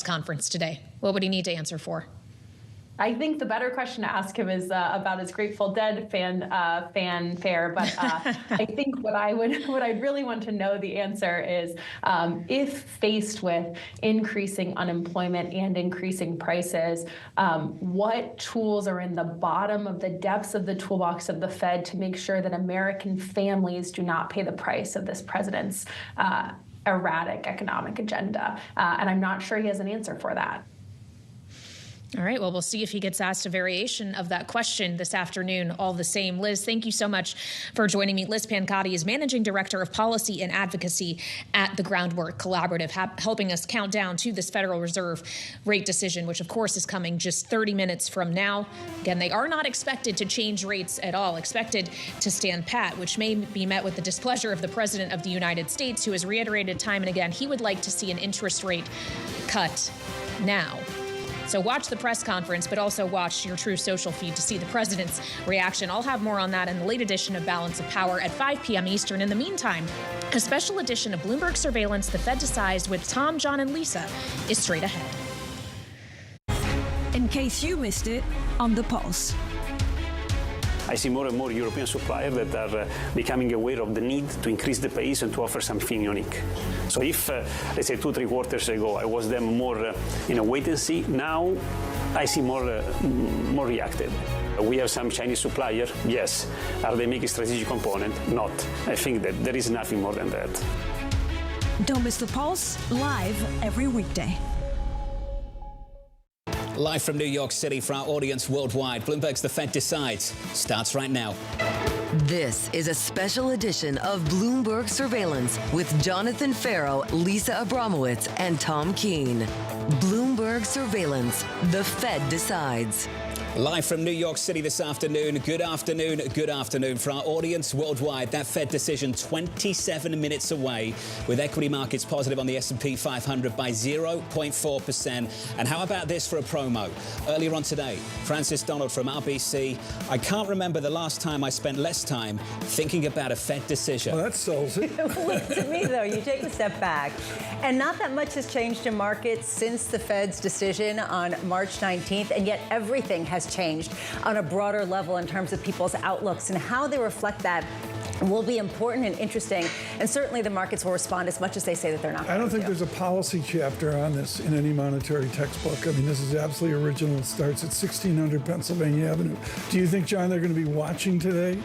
conference today? What would he need to answer for? I think the better question to ask him is about his Grateful Dead fanfare. But I think what I'd really want to know the answer is, if faced with increasing unemployment and increasing prices, what tools are in the bottom of the depths of the toolbox of the Fed to make sure that American families do not pay the price of this president's erratic economic agenda? And I'm not sure he has an answer for that. All right, well, we'll see if he gets asked a variation of that question this afternoon all the same. Liz, thank you so much for joining me. Liz Pancotti is Managing Director of Policy and Advocacy at the Groundwork Collaborative, helping us count down to this Federal Reserve rate decision, which, of course, is coming just 30 minutes from now. Again, they are not expected to change rates at all, expected to stand pat, which may be met with the displeasure of the President of the United States, who has reiterated time and again he would like to see an interest rate cut now. So watch the press conference, but also watch your True Social feed to see the president's reaction. I'll have more on that in the late edition of Balance of Power at 5 p.m. Eastern. In the meantime, a special edition of Bloomberg Surveillance, The Fed Decides with Tom, John, and Lisa is straight ahead. In case you missed it, on The Pulse. I see more and more European suppliers that are becoming aware of the need to increase the pace and to offer something unique. So if, let's say, 2-3 quarters ago, I was them more in a wait and see, now I see more reactive. We have some Chinese supplier, yes. Are they making strategic component? Not. I think that there is nothing more than that. Don't miss The Pulse, live every weekday. Live from New York City for our audience worldwide, Bloomberg's The Fed Decides starts right now. This is a special edition of Bloomberg Surveillance with Jonathan Farrow, Lisa Abramowitz, and Tom Keene. Bloomberg Surveillance, The Fed Decides. Live from New York City this afternoon. Good afternoon, good afternoon. For our audience worldwide, that Fed decision 27 minutes away, with equity markets positive on the S&P 500 by 0.4%. And how about this for a promo? Earlier on today, Francis Donald from RBC. I can't remember the last time I spent less time thinking about a Fed decision. Well, that sells it. To me, though, you take a step back, and not that much has changed in markets since the Fed's decision on March 19th, and yet everything has changed on a broader level in terms of people's outlooks, and how they reflect that will be important and interesting. And certainly the markets will respond as much as they say that they're not. I don't think there's a policy chapter on this in any monetary textbook. I mean, this is absolutely original. It starts at 1600 Pennsylvania Avenue. Do you think, John, they're going to be watching today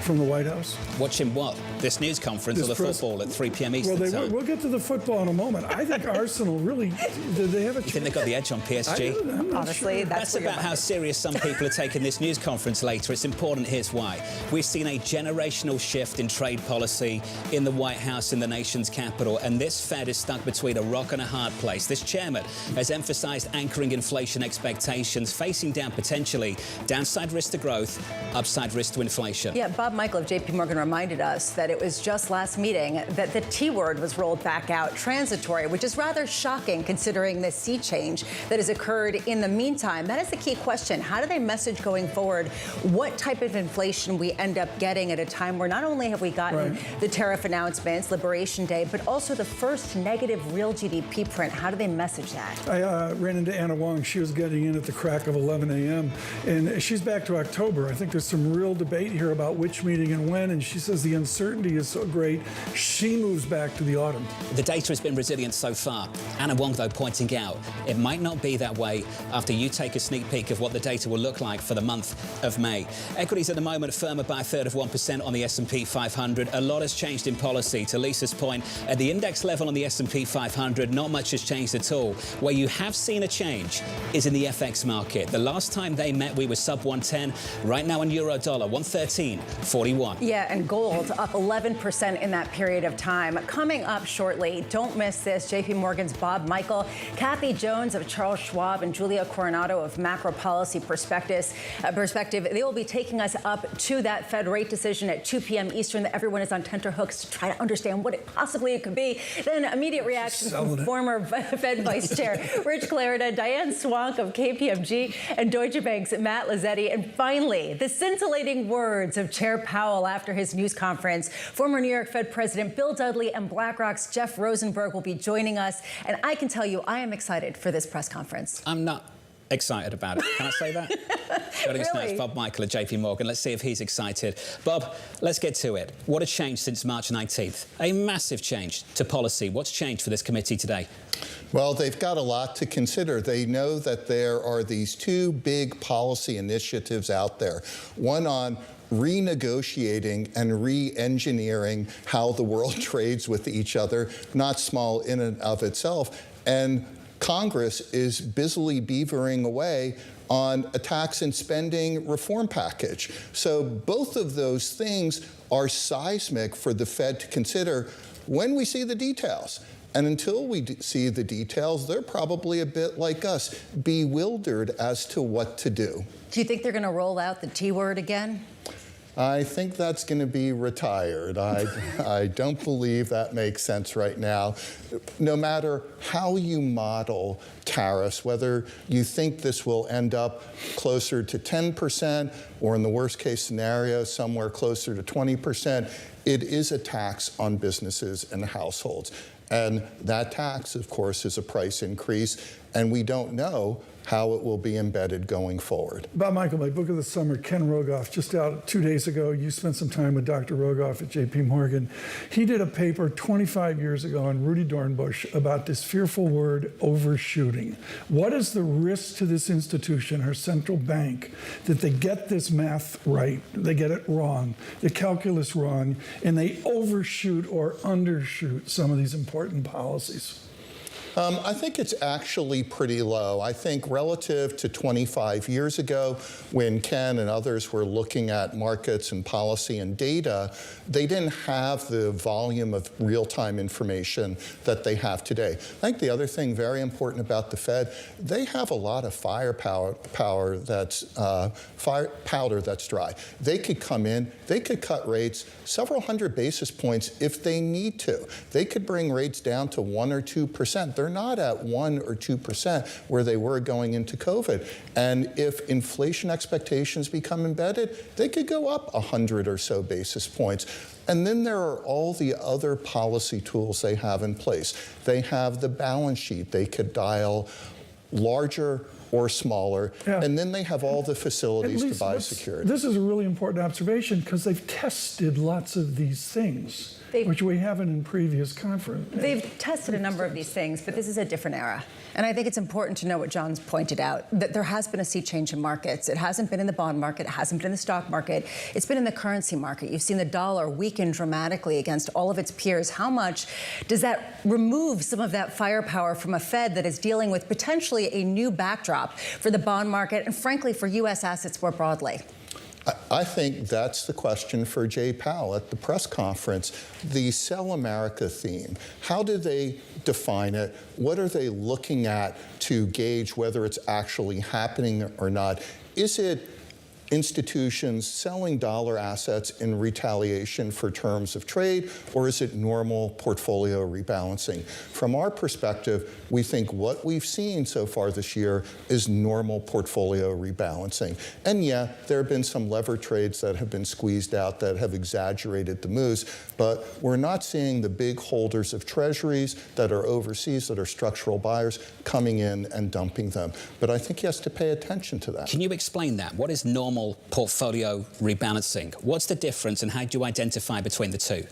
from the White House? Watching what? This news conference or the football at 3 p.m. Eastern time? We'll get to the football in a moment. I think Arsenal really, did they have a chance? You think they got the edge on PSG? I'm not Honestly, sure. that's about how serious some people are taking this news conference later. It's important. Here's why. We've seen a generational shift in trade policy in the White House, in the nation's capital, and this Fed is stuck between a rock and a hard place. This chairman has emphasized anchoring inflation expectations, facing down potentially downside risk to growth, upside risk to inflation. Yeah, Bob Michael of J.P. Morgan reminded us that it was just last meeting that the T word was rolled back out, transitory, which is rather shocking considering the sea change that has occurred in the meantime. That is the key question. How do they message going forward what type of inflation we end up getting at a time where not only have we gotten the tariff announcements, Liberation Day, but also the first negative real GDP print? How do they message that? I ran into Anna Wong. She was getting in at the crack of 11 a.m. and she's back to October. I think there's some real debate here about which meeting and when, and she says the uncertainty is so great, she moves back to the autumn. The data has been resilient so far. Anna Wong, though, pointing out it might not be that way after you take a sneak peek of what the data will look like for the month of May. Equities at the moment firmer by 1/3% on the S&P 500. A lot has changed in policy. To Lisa's point, at the index level on the S&P 500, not much has changed at all. Where you have seen a change is in the FX market. The last time they met, we were sub 110. Right now in euro dollar, 113.41. Yeah, and gold up 11% in that period of time. Coming up shortly, don't miss this, J.P. Morgan's Bob Michael, Kathy Jones of Charles Schwab, and Julia Coronado of Macro Policy Perspective. They will be taking us up to that Fed rate decision at 2 p.m. Eastern that everyone is on tenterhooks to try to understand what it possibly could be. Then immediate reaction from former Fed Vice Chair Rich Clarida, Diane Swank of KPMG, and Deutsche Bank's Matt Lazzetti. And finally, the scintillating words of Chair Powell after his news conference Former New York Fed President Bill Dudley and BlackRock's Jeff Rosenberg will be joining us. And I can tell you, I am excited for this press conference. I'm not excited about it. Can I say that? Joining us now is Bob Michael at JP Morgan. Let's see if he's excited. Bob, let's get to it. What a change since March 19th. A massive change to policy. What's changed for this committee today? Well, they've got a lot to consider. They know that there are these two big policy initiatives out there. One on renegotiating and re-engineering how the world trades with each other, not small in and of itself. And Congress is busily beavering away on a tax and spending reform package. So both of those things are seismic for the Fed to consider when we see the details. And until we see the details, they're probably a bit like us, bewildered as to what to do. Do you think they're going to roll out the T word again? I think that's going to be retired. I don't believe that makes sense right now. No matter how you model tariffs, whether you think this will end up closer to 10% or in the worst case scenario, somewhere closer to 20%, it is a tax on businesses and households. And that tax, of course, is a price increase, and we don't know how it will be embedded going forward. Bob Michael, my book of the summer, Ken Rogoff, just out 2 days ago. You spent some time with Dr. Rogoff at JP Morgan. He did a paper 25 years ago on Rudy Dornbush about this fearful word, overshooting. What is the risk to this institution, our central bank, that they get this math right, they get it wrong, the calculus wrong, and they overshoot or undershoot some of these important policies? I think it's actually pretty low. I think relative to 25 years ago, when Ken and others were looking at markets and policy and data, they didn't have the volume of real-time information that they have today. I think the other thing very important about the Fed, they have a lot of powder that's dry. They could come in, they could cut rates several hundred basis points if they need to. They could bring rates down to 1 or 2%. They're not at 1 or 2% where they were going into COVID. And if inflation expectations become embedded, they could go up 100 or so basis points. And then there are all the other policy tools they have in place. They have the balance sheet. They could dial larger or smaller, and then they have all the facilities to buy security. This is a really important observation because they've tested lots of these things, which we haven't in previous conferences. They've tested a number of these things, but this is a different era. And I think it's important to know what John's pointed out, that there has been a sea change in markets. It hasn't been in the bond market. It hasn't been in the stock market. It's been in the currency market. You've seen the dollar weaken dramatically against all of its peers. How much does that remove some of that firepower from a Fed that is dealing with potentially a new backdrop for the bond market and, frankly, for U.S. assets more broadly? I think that's the question for Jay Powell at the press conference. The Sell America theme, how do they define it? What are they looking at to gauge whether it's actually happening or not? Is it institutions selling dollar assets in retaliation for terms of trade, or is it normal portfolio rebalancing? From our perspective, we think what we've seen so far this year is normal portfolio rebalancing. And yeah, there have been some lever trades that have been squeezed out that have exaggerated the moves, but we're not seeing the big holders of treasuries that are overseas, that are structural buyers, coming in and dumping them. But I think he has to pay attention to that. Can you explain that? What is normal portfolio rebalancing? What's the difference, and how do you identify between the two?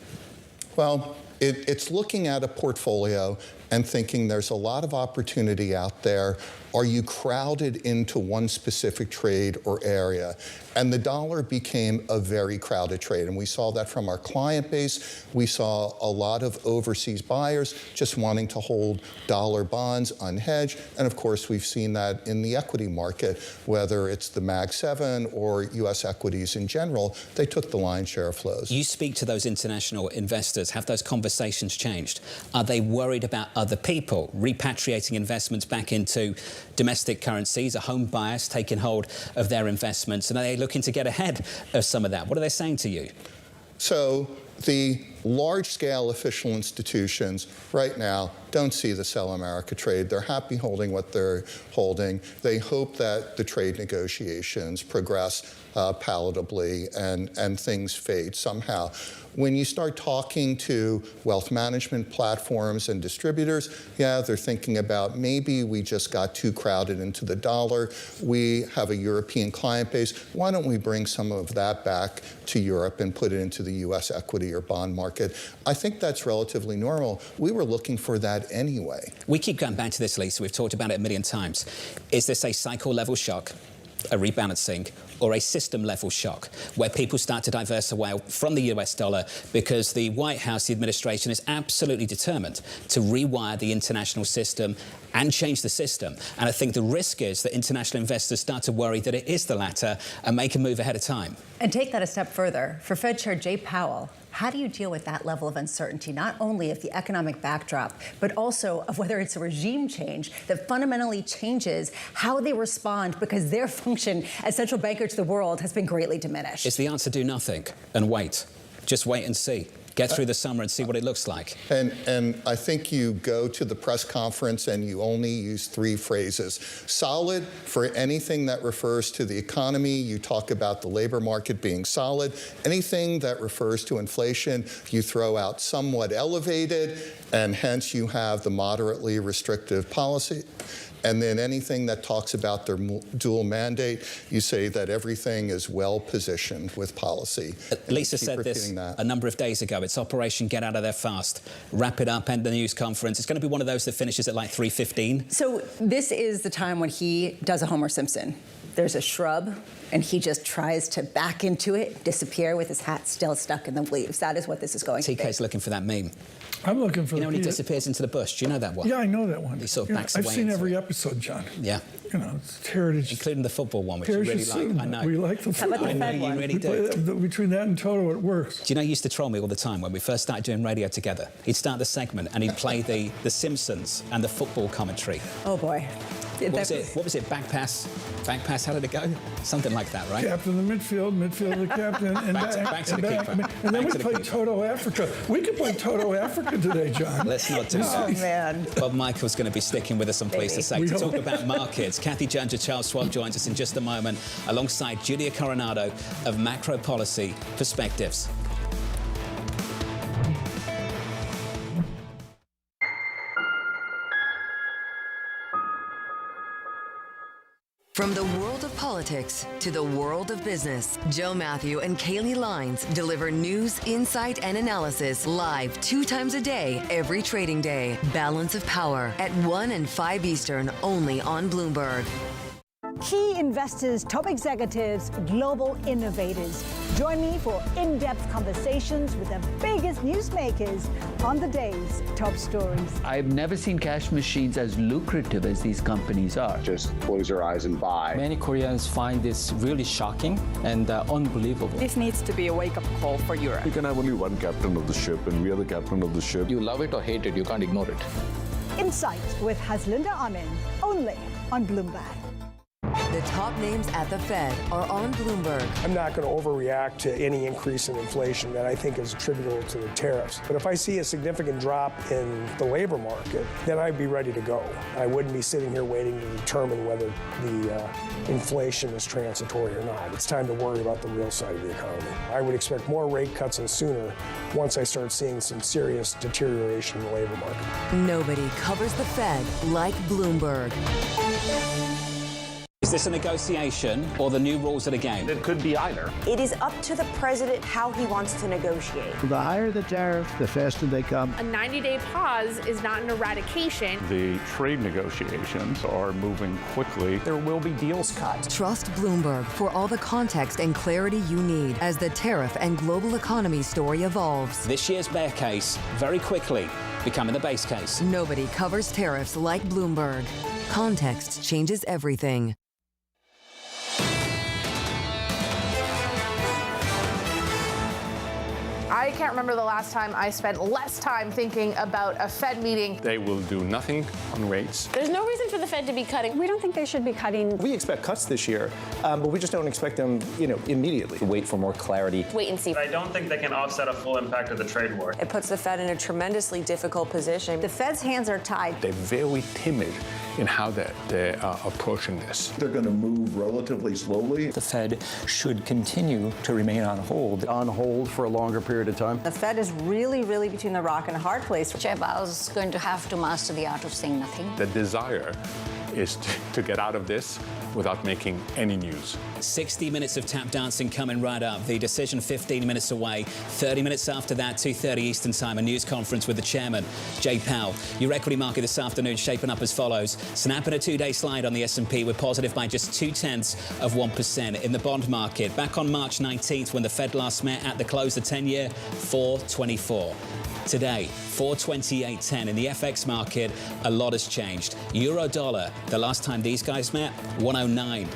Well, it's looking at a portfolio and thinking there's a lot of opportunity out there. Are you crowded into one specific trade or area? And the dollar became a very crowded trade. And we saw that from our client base. We saw a lot of overseas buyers just wanting to hold dollar bonds unhedged. And of course, we've seen that in the equity market, whether it's the Mag 7 or US equities in general, they took the lion's share of flows. You speak to those international investors. Have those conversations changed? Are they worried about other people repatriating investments back into domestic currencies, a home bias taking hold of their investments, and are they looking to get ahead of some of that? What are they saying to you? So the large-scale official institutions right now don't see the Sell America trade. They're happy holding what they're holding. They hope that the trade negotiations progress palatably and things fade somehow. When you start talking to wealth management platforms and distributors, yeah, they're thinking about maybe we just got too crowded into the dollar. We have a European client base. Why don't we bring some of that back to Europe and put it into the US equity or bond market? I think that's relatively normal. We were looking for that anyway. We keep going back to this, Lisa. We've talked about it a million times. Is this a cycle level shock, a rebalancing, or a system-level shock where people start to diverse away from the US dollar because the White House, the administration, is absolutely determined to rewire the international system and change the system? And I think the risk is that international investors start to worry that it is the latter and make a move ahead of time. And take that a step further. For Fed Chair Jay Powell, how do you deal with that level of uncertainty, not only of the economic backdrop, but also of whether it's a regime change that fundamentally changes how they respond because their function as central banker to the world has been greatly diminished? Is the answer do nothing and wait? Just wait and see. Get through the summer and see what it looks like. And I think you go to the press conference and you only use 3 phrases. Solid for anything that refers to the economy. You talk about the labor market being solid. Anything that refers to inflation, you throw out somewhat elevated, and hence you have the moderately restrictive policy. And then anything that talks about their dual mandate, you say that everything is well positioned with policy. Lisa said this a number of days ago. It's Operation Get Out of There Fast. Wrap it up, end the news conference. It's going to be one of those that finishes at like 3:15. So this is the time when he does a Homer Simpson. There's a shrub, and he just tries to back into it, disappear with his hat still stuck in the leaves. That is what this is going to be. TK's looking for that meme. I'm looking for when he disappears into the bush. Do you know that one? Yeah, I know that one. He sort of backs away. I've seen every episode, John. Yeah. You know, it's heritage. Including the football one, which you really like. I know. We like the football. How about the Fed one? You really do. Between that and Toto, it works. Do you know, he used to troll me all the time when we first started doing radio together. He'd start the segment and he'd play the Simpsons and the football commentary. Oh, boy. What was it? Back pass? Back pass? How did it go? Something like that, right? Captain the midfield the captain, and back to the keeper. And then we play Toto Africa. We could play Toto Africa today, John. Let's not do that. Oh, man. Bob Michael's going to be sticking with us, I'm pleased to say, to talk about markets. Kathy Jones of Charles Schwab joins us in just a moment, alongside Julia Coronado of Macro Policy Perspectives. From the world of politics to the world of business, Joe Matthew and Kaylee Lines deliver news, insight, and analysis live 2 times a day, every trading day. Balance of Power at 1 and 5 Eastern, only on Bloomberg. Key investors, top executives, global innovators. Join me for in-depth conversations with the biggest newsmakers on the day's top stories. I've never seen cash machines as lucrative as these companies are. Just close your eyes and buy. Many Koreans find this really shocking and unbelievable. This needs to be a wake-up call for Europe. You can have only one captain of the ship, and we are the captain of the ship. You love it or hate it, you can't ignore it. Insight with Haslinda Amin, only on Bloomberg. The top names at the Fed are on Bloomberg. I'm not going to overreact to any increase in inflation that I think is attributable to the tariffs. But if I see a significant drop in the labor market, then I'd be ready to go. I wouldn't be sitting here waiting to determine whether the inflation is transitory or not. It's time to worry about the real side of the economy. I would expect more rate cuts and sooner once I start seeing some serious deterioration in the labor market. Nobody covers the Fed like Bloomberg. Is this a negotiation or the new rules of the game? It could be either. It is up to the president how he wants to negotiate. The higher the tariff, the faster they come. A 90-day pause is not an eradication. The trade negotiations are moving quickly. There will be deals cut. Trust Bloomberg for all the context and clarity you need as the tariff and global economy story evolves. This year's bear case, very quickly, becoming the base case. Nobody covers tariffs like Bloomberg. Context changes everything. I I can't remember the last time I spent less time thinking about a Fed meeting. They will do nothing on rates. There's no reason for the Fed to be cutting. We don't think they should be cutting. We expect cuts this year, but we just don't expect them, immediately. Wait for more clarity. Wait and see. I don't think they can offset a full impact of the trade war. It puts the Fed in a tremendously difficult position. The Fed's hands are tied. They're very timid in how they're approaching this. They're going to move relatively slowly. The Fed should continue to remain on hold. On hold for a longer period of time. The Fed is really, really between the rock and a hard place. Chair Powell is going to have to master the art of saying nothing. The desire is to get out of this without making any news. 60 minutes of tap dancing coming right up. The decision 15 minutes away. 30 minutes after that, 2:30 Eastern Time, a news conference with the chairman, Jay Powell. Your equity market this afternoon shaping up as follows. Snapping a two-day slide on the S&P. We're positive by just 0.2%. In the bond market, back on March 19th when the Fed last met at the close, the 10-year, 4.24. Today, 428.10. In the FX market, a lot has changed. Euro dollar, the last time these guys met, 109.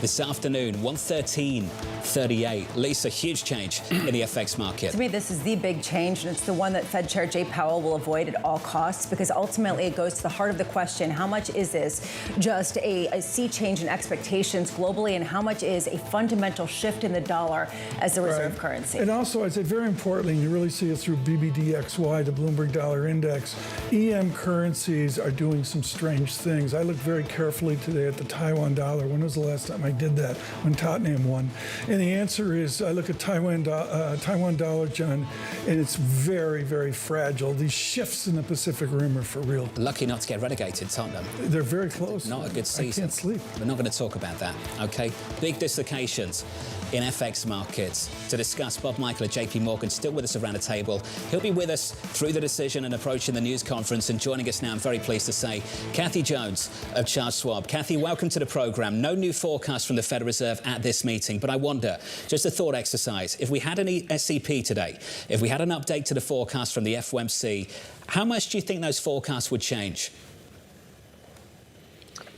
This afternoon, 113.38. Lisa, huge change in the FX market. To me, this is the big change, and it's the one that Fed Chair Jay Powell will avoid at all costs, because ultimately it goes to the heart of the question: how much is this just a sea change in expectations globally, and how much is a fundamental shift in the dollar as the reserve currency? And also, I'd say very importantly, and you really see it through BBDXY, the Bloomberg Dollar Index, EM currencies are doing some strange things. I looked very carefully today at the Taiwan dollar. When was the last time I did that? When Tottenham won. And the answer is, I look at Taiwan dollar, John, and it's very, very fragile. These shifts in the Pacific Rim are for real. Lucky not to get relegated, Tottenham. They're very close. Not a good season. I can't sleep. We're not going to talk about that, okay? Big dislocations in FX markets. To discuss, Bob Michael at JP Morgan, still with us around the table. He'll be with us through the decision and approaching the news conference. And joining us now, I'm very pleased to say, Kathy Jones of Charles Schwab. Kathy, welcome to the program. No new forecast from the Federal Reserve at this meeting, but I wonder, just a thought exercise, if we had an SCP today, if we had an update to the forecast from the FOMC, how much do you think those forecasts would change?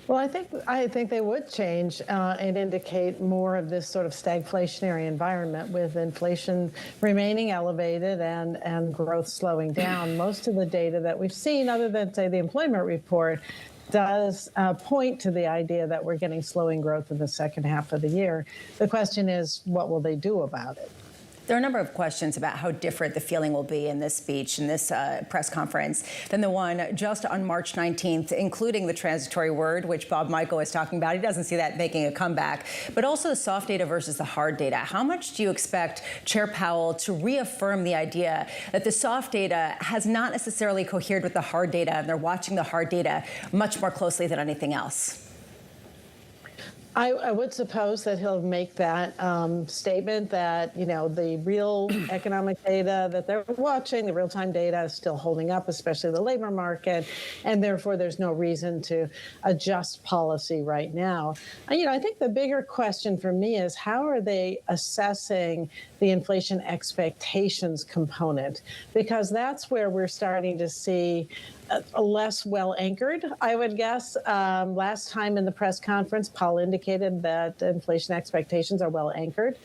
Well, I think they would change and indicate more of this sort of stagflationary environment, with inflation remaining elevated and growth slowing down. Most of the data that we've seen, other than, say, the employment report, does point to the idea that we're getting slowing growth in the second half of the year. The question is, what will they do about it? There are a number of questions about how different the feeling will be in this speech, in this press conference, than the one just on March 19th, including the transitory word, which Bob Michael is talking about. He doesn't see that making a comeback, but also the soft data versus the hard data. How much do you expect Chair Powell to reaffirm the idea that the soft data has not necessarily cohered with the hard data, and they're watching the hard data much more closely than anything else? I would suppose that he'll make that statement that, the real economic data that they're watching, the real-time data, is still holding up, especially the labor market, and therefore there's no reason to adjust policy right now. I think the bigger question for me is, how are they assessing the inflation expectations component? Because that's where we're starting to see a less well-anchored, I would guess. Last time in the press conference, Powell indicated that inflation expectations are well-anchored.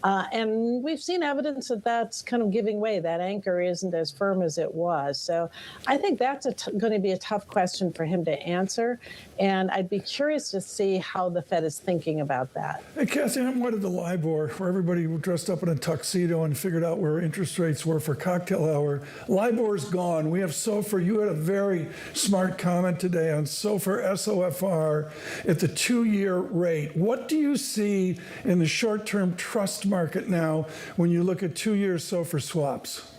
And we've seen evidence that that's kind of giving way. That anchor isn't as firm as it was. So I think that's going to be a tough question for him to answer. And I'd be curious to see how the Fed is thinking about that. Hey, Cassie, I wanted the LIBOR, where everybody dressed up in a tuxedo and figured out where interest rates were for cocktail hour. LIBOR's gone. We have SOFR. You had a very smart comment today on SOFR, SOFR, at the 2-year rate. What do you see in the short-term trust market now when you look at 2-year SOFR swaps?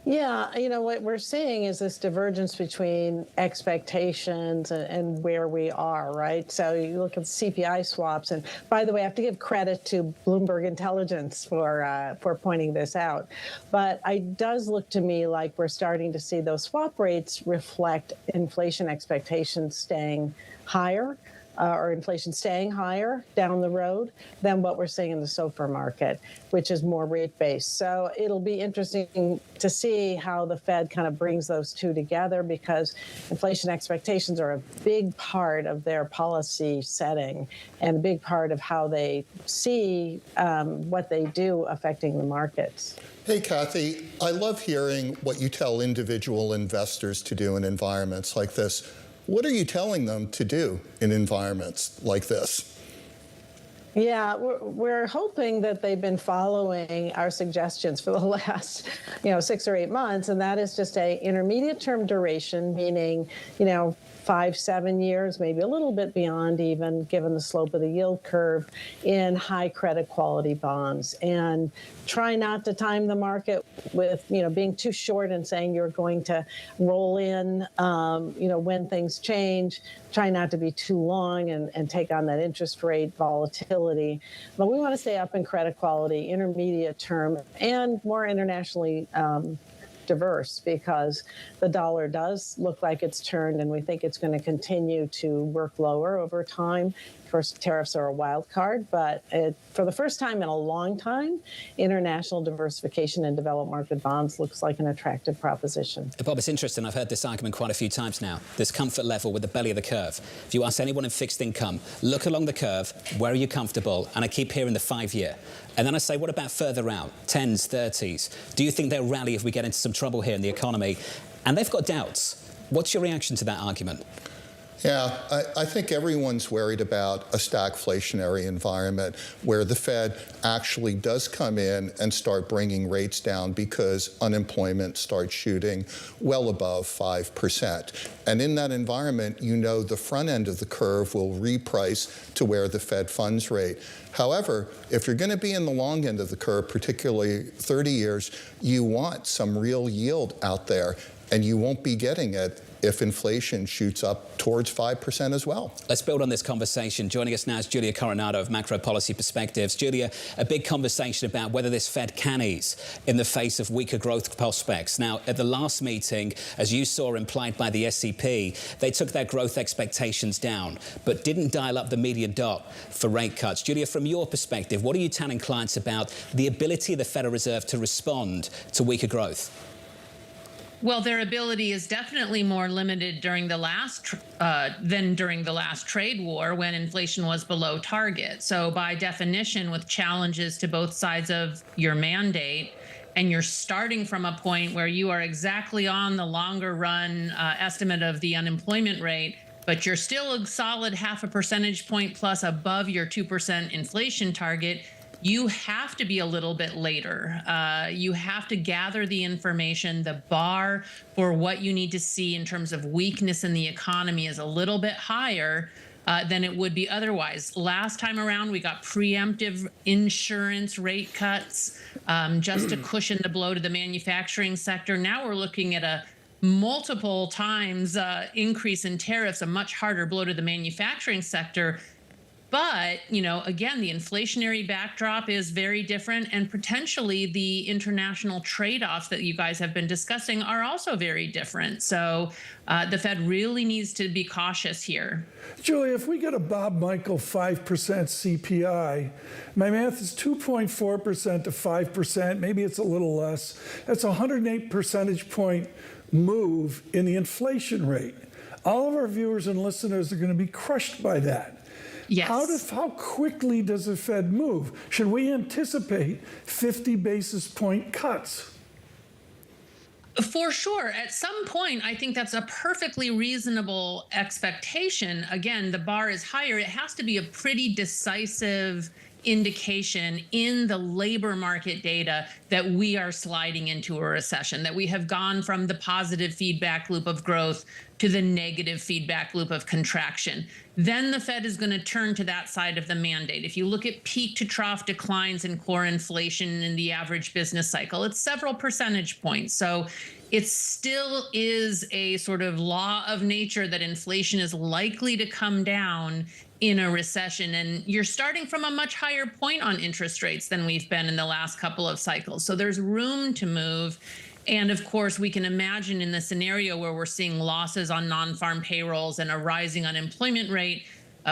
Yeah, what we're seeing is this divergence between expectations and where we are, right? So you look at CPI swaps, and by the way, I have to give credit to Bloomberg Intelligence for pointing this out. But it does look to me like we're starting to see those swap rates reflect inflation expectations staying higher or inflation staying higher down the road than what we're seeing in the SOFR market, which is more rate-based. So it'll be interesting to see how the Fed kind of brings those two together, because inflation expectations are a big part of their policy setting and a big part of how they see what they do affecting the markets. Hey, Kathy, I love hearing what you tell individual investors to do in environments like this. What are you telling them to do in environments like this? Yeah, we're hoping that they've been following our suggestions for the last, 6 or 8 months, and that is just a intermediate term duration, meaning, 5-7 years, maybe a little bit beyond even, given the slope of the yield curve, in high credit quality bonds. And try not to time the market with, being too short and saying you're going to roll in, when things change. Try not to be too long and take on that interest rate volatility. But we want to stay up in credit quality, intermediate term, and more internationally diverse, because the dollar does look like it's turned, and we think it's going to continue to work lower over time. Of course, tariffs are a wild card, but for the first time in a long time, international diversification in developed market bonds looks like an attractive proposition. Bob, it's interesting. I've heard this argument quite a few times now. This comfort level with the belly of the curve. If you ask anyone in fixed income, look along the curve, where are you comfortable? And I keep hearing the 5-year. And then I say, what about further out, 10s, 30s? Do you think they'll rally if we get into some trouble here in the economy? And they've got doubts. What's your reaction to that argument? Yeah, I think everyone's worried about a stagflationary environment where the Fed actually does come in and start bringing rates down because unemployment starts shooting well above 5%. And in that environment, the front end of the curve will reprice to where the Fed funds rate. However, if you're going to be in the long end of the curve, particularly 30 years, you want some real yield out there, and you won't be getting it if inflation shoots up towards 5% as well. Let's build on this conversation. Joining us now is Julia Coronado of Macro Policy Perspectives. Julia, a big conversation about whether this Fed can ease in the face of weaker growth prospects. Now, at the last meeting, as you saw implied by the SEP, they took their growth expectations down, but didn't dial up the median dot for rate cuts. Julia, from your perspective, what are you telling clients about the ability of the Federal Reserve to respond to weaker growth? Well, their ability is definitely more limited during the last than during the last trade war, when inflation was below target. So by definition, with challenges to both sides of your mandate, and you're starting from a point where you are exactly on the longer run estimate of the unemployment rate, but you're still a solid 0.5 percentage point plus above your 2% inflation target, you have to be a little bit later. You have to gather the information. The bar for what you need to see in terms of weakness in the economy is a little bit higher than it would be otherwise. Last time around, we got preemptive insurance rate cuts just to cushion the blow to the manufacturing sector. Now we're looking at a multiple times increase in tariffs, a much harder blow to the manufacturing sector. But, again, the inflationary backdrop is very different, and potentially the international trade-offs that you guys have been discussing are also very different. So the Fed really needs to be cautious here. Julia, if we get a Bob Michael 5% CPI, my math is 2.4% to 5%, maybe it's a little less. That's a 108 percentage point move in the inflation rate. All of our viewers and listeners are going to be crushed by that. Yes. How quickly does the Fed move? Should we anticipate 50 basis point cuts? For sure. At some point, I think that's a perfectly reasonable expectation. Again, the bar is higher. It has to be a pretty decisive indication in the labor market data that we are sliding into a recession, that we have gone from the positive feedback loop of growth to the negative feedback loop of contraction. Then the Fed is going to turn to that side of the mandate. If you look at peak to trough declines in core inflation in the average business cycle, it's several percentage points. So it still is a sort of law of nature that inflation is likely to come down in a recession. And you're starting from a much higher point on interest rates than we've been in the last couple of cycles. So there's room to move. And of course, we can imagine in the scenario where we're seeing losses on non-farm payrolls and a rising unemployment rate,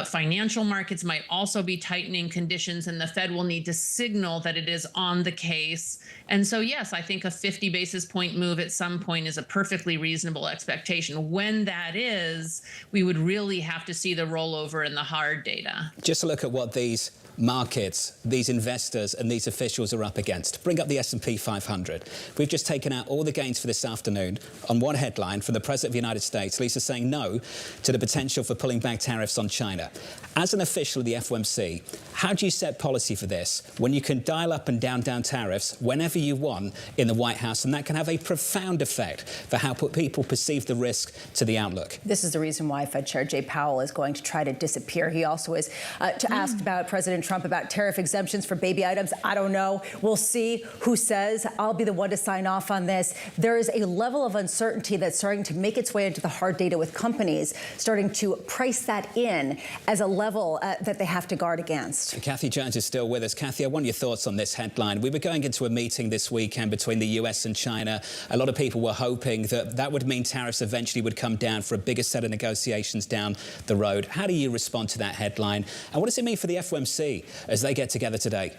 Financial markets might also be tightening conditions, and the Fed will need to signal that it is on the case. And so, yes, I think a 50 basis point move at some point is a perfectly reasonable expectation. When that is, we would really have to see the rollover in the hard data. Just to look at what these markets, these investors and these officials are up against. Bring up the S&P 500. We've just taken out all the gains for this afternoon on one headline from the President of the United States, Lisa, saying no to the potential for pulling back tariffs on China. As an official of the FOMC, how do you set policy for this when you can dial up and down tariffs whenever you want in the White House, and that can have a profound effect for how people perceive the risk to the outlook? This is the reason why Fed Chair Jay Powell is going to try to disappear. He also is asked about President Trump about tariff exemptions for baby items. I don't know. We'll see who says. I'll be the one to sign off on this. There is a level of uncertainty that's starting to make its way into the hard data, with companies starting to price that in as a level that they have to guard against. Kathy Jones is still with us. Kathy, I want your thoughts on this headline. We were going into a meeting this weekend between the US and China. A lot of people were hoping that that would mean tariffs eventually would come down for a bigger set of negotiations down the road. How do you respond to that headline? And what does it mean for the FOMC as they get together today?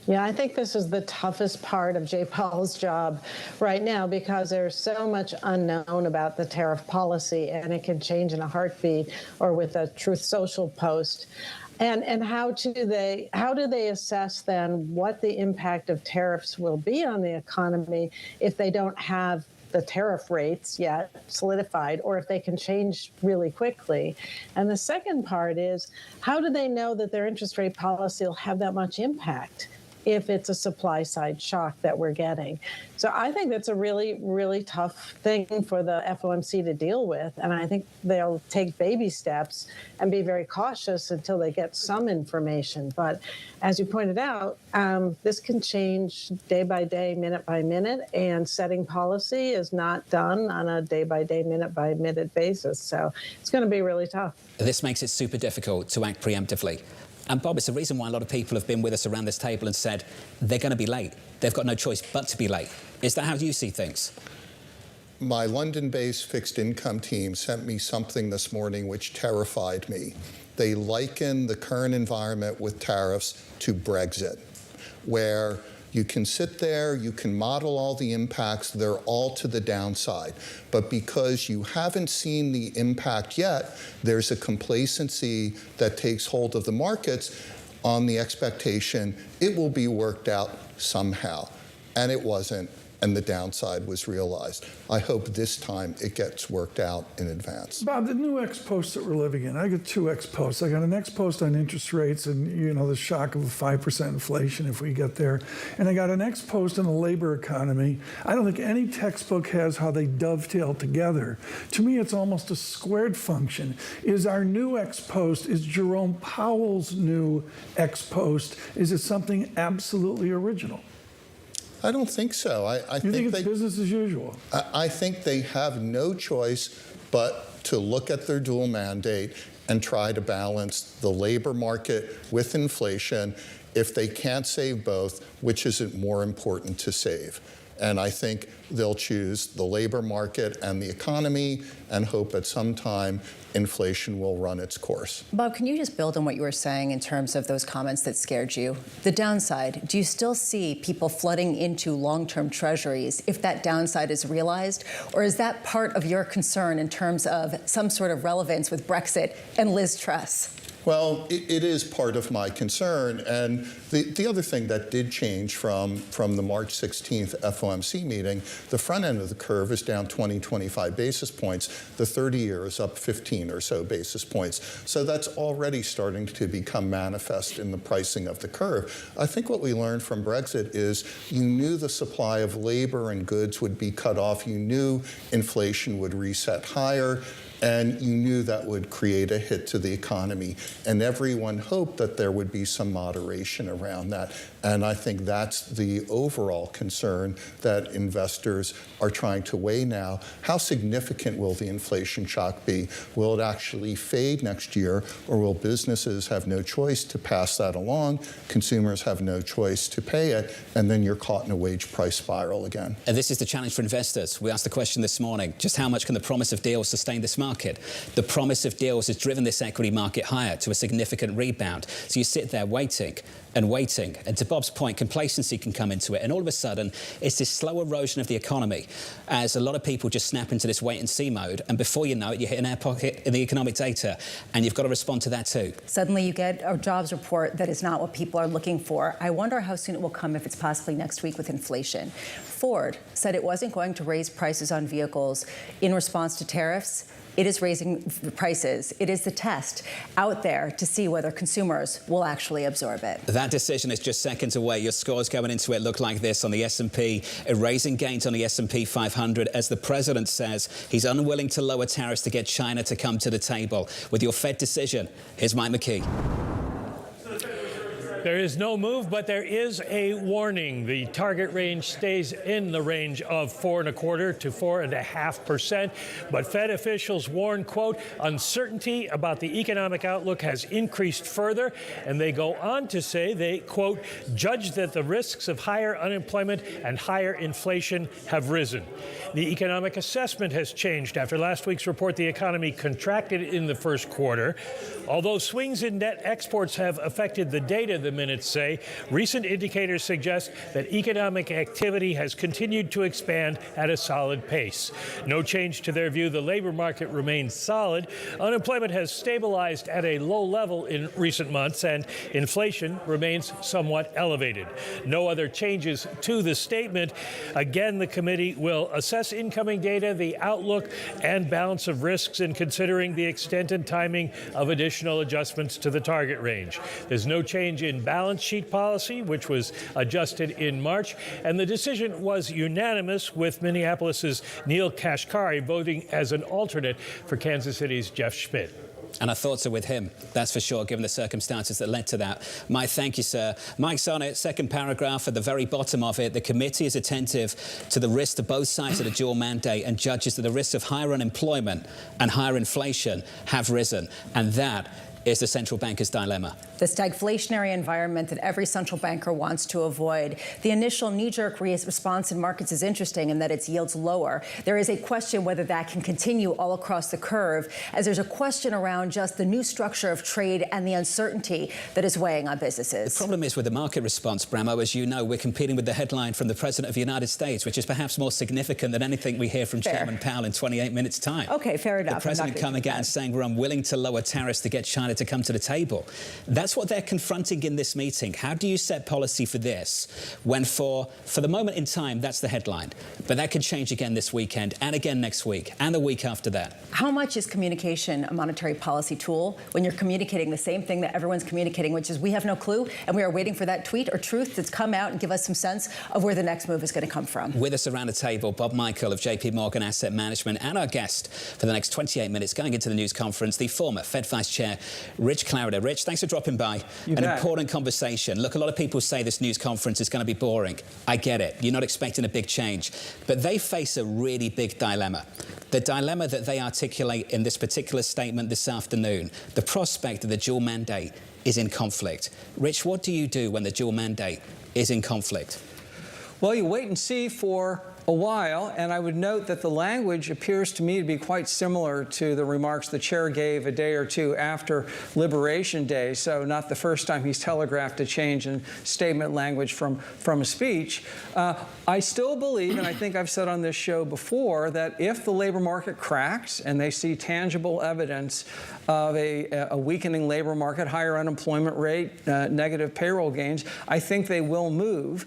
Yeah, I think this is the toughest part of Jay Powell's job right now, because there's so much unknown about the tariff policy, and it can change in a heartbeat or with a Truth Social post. And how do they assess then what the impact of tariffs will be on the economy if they don't have the tariff rates yet solidified, or if they can change really quickly? And the second part is, how do they know that their interest rate policy will have that much impact if it's a supply side shock that we're getting? So I think that's a really, really tough thing for the FOMC to deal with. And I think they'll take baby steps and be very cautious until they get some information. But as you pointed out, this can change day by day, minute by minute, and setting policy is not done on a day by day, minute by minute basis. So it's going to be really tough. This makes it super difficult to act preemptively. And Bob, it's the reason why a lot of people have been with us around this table and said they're going to be late. They've got no choice but to be late. Is that how you see things? My London-based fixed income team sent me something this morning which terrified me. They liken the current environment with tariffs to Brexit, where you can sit there, you can model all the impacts, they're all to the downside. But because you haven't seen the impact yet, there's a complacency that takes hold of the markets on the expectation it will be worked out somehow. And it wasn't, and the downside was realized. I hope this time it gets worked out in advance. Bob, the new ex-post that we're living in, I got two ex-posts. I got an ex-post on interest rates and, you know, the shock of 5% inflation if we get there. And I got an ex-post on the labor economy. I don't think any textbook has how they dovetail together. To me, it's almost a squared function. Is our new ex-post, is Jerome Powell's new ex-post, is it something absolutely original? I don't think so. I think it's business as usual? I think they have no choice but to look at their dual mandate and try to balance the labor market with inflation. If they can't save both, which is it more important to save? And I think they'll choose the labor market and the economy and hope at some time inflation will run its course. Bob, can you just build on what you were saying in terms of those comments that scared you? The downside, do you still see people flooding into long-term treasuries if that downside is realized? Or is that part of your concern in terms of some sort of relevance with Brexit and Liz Truss? Well, it is part of my concern. And the other thing that did change from the March 16th FOMC meeting, the front end of the curve is down 20, 25 basis points. The 30-year is up 15 or so basis points. So that's already starting to become manifest in the pricing of the curve. I think what we learned from Brexit is you knew the supply of labor and goods would be cut off. You knew inflation would reset higher. And you knew that would create a hit to the economy. And everyone hoped that there would be some moderation around that. And I think that's the overall concern that investors are trying to weigh now. How significant will the inflation shock be? Will it actually fade next year, or will businesses have no choice to pass that along? Consumers have no choice to pay it, and then you're caught in a wage price spiral again. And this is the challenge for investors. We asked the question this morning, just how much can the promise of deals sustain this month? market. The promise of deals has driven this equity market higher to a significant rebound. So you sit there waiting and waiting. And to Bob's point, complacency can come into it. And all of a sudden, it's this slow erosion of the economy as a lot of people just snap into this wait-and-see mode. And before you know it, you hit an air pocket in the economic data. And you've got to respond to that too. Suddenly you get a jobs report that is not what people are looking for. I wonder how soon it will come, if it's possibly next week with inflation. Ford said it wasn't going to raise prices on vehicles in response to tariffs. It is raising prices. It is the test out there to see whether consumers will actually absorb it. That decision is just seconds away. Your scores going into it look like this on the S&P, erasing gains on the S&P 500 as the president says he's unwilling to lower tariffs to get China to come to the table. With your Fed decision, here's Mike McKee. There is no move, but there is a warning. The target range stays in the range of 4.25% to 4.5%. But Fed officials warn, quote, uncertainty about the economic outlook has increased further. And they go on to say they, quote, judge that the risks of higher unemployment and higher inflation have risen. The economic assessment has changed after last week's report. The economy contracted in the first quarter. Although swings in net exports have affected the data, the minutes say, recent indicators suggest that economic activity has continued to expand at a solid pace. No change to their view. The labor market remains solid. Unemployment has stabilized at a low level in recent months, and inflation remains somewhat elevated. No other changes to the statement. Again, the committee will assess incoming data, the outlook, and balance of risks in considering the extent and timing of additional adjustments to the target range. There's no change in balance sheet policy, which was adjusted in March, and the decision was unanimous, with Minneapolis's Neil Kashkari voting as an alternate for Kansas City's Jeff Schmidt. And our thoughts are with him, that's for sure, given the circumstances that led to that. Mike, thank you, sir. Mike's on it, second paragraph at the very bottom of it. The committee is attentive to the risk to both sides of the dual mandate and judges that the risks of higher unemployment and higher inflation have risen. And that is the central banker's dilemma. The stagflationary environment that every central banker wants to avoid. The initial knee-jerk response in markets is interesting in that its yields lower. There is a question whether that can continue all across the curve, as there's a question around just the new structure of trade and the uncertainty that is weighing on businesses. The problem is with the market response, Bramo, as you know, we're competing with the headline from the President of the United States, which is perhaps more significant than anything we hear from Chairman Powell in 28 minutes' time. Okay, fair enough. The President coming out and saying we're unwilling to lower tariffs to get China to come to the table. That's what they're confronting in this meeting. How do you set policy for this when for the moment in time, that's the headline? But that could change again this weekend and again next week and the week after that. How much is communication a monetary policy tool when you're communicating the same thing that everyone's communicating, which is we have no clue and we are waiting for that tweet or truth to come out and give us some sense of where the next move is going to come from? With us around the table, Bob Michael of JP Morgan Asset Management, and our guest for the next 28 minutes going into the news conference, the former Fed Vice Chair, Rich Clarida. Rich, thanks for dropping by. An important conversation. Look, a lot of people say this news conference is going to be boring. I get it. You're not expecting a big change. But they face a really big dilemma. The dilemma that they articulate in this particular statement this afternoon, the prospect that the dual mandate is in conflict. Rich, what do you do when the dual mandate is in conflict? Well, you wait and see for a while, and I would note that the language appears to me to be quite similar to the remarks the chair gave a day or two after Liberation Day, so not the first time he's telegraphed a change in statement language from a speech. I still believe, and I think I've said on this show before, that if the labor market cracks and they see tangible evidence of a weakening labor market, higher unemployment rate, negative payroll gains, I think they will move.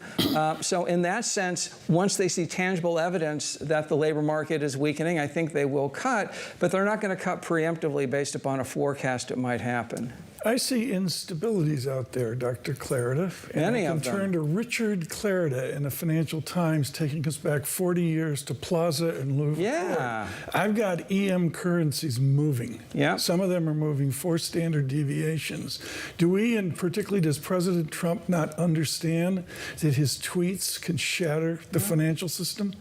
So in that sense, once they see tangible evidence that the labor market is weakening, I think they will cut, but they're not going to cut preemptively based upon a forecast it might happen. I see instabilities out there, Dr. Clarida. Many of them. I can turn to Richard Clarida in the Financial Times, taking us back 40 years to Plaza and Louvre. Yeah. I've got EM currencies moving. Yeah. Some of them are moving 4 standard deviations. Do we, and particularly does President Trump not understand that his tweets can shatter the financial system?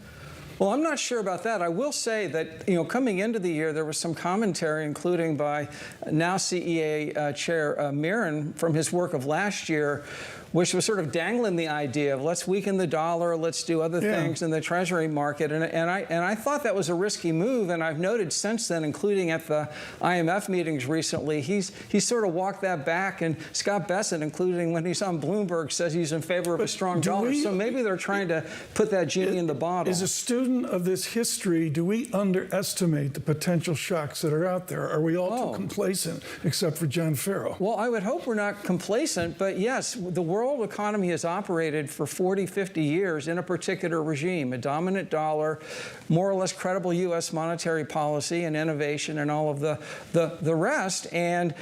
Well, I'm not sure about that. I will say that, coming into the year, there was some commentary, including by now CEA Chair Mirren, from his work of last year, which was sort of dangling the idea of let's weaken the dollar, let's do other things in the Treasury market. And I thought that was a risky move. And I've noted since then, including at the IMF meetings recently, he's sort of walked that back. And Scott Bessent, including when he's on Bloomberg, says he's in favor of a strong dollar. So maybe they're trying to put that genie in the bottle. As a student of this history, do we underestimate the potential shocks that are out there? Are we all too complacent, except for John Farrow? Well, I would hope we're not complacent, but yes, the world economy has operated for 40, 50 years in a particular regime, a dominant dollar, more or less credible U.S. monetary policy and innovation and all of the rest. And,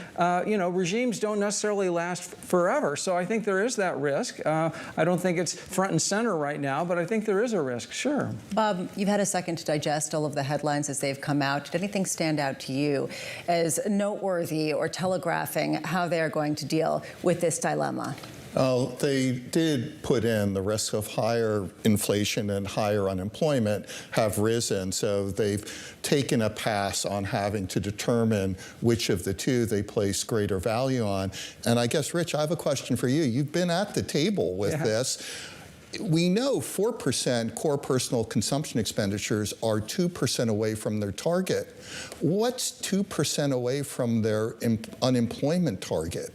regimes don't necessarily last forever. So I think there is that risk. I don't think it's front and center right now, but I think there is a risk, sure. Bob, you've had a second to digest all of the headlines as they've come out. Did anything stand out to you as noteworthy or telegraphing how they're going to deal with this dilemma? They did put in the risk of higher inflation and higher unemployment have risen, so they've taken a pass on having to determine which of the two they place greater value on. And I guess, Rich, I have a question for you. You've been at the table with this. We know 4% core personal consumption expenditures are 2% away from their target. What's 2% away from their unemployment target?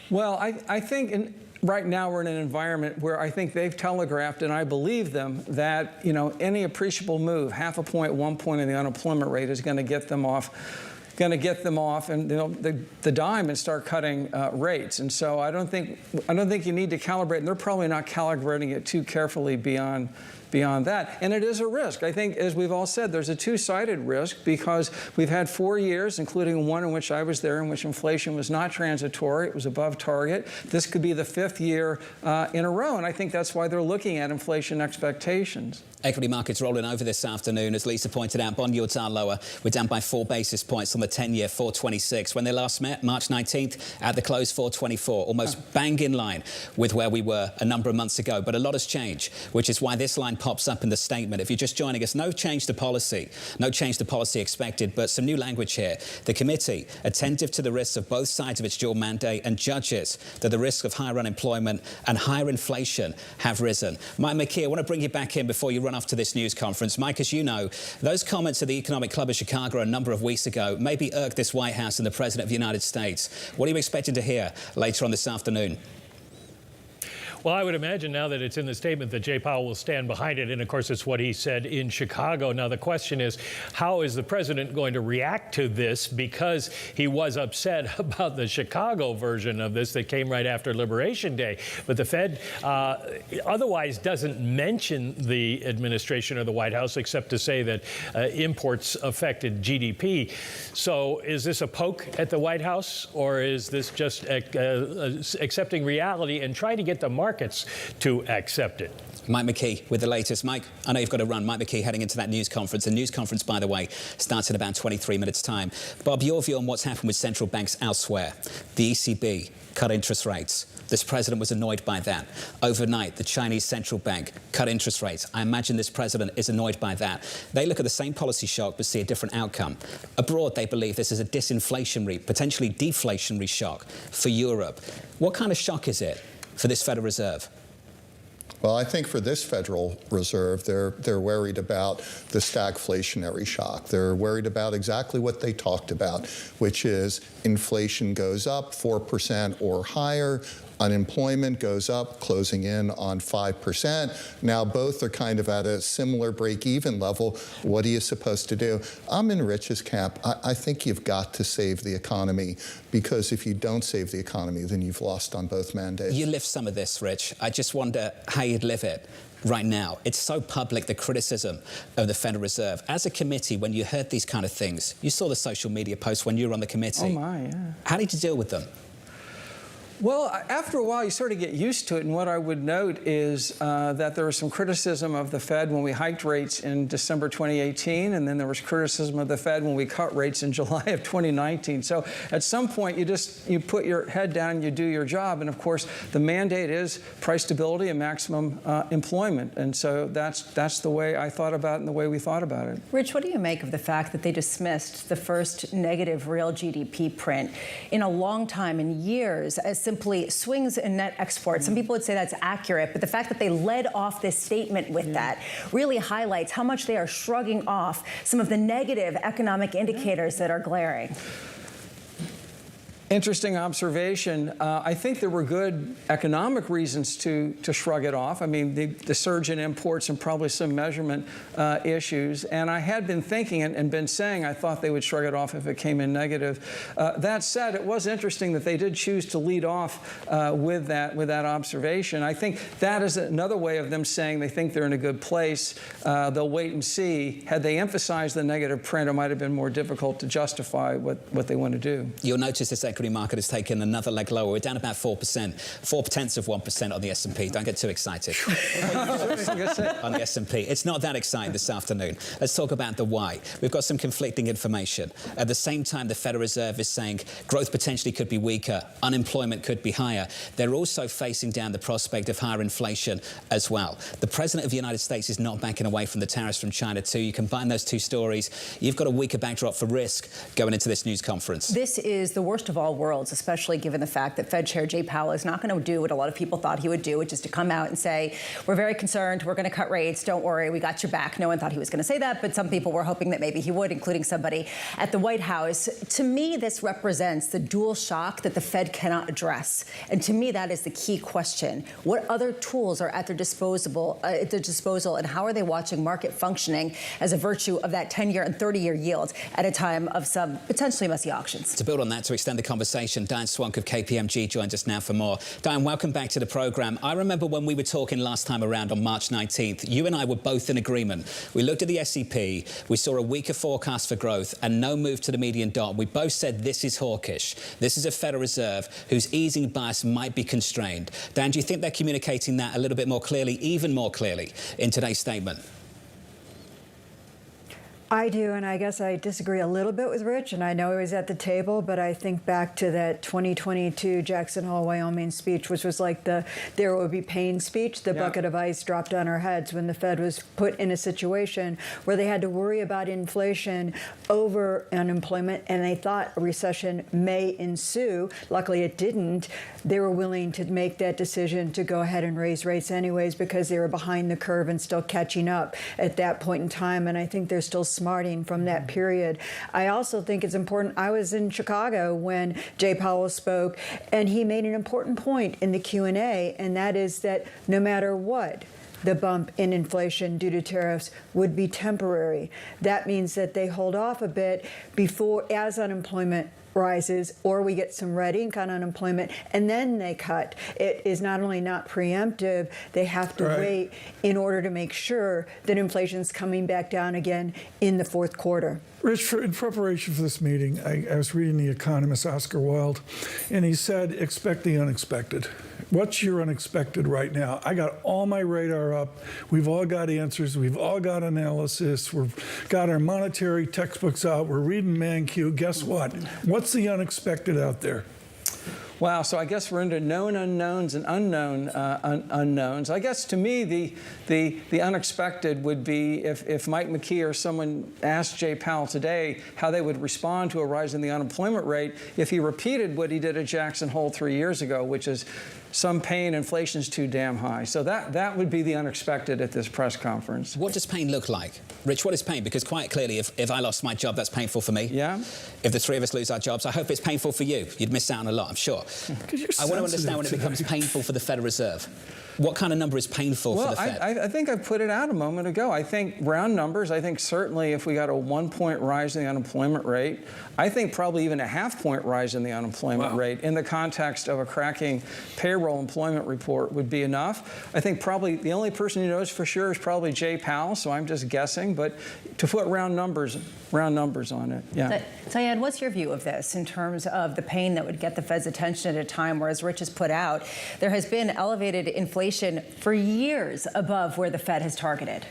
Well, I think right now we're in an environment where I think they've telegraphed, and I believe them, that any appreciable move, half a point, 1 point in the unemployment rate is going to get them off. And the dime and start cutting rates. And so I don't think you need to calibrate, and they're probably not calibrating it too carefully beyond that. And it is a risk. I think, as we've all said, there's a two-sided risk because we've had 4 years, including one in which I was there, in which inflation was not transitory. It was above target. This could be the 5th year in a row, and I think that's why they're looking at inflation expectations. Equity markets rolling over this afternoon. As Lisa pointed out, bond yields are lower. We're down by 4 basis points on the 10-year, 426. When they last met, March 19th, at the close, 424, almost bang in line with where we were a number of months ago. But a lot has changed, which is why this line pops up in the statement. If you're just joining us, no change to policy expected, but some new language here. The committee, attentive to the risks of both sides of its dual mandate, and judges that the risks of higher unemployment and higher inflation have risen. Mike McKee, I want to bring you back in before you run off to this news conference. Mike, as you know, those comments at the Economic Club of Chicago a number of weeks ago maybe irked this White House and the President of the United States. What are you expecting to hear later on this afternoon? Well, I would imagine now that it's in the statement that Jay Powell will stand behind it. And of course, it's what he said in Chicago. Now, the question is, how is the president going to react to this? Because he was upset about the Chicago version of this that came right after Liberation Day. But the Fed otherwise doesn't mention the administration or the White House except to say that imports affected GDP. So is this a poke at the White House, or is this just accepting reality and trying to get the markets to accept it? Mike McKee with the latest. Mike, I know you've got to run. Mike McKee heading into that news conference. The news conference, by the way, starts in about 23 minutes' time. Bob, your view on what's happened with central banks elsewhere. The ECB cut interest rates. This president was annoyed by that. Overnight, the Chinese central bank cut interest rates. I imagine this president is annoyed by that. They look at the same policy shock but see a different outcome. Abroad, they believe this is a disinflationary, potentially deflationary shock for Europe. What kind of shock is it for this Federal Reserve? Well, I think for this Federal Reserve, they're worried about the stagflationary shock. They're worried about exactly what they talked about, which is inflation goes up 4% or higher. Unemployment goes up, closing in on 5%. Now both are kind of at a similar break-even level. What are you supposed to do? I'm in Rich's camp. I think you've got to save the economy, because if you don't save the economy, then you've lost on both mandates. You live some of this, Rich. I just wonder how you'd live it right now. It's so public, the criticism of the Federal Reserve. As a committee, when you heard these kind of things, you saw the social media posts when you were on the committee. Oh, my, yeah. How did you deal with them? Well, after a while, you sort of get used to it. And what I would note is that there was some criticism of the Fed when we hiked rates in December 2018. And then there was criticism of the Fed when we cut rates in July of 2019. So at some point, you put your head down and you do your job. And of course, the mandate is price stability and maximum employment. And so that's the way I thought about it and the way we thought about it. Rich, what do you make of the fact that they dismissed the first negative real GDP print in a long time, in years, as simply swings in net exports. Some people would say that's accurate, but the fact that they led off this statement with that really highlights how much they are shrugging off some of the negative economic indicators that are glaring. Interesting observation. I think there were good economic reasons to shrug it off. I mean, the surge in imports and probably some measurement issues. And I had been thinking and been saying I thought they would shrug it off if it came in negative. That said, it was interesting that they did choose to lead off with that observation. I think that is another way of them saying they think they're in a good place. They'll wait and see. Had they emphasized the negative print, it might have been more difficult to justify what they want to do. You'll notice this equity market has taken another leg lower. We're down about 4%, 0.4% on the S&P. Don't get too excited. On the S&P. It's not that exciting this afternoon. Let's talk about the why. We've got some conflicting information. At the same time, the Federal Reserve is saying growth potentially could be weaker, unemployment could be higher. They're also facing down the prospect of higher inflation as well. The President of the United States is not backing away from the tariffs from China too. You combine those two stories, you've got a weaker backdrop for risk going into this news conference. This is the worst of all worlds, especially given the fact that Fed Chair Jay Powell is not going to do what a lot of people thought he would do, which is to come out and say, we're very concerned, we're going to cut rates, don't worry, we got your back. No one thought he was going to say that, but some people were hoping that maybe he would, including somebody at the White House. To me, this represents the dual shock that the Fed cannot address. And to me, that is the key question. What other tools are at their disposal, and how are they watching market functioning as a virtue of that 10-year and 30-year yield at a time of some potentially messy auctions? To build on that, to extend the conversation, Diane Swank of KPMG joins us now for more. Diane, welcome back to the programme. I remember when we were talking last time around on March 19th, you and I were both in agreement. We looked at the SEP, we saw a weaker forecast for growth and no move to the median dot. We both said this is hawkish. This is a Federal Reserve whose easing bias might be constrained. Dan, do you think they're communicating that a little bit more clearly, even more clearly, in today's statement? I do, and I guess I disagree a little bit with Rich, and I know he was at the table, but I think back to that 2022 Jackson Hole, Wyoming speech, which was like the there will be pain speech. The bucket of ice dropped on our heads when the Fed was put in a situation where they had to worry about inflation over unemployment, and they thought a recession may ensue. Luckily, it didn't. They were willing to make that decision to go ahead and raise rates anyways because they were behind the curve and still catching up at that point in time, and I think they're still smarting from that period. I also think it's important. I was in Chicago when Jay Powell spoke, and he made an important point in the Q&A, and that is that no matter what, the bump in inflation due to tariffs would be temporary. That means that they hold off a bit before, as unemployment rises, or we get some red ink on unemployment, and then they cut. It is not only not preemptive, they have to wait in order to make sure that inflation's coming back down again in the fourth quarter. Rich, in preparation for this meeting, I was reading the economist Oscar Wilde, and he said, expect the unexpected. What's your unexpected right now? I got all my radar up. We've all got answers. We've all got analysis. We've got our monetary textbooks out. We're reading Mankiw. Guess what? What's the unexpected out there? Wow, so I guess we're into known unknowns and unknown unknowns. I guess to me, the unexpected would be if Mike McKee or someone asked Jay Powell today how they would respond to a rise in the unemployment rate if he repeated what he did at Jackson Hole 3 years ago, which is some pain, inflation's too damn high. So that would be the unexpected at this press conference. What does pain look like? Rich, what is pain? Because quite clearly, if I lost my job, that's painful for me. Yeah. If the three of us lose our jobs, I hope it's painful for you. You'd miss out on a lot, I'm sure. I want to understand when it becomes painful for the Federal Reserve. What kind of number is painful for the Fed? I think I put it out a moment ago. I think round numbers, I think certainly if we got a 1-point rise in the unemployment rate, I think probably even a 0.5-point rise in the unemployment rate in the context of a cracking payroll employment report would be enough. I think probably the only person who knows for sure is probably Jay Powell, so I'm just guessing. But to put round numbers on it, yeah. Diane, what's your view of this in terms of the pain that would get the Fed's attention at a time where, as Rich has put out, there has been elevated inflation for years above where the Fed has targeted?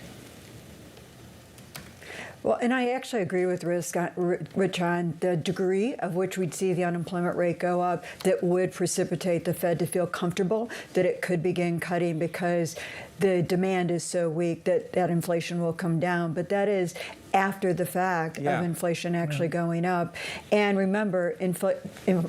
Well, and I actually agree with Rich on the degree of which we'd see the unemployment rate go up that would precipitate the Fed to feel comfortable that it could begin cutting, because the demand is so weak that inflation will come down. But that is after the fact of inflation actually going up. And remember,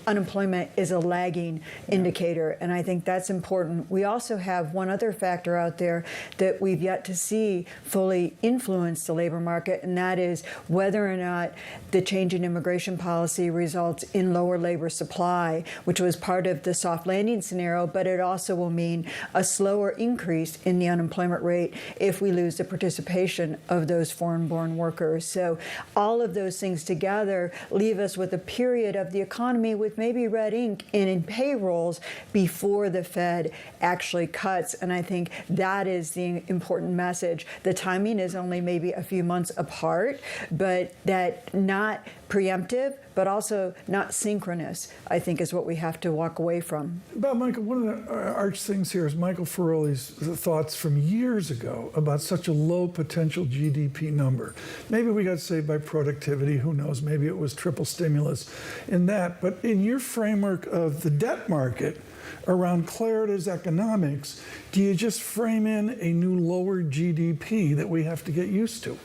unemployment is a lagging indicator, and I think that's important. We also have one other factor out there that we've yet to see fully influence the labor market, and that is whether or not the change in immigration policy results in lower labor supply, which was part of the soft landing scenario, but it also will mean a slower increase in the unemployment rate if we lose the participation of those foreign-born workers. So all of those things together leave us with a period of the economy with maybe red ink in payrolls before the Fed actually cuts. And I think that is the important message. The timing is only maybe a few months apart, but that not preemptive, but also not synchronous, I think is what we have to walk away from. But Michael, one of the arch things here is Michael Feroli's thoughts from years ago about such a low potential GDP number. Maybe we got saved by productivity, who knows, maybe it was triple stimulus in that. But in your framework of the debt market, around Clarida's economics, do you just frame in a new lower GDP that we have to get used to?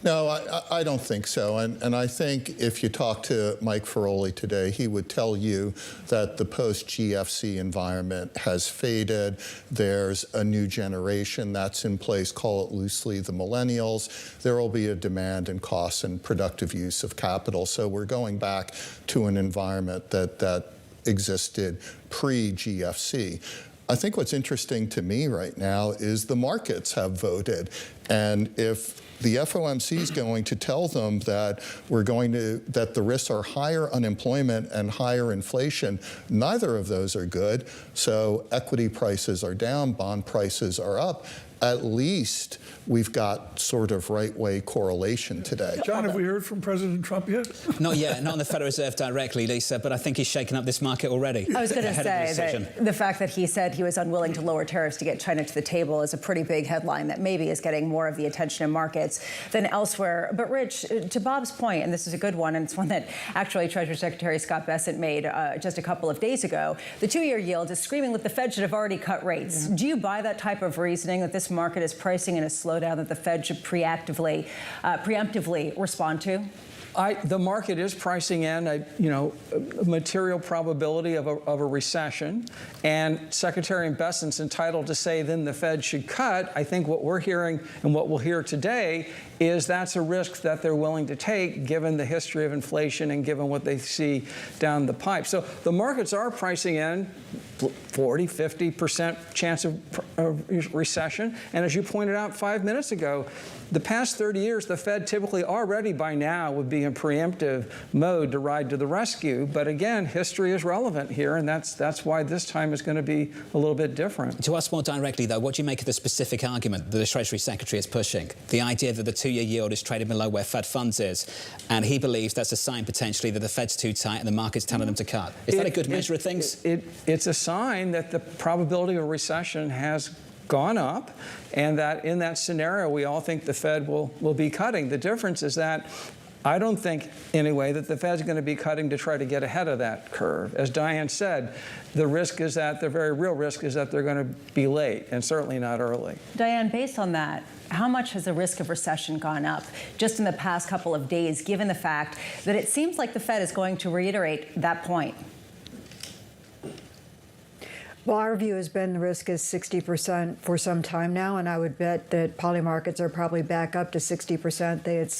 No, I don't think so. And I think if you talk to Mike Feroli today, he would tell you that the post-GFC environment has faded. There's a new generation that's in place, call it loosely the millennials. There will be a demand in costs and productive use of capital. So we're going back to an environment that existed pre-GFC. I think what's interesting to me right now is the markets have voted. And if the FOMC is going to tell them that that the risks are higher unemployment and higher inflation, neither of those are good. So equity prices are down, bond prices are up. At least we've got sort of right-way correlation today. John, have we heard from President Trump yet? Not yet, not on the Federal Reserve directly, Lisa, but I think he's shaken up this market already. I was going to say that the fact that he said he was unwilling to lower tariffs to get China to the table is a pretty big headline that maybe is getting more of the attention in markets than elsewhere. But Rich, to Bob's point, and this is a good one, and it's one that actually Treasury Secretary Scott Bessent made just a couple of days ago, the two-year yield is screaming that the Fed should have already cut rates. Do you buy that type of reasoning, that this market is pricing in a slowdown that the Fed should preemptively respond to? The market is pricing in a material probability of a recession, and Secretary Bessent's entitled to say then the Fed should cut. I think what we're hearing and what we'll hear today is that's a risk that they're willing to take given the history of inflation and given what they see down the pipe. So the markets are pricing in 40, 50% chance of recession. And as you pointed out 5 minutes ago, the past 30 years, the Fed typically already by now would be in preemptive mode to ride to the rescue. But again, history is relevant here, and that's why this time is going to be a little bit different. To us more directly, though, what do you make of the specific argument that the Treasury Secretary is pushing? The idea that the two-year yield is trading below where Fed funds is, and he believes that's a sign potentially that the Fed's too tight and the market's telling them to cut. Is that a good measure of things? It's a sign that the probability of recession has gone up, and that in that scenario, we all think the Fed will be cutting. The difference is that I don't think, anyway, that the Fed's going to be cutting to try to get ahead of that curve. As Diane said, the risk is that, the very real risk is that they're going to be late, and certainly not early. Diane, based on that, how much has the risk of recession gone up just in the past couple of days, given the fact that it seems like the Fed is going to reiterate that point? Well, our view has been the risk is 60% for some time now, and I would bet that poly markets are probably back up to 60%. They had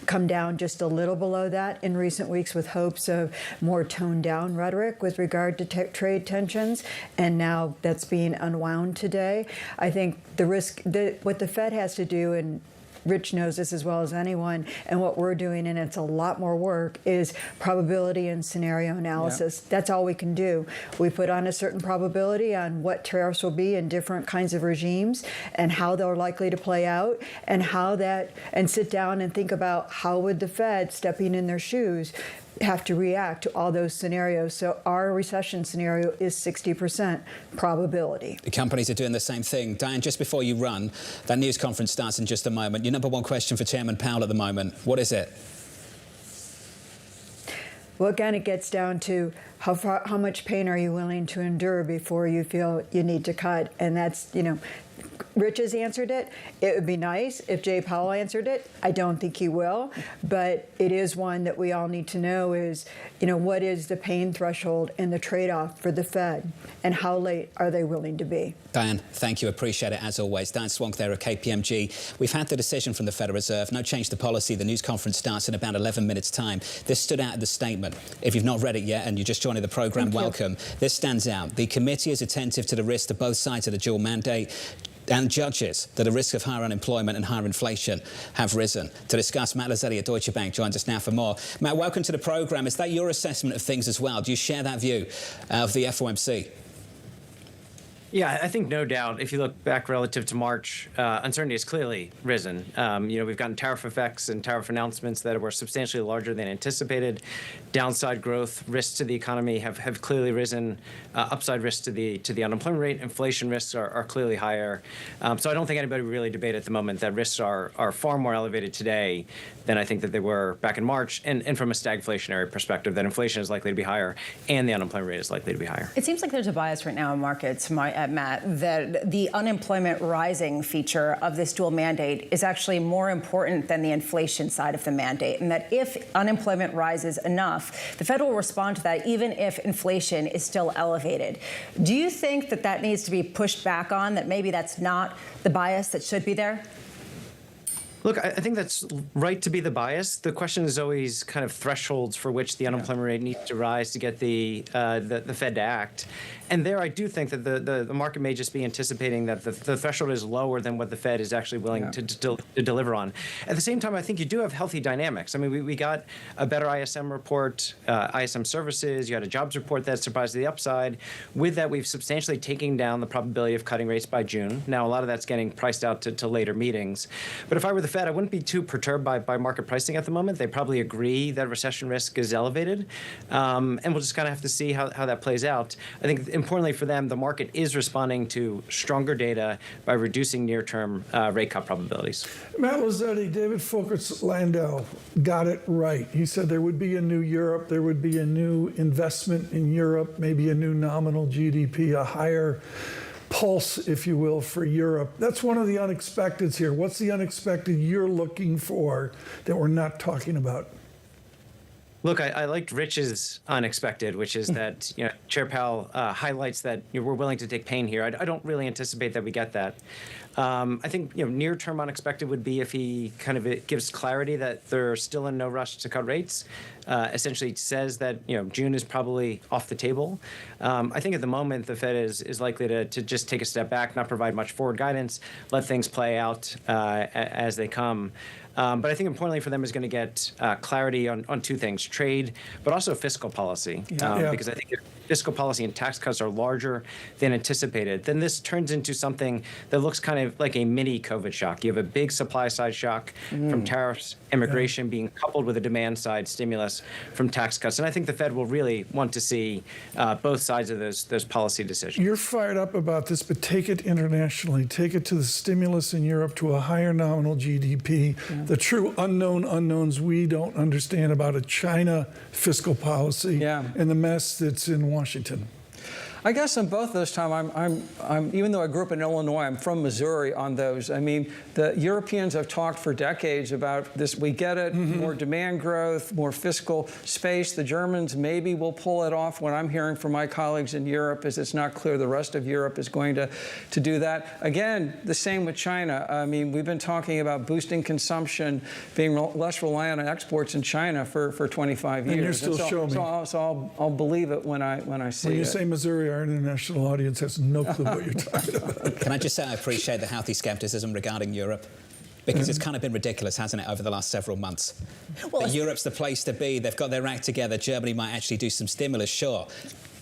come down just a little below that in recent weeks with hopes of more toned down rhetoric with regard to trade tensions, and now that's being unwound today. I think the risk, what the Fed has to do, and Rich knows this as well as anyone, and what we're doing, and it's a lot more work, is probability and scenario analysis. Yeah. That's all we can do. We put on a certain probability on what tariffs will be in different kinds of regimes and how they're likely to play out, and and sit down and think about how would the Fed, stepping in their shoes, have to react to all those scenarios. So our recession scenario is 60% probability. The companies are doing the same thing. Diane, just before you run, that news conference starts in just a moment. Your number one question for Chairman Powell at the moment, what is it? Well, again, it gets down to how much pain are you willing to endure before you feel you need to cut? And that's, Rich has answered it. It would be nice if Jay Powell answered it. I don't think he will, but it is one that we all need to know is, what is the pain threshold and the trade-off for the Fed, and how late are they willing to be? Diane, thank you. Appreciate it, as always. Diane Swonk there at KPMG. We've had the decision from the Federal Reserve. No change to policy. The news conference starts in about 11 minutes' time. This stood out in the statement. If you've not read it yet and you're just joining the programme, welcome. This stands out. The committee is attentive to the risk to both sides of the dual mandate and judges that the risk of higher unemployment and higher inflation have risen. To discuss, Matt Lazzetti at Deutsche Bank joins us now for more. Matt, welcome to the programme. Is that your assessment of things as well? Do you share that view of the FOMC? Yeah, I think no doubt. If you look back relative to March, uncertainty has clearly risen. We've gotten tariff effects and tariff announcements that were substantially larger than anticipated. Downside growth risks to the economy have clearly risen. Upside risks to the unemployment rate, inflation risks are clearly higher. So I don't think anybody would really debate at the moment that risks are far more elevated today than I think that they were back in March. And from a stagflationary perspective, that inflation is likely to be higher and the unemployment rate is likely to be higher. It seems like there's a bias right now in markets, Matt, that the unemployment rising feature of this dual mandate is actually more important than the inflation side of the mandate, and that if unemployment rises enough, the Fed will respond to that even if inflation is still elevated. Do you think that that needs to be pushed back on, that maybe that's not the bias that should be there? Look, I think that's right to be the bias. The question is always kind of thresholds for which the unemployment rate needs to rise to get the Fed to act. And there, I do think that the market may just be anticipating that the threshold is lower than what the Fed is actually willing to deliver on. At the same time, I think you do have healthy dynamics. I mean, we got a better ISM report, ISM services. You had a jobs report that surprised to the upside. With that, we've substantially taken down the probability of cutting rates by June. Now, a lot of that's getting priced out to later meetings. But if I were the Fed, I wouldn't be too perturbed by market pricing at the moment. They probably agree that recession risk is elevated. And we'll just kind of have to see how that plays out. I think importantly for them, the market is responding to stronger data by reducing near-term rate cut probabilities. Matt Lazzetti, David Foulkes Landau got it right. He said there would be a new Europe, there would be a new investment in Europe, maybe a new nominal GDP, a higher pulse, if you will, for Europe. That's one of the unexpecteds here. What's the unexpected you're looking for that we're not talking about? Look, I liked Rich's unexpected, which is that Chair Powell highlights that we're willing to take pain here. I don't really anticipate that we get that. I think near-term unexpected would be if he kind of gives clarity that they're still in no rush to cut rates. Essentially says that June is probably off the table. I think at the moment the Fed is likely to just take a step back, not provide much forward guidance, let things play out as they come. But I think importantly for them is going to get clarity on two things: trade, but also fiscal policy. Because I think if fiscal policy and tax cuts are larger than anticipated, then this turns into something that looks kind of like a mini COVID shock. You have a big supply side shock from tariffs, immigration being coupled with a demand side stimulus from tax cuts. And I think the Fed will really want to see both sides of those policy decisions. You're fired up about this, but take it internationally. Take it to the stimulus in Europe, to a higher nominal GDP, the true unknowns we don't understand about a China fiscal policy, and the mess that's in Washington. I guess on both those, Tom, I'm even though I grew up in Illinois, I'm from Missouri on those. I mean, the Europeans have talked for decades about this. We get it, more demand growth, more fiscal space. The Germans maybe will pull it off. What I'm hearing from my colleagues in Europe is it's not clear the rest of Europe is going to do that. Again, the same with China. I mean, we've been talking about boosting consumption, being less reliant on exports in China for 25 years. And you're still showing me. So I'll believe it when I see it. When you say Missouri, our international audience has no clue what you're talking about. Can I just say I appreciate the healthy skepticism regarding Europe? Because it's kind of been ridiculous, hasn't it, over the last several months? Well, Europe's the place to be. They've got their act together. Germany might actually do some stimulus, sure.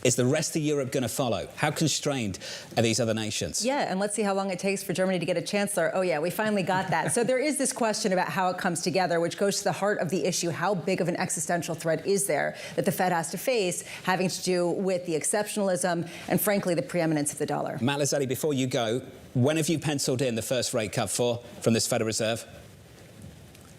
Is the rest of Europe going to follow? How constrained are these other nations? Yeah, and let's see how long it takes for Germany to get a chancellor. Oh, yeah, we finally got that. So there is this question about how it comes together, which goes to the heart of the issue. How big of an existential threat is there that the Fed has to face, having to do with the exceptionalism and, frankly, the preeminence of the dollar? Matt Lazzetti, before you go, when have you penciled in the first rate cut from this Federal Reserve?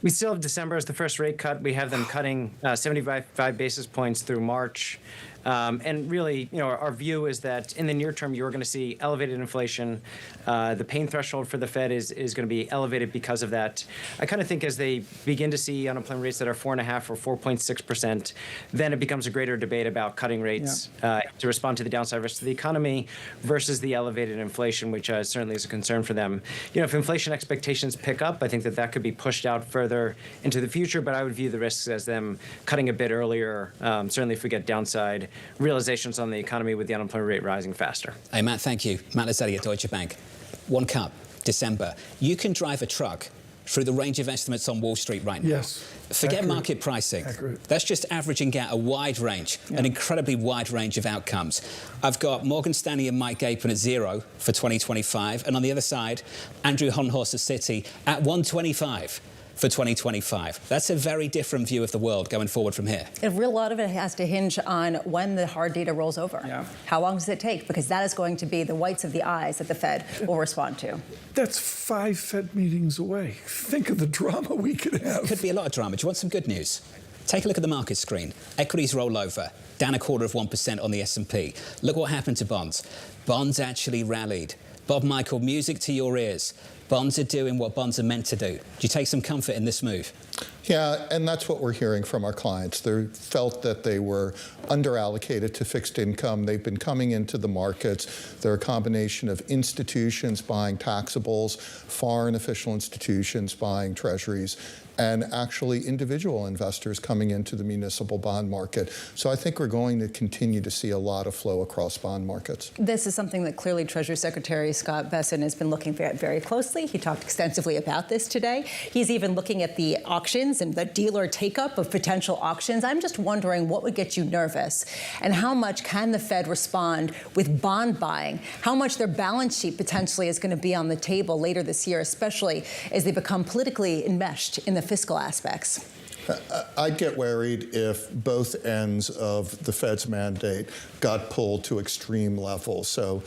We still have December as the first rate cut. We have them cutting 75 basis points through March. And really, our view is that in the near term, you're going to see elevated inflation. The pain threshold for the Fed is going to be elevated because of that. I kind of think as they begin to see unemployment rates that are 4.5% or 4.6%, then it becomes a greater debate about cutting rates to respond to the downside risks to the economy versus the elevated inflation, which certainly is a concern for them. If inflation expectations pick up, I think that could be pushed out further into the future, but I would view the risks as them cutting a bit earlier, certainly if we get downside realizations on the economy with the unemployment rate rising faster. Hey, Matt, thank you. Matt Lazzetti at Deutsche Bank. One cup, December. You can drive a truck through the range of estimates on Wall Street right now. Yes. Forget Accurate. market pricing. Accurate. That's just averaging out a wide range, an incredibly wide range of outcomes. I've got Morgan Stanley and Mike Gapin at 0 for 2025. And on the other side, Andrew Honhorst of Citi at 125 for 2025. That's a very different view of the world going forward from here. A real lot of it has to hinge on when the hard data rolls over. Yeah. How long does it take? Because that is going to be the whites of the eyes that the Fed will respond to. That's 5 Fed meetings away. Think of the drama we could have. Could be a lot of drama. Do you want some good news? Take a look at the market screen. Equities roll over, down 0.25% on the S&P. Look what happened to bonds. Bonds actually rallied. Bob Michael, music to your ears. Bonds are doing what bonds are meant to do. Do you take some comfort in this move? Yeah, and that's what we're hearing from our clients. They felt that they were underallocated to fixed income. They've been coming into the markets. They're a combination of institutions buying taxables, foreign official institutions buying treasuries, and actually individual investors coming into the municipal bond market. So I think we're going to continue to see a lot of flow across bond markets. This is something that clearly Treasury Secretary Scott Bessent has been looking at very closely. He talked extensively about this today. He's even looking at the auctions and the dealer take-up of potential auctions. I'm just wondering what would get you nervous and how much can the Fed respond with bond buying? How much their balance sheet potentially is going to be on the table later this year, especially as they become politically enmeshed in the fiscal aspects? I'd get worried if both ends of the Fed's mandate got pulled to extreme levels. So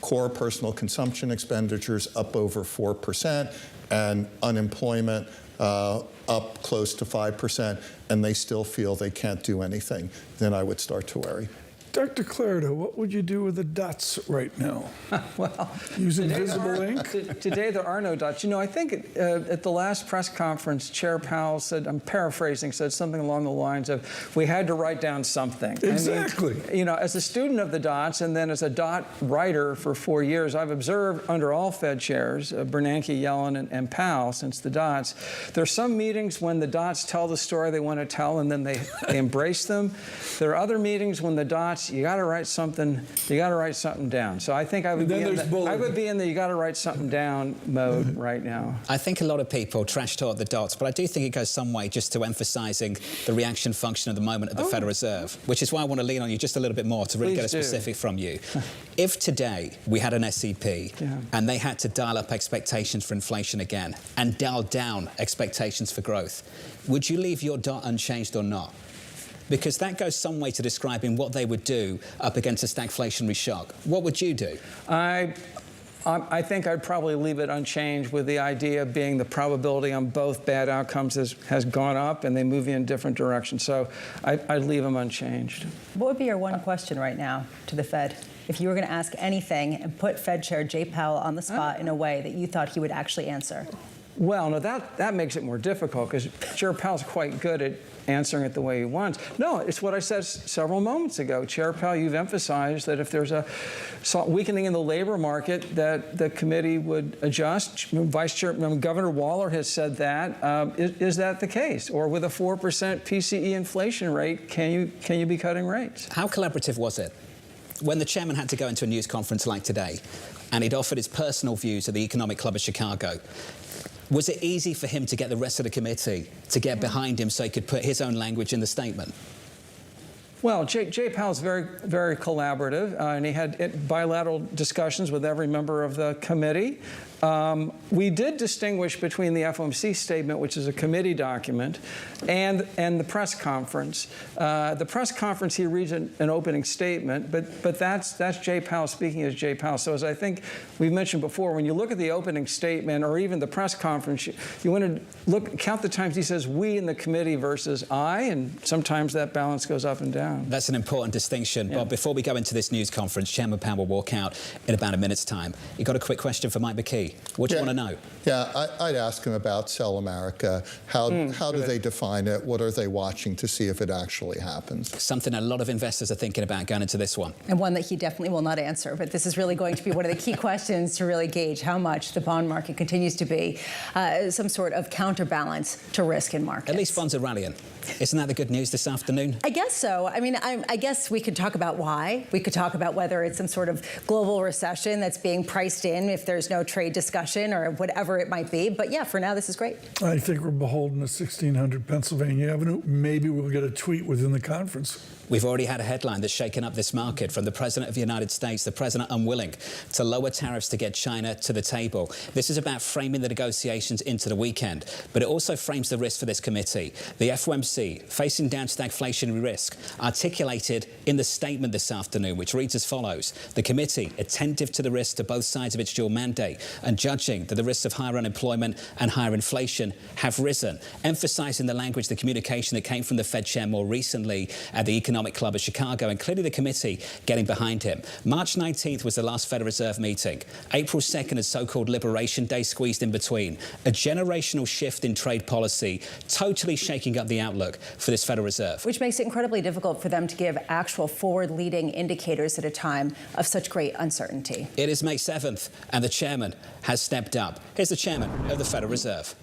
core personal consumption expenditures up over 4% and unemployment up close to 5%, and they still feel they can't do anything, then I would start to worry. Dr. Clarida, what would you do with the dots right now? Well, use invisible ink? Today there are no dots. I think at the last press conference, Chair Powell said, I'm paraphrasing, said something along the lines of, we had to write down something. Exactly. I mean, as a student of the dots and then as a dot writer for 4 years, I've observed under all Fed chairs, Bernanke, Yellen, and Powell since the dots, there's some meetings when the dots tell the story they want to tell and then they embrace them. There are other meetings when the dots, you got to write something down. So I think I would be in the you got to write something down mode right now. I think a lot of people trash talk the dots, but I do think it goes some way just to emphasizing the reaction function of the moment at the Federal Reserve, which is why I want to lean on you just a little bit more to really get a specific from you. If today we had an SEP and they had to dial up expectations for inflation again and dial down expectations for growth, would you leave your dot unchanged or not? Because that goes some way to describing what they would do up against a stagflationary shock. What would you do? I think I'd probably leave it unchanged, with the idea being the probability on both bad outcomes has gone up and they move in different directions. So I'd leave them unchanged. What would be your one question right now to the Fed? If you were going to ask anything and put Fed Chair Jay Powell on the spot in a way that you thought he would actually answer? Well, no, that makes it more difficult because Chair Powell's quite good at answering it the way he wants. No, it's what I said several moments ago. Chair Powell, you've emphasized that if there's a weakening in the labor market, that the committee would adjust. Vice Chair, Governor Waller has said that. Is that the case? Or with a 4% PCE inflation rate, can you be cutting rates? How collaborative was it when the chairman had to go into a news conference like today and he'd offered his personal views at the Economic Club of Chicago? Was it easy for him to get the rest of the committee to get behind him so he could put his own language in the statement? Well, Jay Powell's very, very collaborative, and he had bilateral discussions with every member of the committee. We did distinguish between the FOMC statement, which is a committee document, and the press conference. The press conference, he reads an opening statement, but that's Jay Powell speaking as Jay Powell. So as I think we've mentioned before, when you look at the opening statement or even the press conference, you want to count the times he says we in the committee versus I, and sometimes that balance goes up and down. down. That's an important distinction. Yeah. Bob, before we go into this news conference, Chairman Powell will walk out in about a minute's time. You got a quick question for Mike McKee? What do you want to know? Yeah, I'd ask him about Sell America. How do they define it? What are they watching to see if it actually happens? Something a lot of investors are thinking about going into this one. And one that he definitely will not answer. But this is really going to be one of the key questions to really gauge how much the bond market continues to be some sort of counterbalance to risk in markets. At least bonds are rallying. Isn't that the good news this afternoon? I guess so. I mean, I guess we could talk about why. We could talk about whether it's some sort of global recession that's being priced in if there's no trade discussion or whatever it might be. But yeah, for now, this is great. I think we're beholden to 1600 Pennsylvania Avenue. Maybe we'll get a tweet within the conference. We've already had a headline that's shaken up this market from the President of the United States, the President unwilling to lower tariffs to get China to the table. This is about framing the negotiations into the weekend, but it also frames the risk for this committee. The FOMC, facing down stagflationary risk, articulated in the statement this afternoon, which reads as follows. The committee, attentive to the risks to both sides of its dual mandate and judging that the risks of higher unemployment and higher inflation have risen, emphasizing the language, the communication that came from the Fed chair more recently at the Economic Club of Chicago, and clearly the committee getting behind him. March 19th was the last Federal Reserve meeting. April 2nd is so-called Liberation Day squeezed in between. A generational shift in trade policy, totally shaking up the outlook for this Federal Reserve. Which makes it incredibly difficult for them to give actual forward-leading indicators at a time of such great uncertainty. It is May 7th, and the chairman has stepped up. Here's the chairman of the Federal Reserve.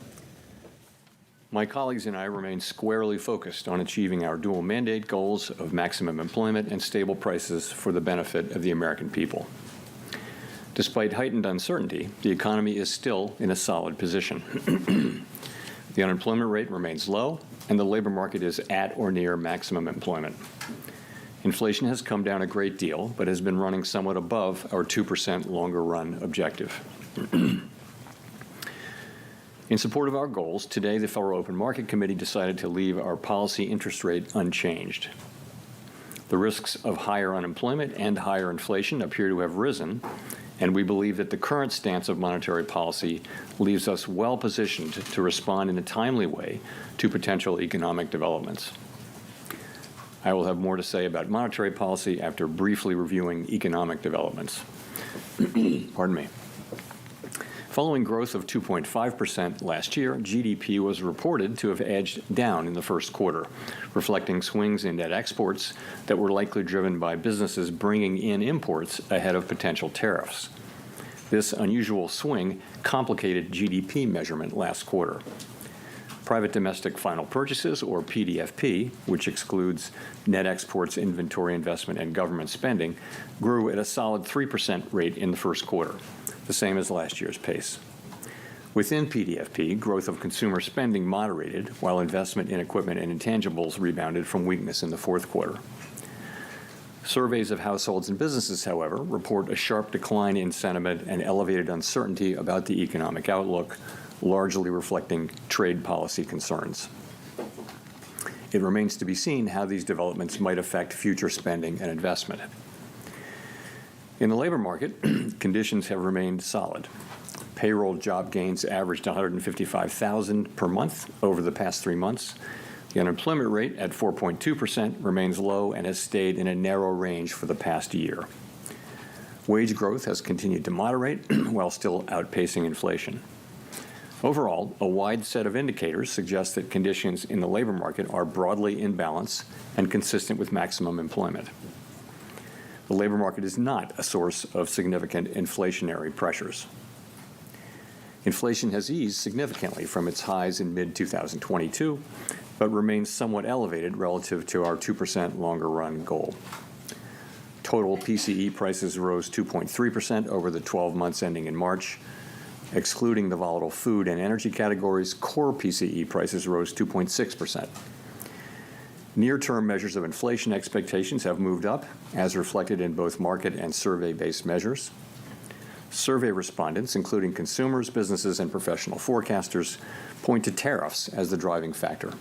My colleagues and I remain squarely focused on achieving our dual mandate goals of maximum employment and stable prices for the benefit of the American people. Despite heightened uncertainty, the economy is still in a solid position. The unemployment rate remains low, and the labor market is at or near maximum employment. Inflation has come down a great deal, but has been running somewhat above our 2% longer-run objective. In support of our goals, today the Federal Open Market Committee decided to leave our policy interest rate unchanged. The risks of higher unemployment and higher inflation appear to have risen, and we believe that the current stance of monetary policy leaves us well positioned to respond in a timely way to potential economic developments. I will have more to say about monetary policy after briefly reviewing economic developments. Pardon me. Following growth of 2.5% last year, GDP was reported to have edged down in the first quarter, reflecting swings in net exports that were likely driven by businesses bringing in imports ahead of potential tariffs. This unusual swing complicated GDP measurement last quarter. Private domestic final purchases, or PDFP, which excludes net exports, inventory investment, and government spending, grew at a solid 3% rate in the first quarter, the same as last year's pace. Within PDFP, growth of consumer spending moderated, while investment in equipment and intangibles rebounded from weakness in the fourth quarter. Surveys of households and businesses, however, report a sharp decline in sentiment and elevated uncertainty about the economic outlook, largely reflecting trade policy concerns. It remains to be seen how these developments might affect future spending and investment. In the labor market, conditions have remained solid. Payroll job gains averaged 155,000 per month over the past 3 months. The unemployment rate at 4.2% remains low and has stayed in a narrow range for the past year. Wage growth has continued to moderate while still outpacing inflation. Overall, a wide set of indicators suggest that conditions in the labor market are broadly in balance and consistent with maximum employment. The labor market is not a source of significant inflationary pressures. Inflation has eased significantly from its highs in mid-2022, but remains somewhat elevated relative to our 2% longer-run goal. Total PCE prices rose 2.3% over the 12 months ending in March. Excluding the volatile food and energy categories, core PCE prices rose 2.6%. Near-term measures of inflation expectations have moved up, as reflected in both market and survey-based measures. Survey respondents, including consumers, businesses, and professional forecasters, point to tariffs as the driving factor.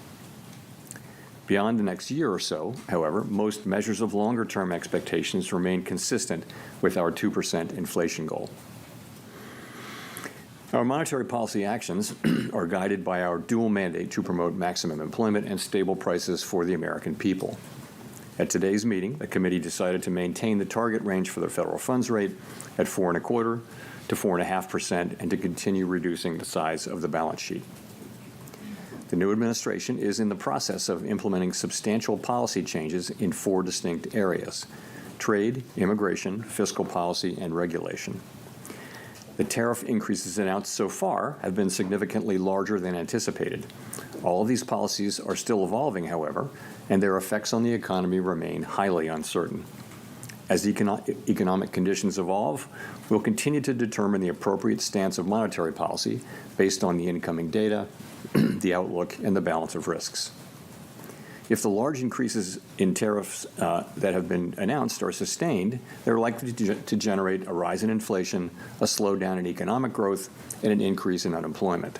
Beyond the next year or so, however, most measures of longer-term expectations remain consistent with our 2% inflation goal. Our monetary policy actions are guided by our dual mandate to promote maximum employment and stable prices for the American people. At today's meeting, the committee decided to maintain the target range for the federal funds rate at 4.25% to 4.5% and to continue reducing the size of the balance sheet. The new administration is in the process of implementing substantial policy changes in 4 distinct areas: trade, immigration, fiscal policy, and regulation. The tariff increases announced so far have been significantly larger than anticipated. All of these policies are still evolving, however, and their effects on the economy remain highly uncertain. As economic conditions evolve, we'll continue to determine the appropriate stance of monetary policy based on the incoming data, the outlook, and the balance of risks. If the large increases in tariffs that have been announced are sustained, they're likely to generate a rise in inflation, a slowdown in economic growth, and an increase in unemployment.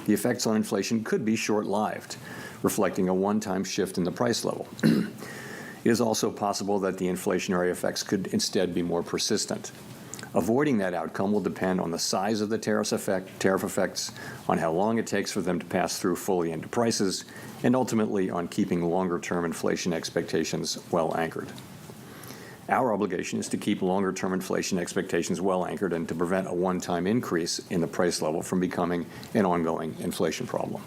The effects on inflation could be short-lived, reflecting a one-time shift in the price level. It is also possible that the inflationary effects could instead be more persistent. Avoiding that outcome will depend on the size of the tariff effects, on how long it takes for them to pass through fully into prices, and ultimately on keeping longer-term inflation expectations well anchored. Our obligation is to keep longer-term inflation expectations well anchored and to prevent a one-time increase in the price level from becoming an ongoing inflation problem.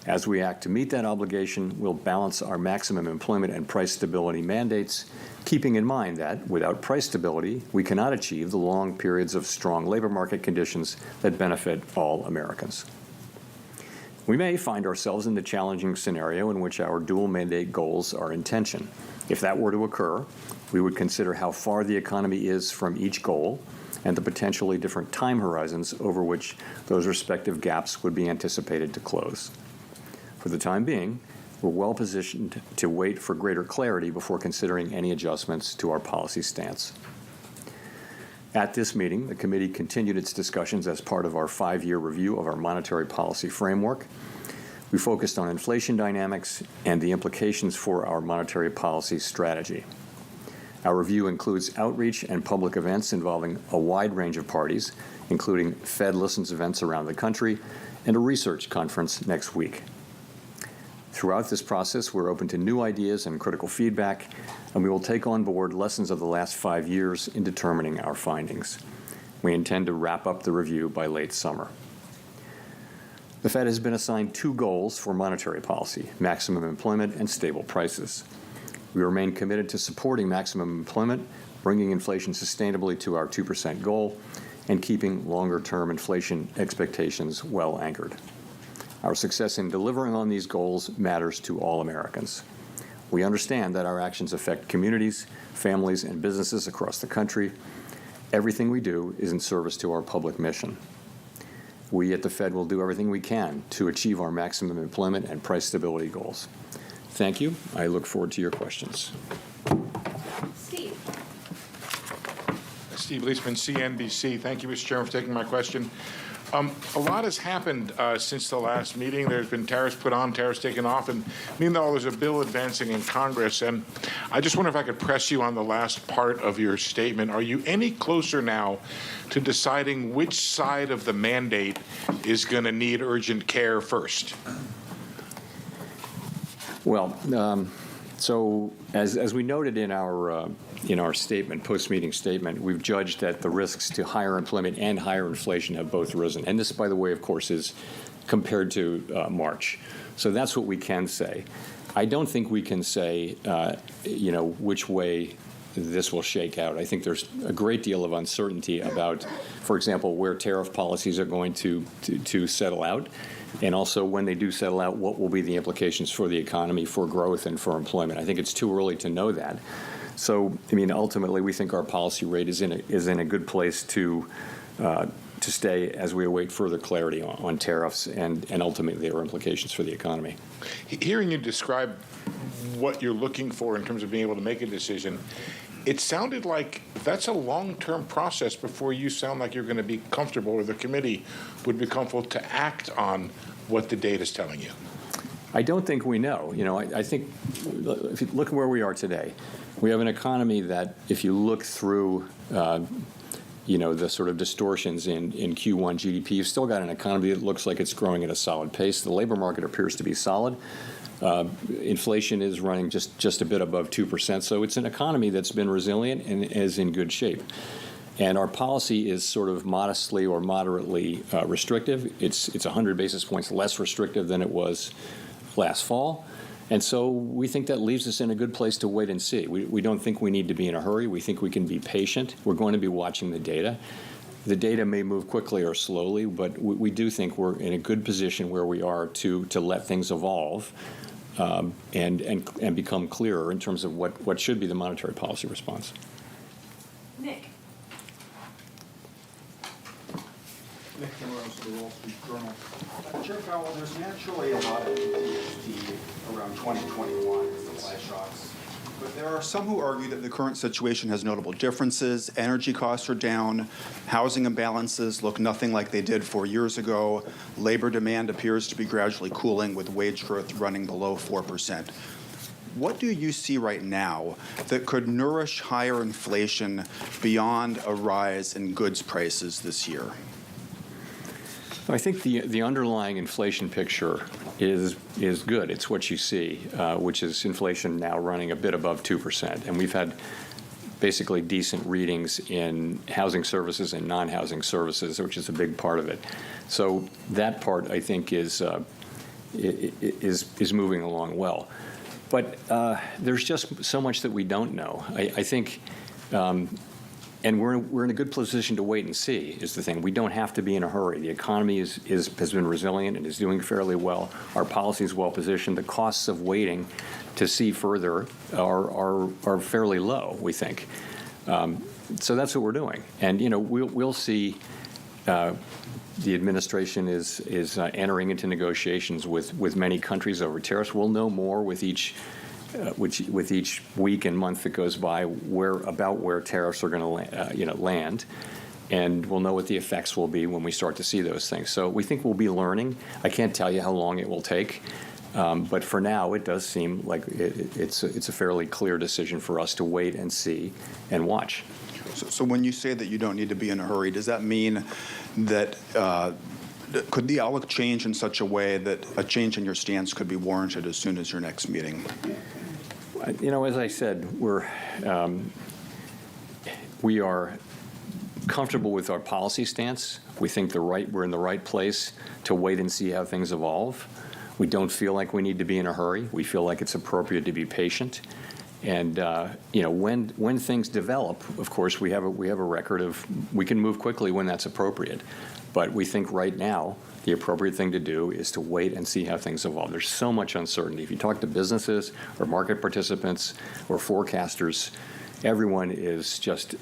As we act to meet that obligation, we'll balance our maximum employment and price stability mandates, keeping in mind that without price stability, we cannot achieve the long periods of strong labor market conditions that benefit all Americans. We may find ourselves in the challenging scenario in which our dual mandate goals are in tension. If that were to occur, we would consider how far the economy is from each goal and the potentially different time horizons over which those respective gaps would be anticipated to close. For the time being, we're well positioned to wait for greater clarity before considering any adjustments to our policy stance. At this meeting, the committee continued its discussions as part of our 5-year review of our monetary policy framework. We focused on inflation dynamics and the implications for our monetary policy strategy. Our review includes outreach and public events involving a wide range of parties, including Fed Listens events around the country and a research conference next week. Throughout this process, we're open to new ideas and critical feedback, and we will take on board lessons of the last 5 years in determining our findings. We intend to wrap up the review by late summer. The Fed has been assigned 2 goals for monetary policy: maximum employment and stable prices. We remain committed to supporting maximum employment, bringing inflation sustainably to our 2% goal, and keeping longer-term inflation expectations well anchored. Our success in delivering on these goals matters to all Americans. We understand that our actions affect communities, families, and businesses across the country. Everything we do is in service to our public mission. We at the Fed will do everything we can to achieve our maximum employment and price stability goals. Thank you. I look forward to your questions. Steve Leisman, CNBC. Thank you, Mr. Chairman, for taking my question. A lot has happened since the last meeting. There's been tariffs put on, tariffs taken off, and meanwhile, there's a bill advancing in Congress. And I just wonder if I could press you on the last part of your statement. Are you any closer now to deciding which side of the mandate is going to need urgent care first? Well, so as we noted in our statement, post-meeting statement, we've judged that the risks to higher employment and higher inflation have both risen. And this, by the way, of course, is compared to March. So that's what we can say. I don't think we can say, which way this will shake out. I think there's a great deal of uncertainty about, for example, where tariff policies are going to settle out. And also, when they do settle out, what will be the implications for the economy, for growth, and for employment? I think it's too early to know that. So, ultimately, we think our policy rate is in a good place to stay as we await further clarity on tariffs and ultimately their implications for the economy. Hearing you describe what you're looking for in terms of being able to make a decision, it sounded like that's a long-term process before you sound like you're going to be comfortable, or the committee would be comfortable to act on what the data is telling you. I don't think we know. I think if you look at where we are today, we have an economy that, if you look through, the sort of distortions in Q1 GDP, you've still got an economy that looks like it's growing at a solid pace. The labor market appears to be solid. Inflation is running just a bit above 2%. So it's an economy that's been resilient and is in good shape. And our policy is sort of modestly or moderately restrictive. It's 100 basis points less restrictive than it was last fall. And so we think that leaves us in a good place to wait and see. We don't think we need to be in a hurry. We think we can be patient. We're going to be watching the data. The data may move quickly or slowly, but we do think we're in a good position where we are to let things evolve and become clearer in terms of what should be the monetary policy response. Nick. Nick Timmerose of the Wall Street Journal. Chair Powell, there's naturally a lot of PTSD around 2021 with supply shocks. But there are some who argue that the current situation has notable differences. Energy costs are down. Housing imbalances look nothing like they did 4 years ago. Labor demand appears to be gradually cooling with wage growth running below 4%. What do you see right now that could nourish higher inflation beyond a rise in goods prices this year? I think the underlying inflation picture is good. It's what you see, which is inflation now running a bit above 2%. And we've had basically decent readings in housing services and non-housing services, which is a big part of it. So that part, I think, is moving along well. But there's just so much that we don't know. I think and we're in a good position to wait and see is the thing. We don't have to be in a hurry. The economy has been resilient and is doing fairly well. Our policy is well positioned. The costs of waiting to see further are fairly low, we think. So that's what we're doing. And we'll see. The administration is entering into negotiations with many countries over tariffs. We'll know more with each week and month that goes by where tariffs are going to land, and we'll know what the effects will be when we start to see those things. So we think we'll be learning. I can't tell you how long it will take, but for now it does seem like it's a fairly clear decision for us to wait and see and watch. So when you say that you don't need to be in a hurry, does that mean that could the outlook change in such a way that a change in your stance could be warranted as soon as your next meeting? As I said, we are comfortable with our policy stance. We think we're in the right place to wait and see how things evolve. We don't feel like we need to be in a hurry. We feel like it's appropriate to be patient. And when things develop, of course, we have a record of we can move quickly when that's appropriate. But we think right now the appropriate thing to do is to wait and see how things evolve. There's so much uncertainty. If you talk to businesses or market participants or forecasters, everyone is just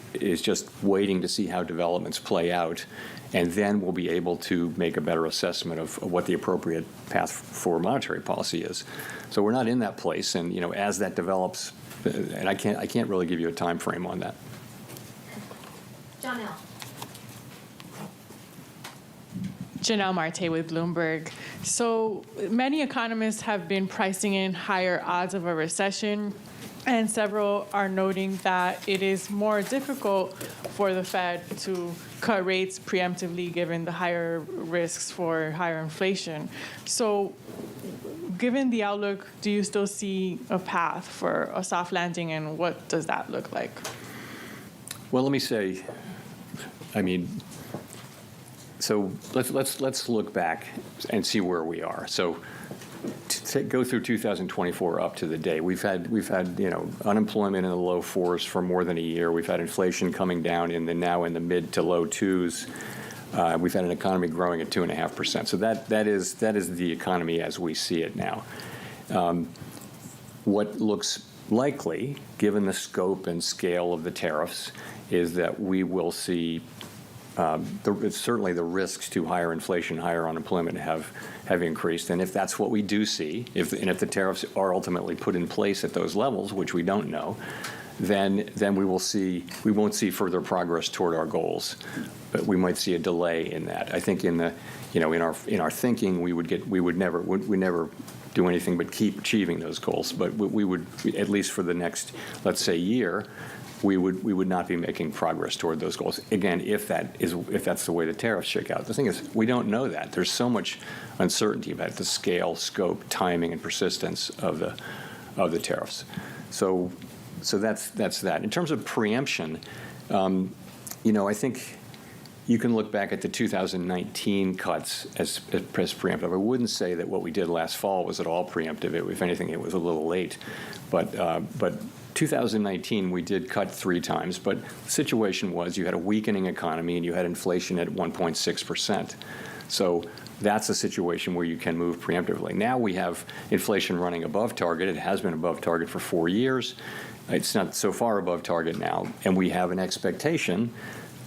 waiting to see how developments play out, and then we'll be able to make a better assessment of what the appropriate path for monetary policy is. So we're not in that place, and as that develops, and I can't really give you a time frame on that. Janelle. Janelle Marte with Bloomberg. So many economists have been pricing in higher odds of a recession, and several are noting that it is more difficult for the Fed to cut rates preemptively given the higher risks for higher inflation. So given the outlook, do you still see a path for a soft landing, and what does that look like? Well, let me say, so let's look back and see where we are. So to go through 2024 up to the day, we've had unemployment in the low 4s for more than a year. We've had inflation coming down now in the mid to low 2s. We've had an economy growing at 2.5%. So that is the economy as we see it now. What looks likely, given the scope and scale of the tariffs, is that we will see certainly the risks to higher inflation, higher unemployment have increased. And if that's what we do see, if the tariffs are ultimately put in place at those levels, which we don't know, then we won't see further progress toward our goals. But we might see a delay in that. I think in our thinking we never do anything but keep achieving those goals. But we would, at least for the next, let's say, year, we would not be making progress toward those goals. Again, if that's the way the tariffs shake out. The thing is, we don't know that. There's so much uncertainty about the scale, scope, timing, and persistence of the tariffs. So that's that. In terms of preemption, I think you can look back at the 2019 cuts as preemptive. I wouldn't say that what we did last fall was at all preemptive. If anything, it was a little late. But 2019, we did cut 3 times. But the situation was you had a weakening economy and you had inflation at 1.6%. So that's a situation where you can move preemptively. Now we have inflation running above target. It has been above target for 4 years. It's not so far above target now. And we have an expectation,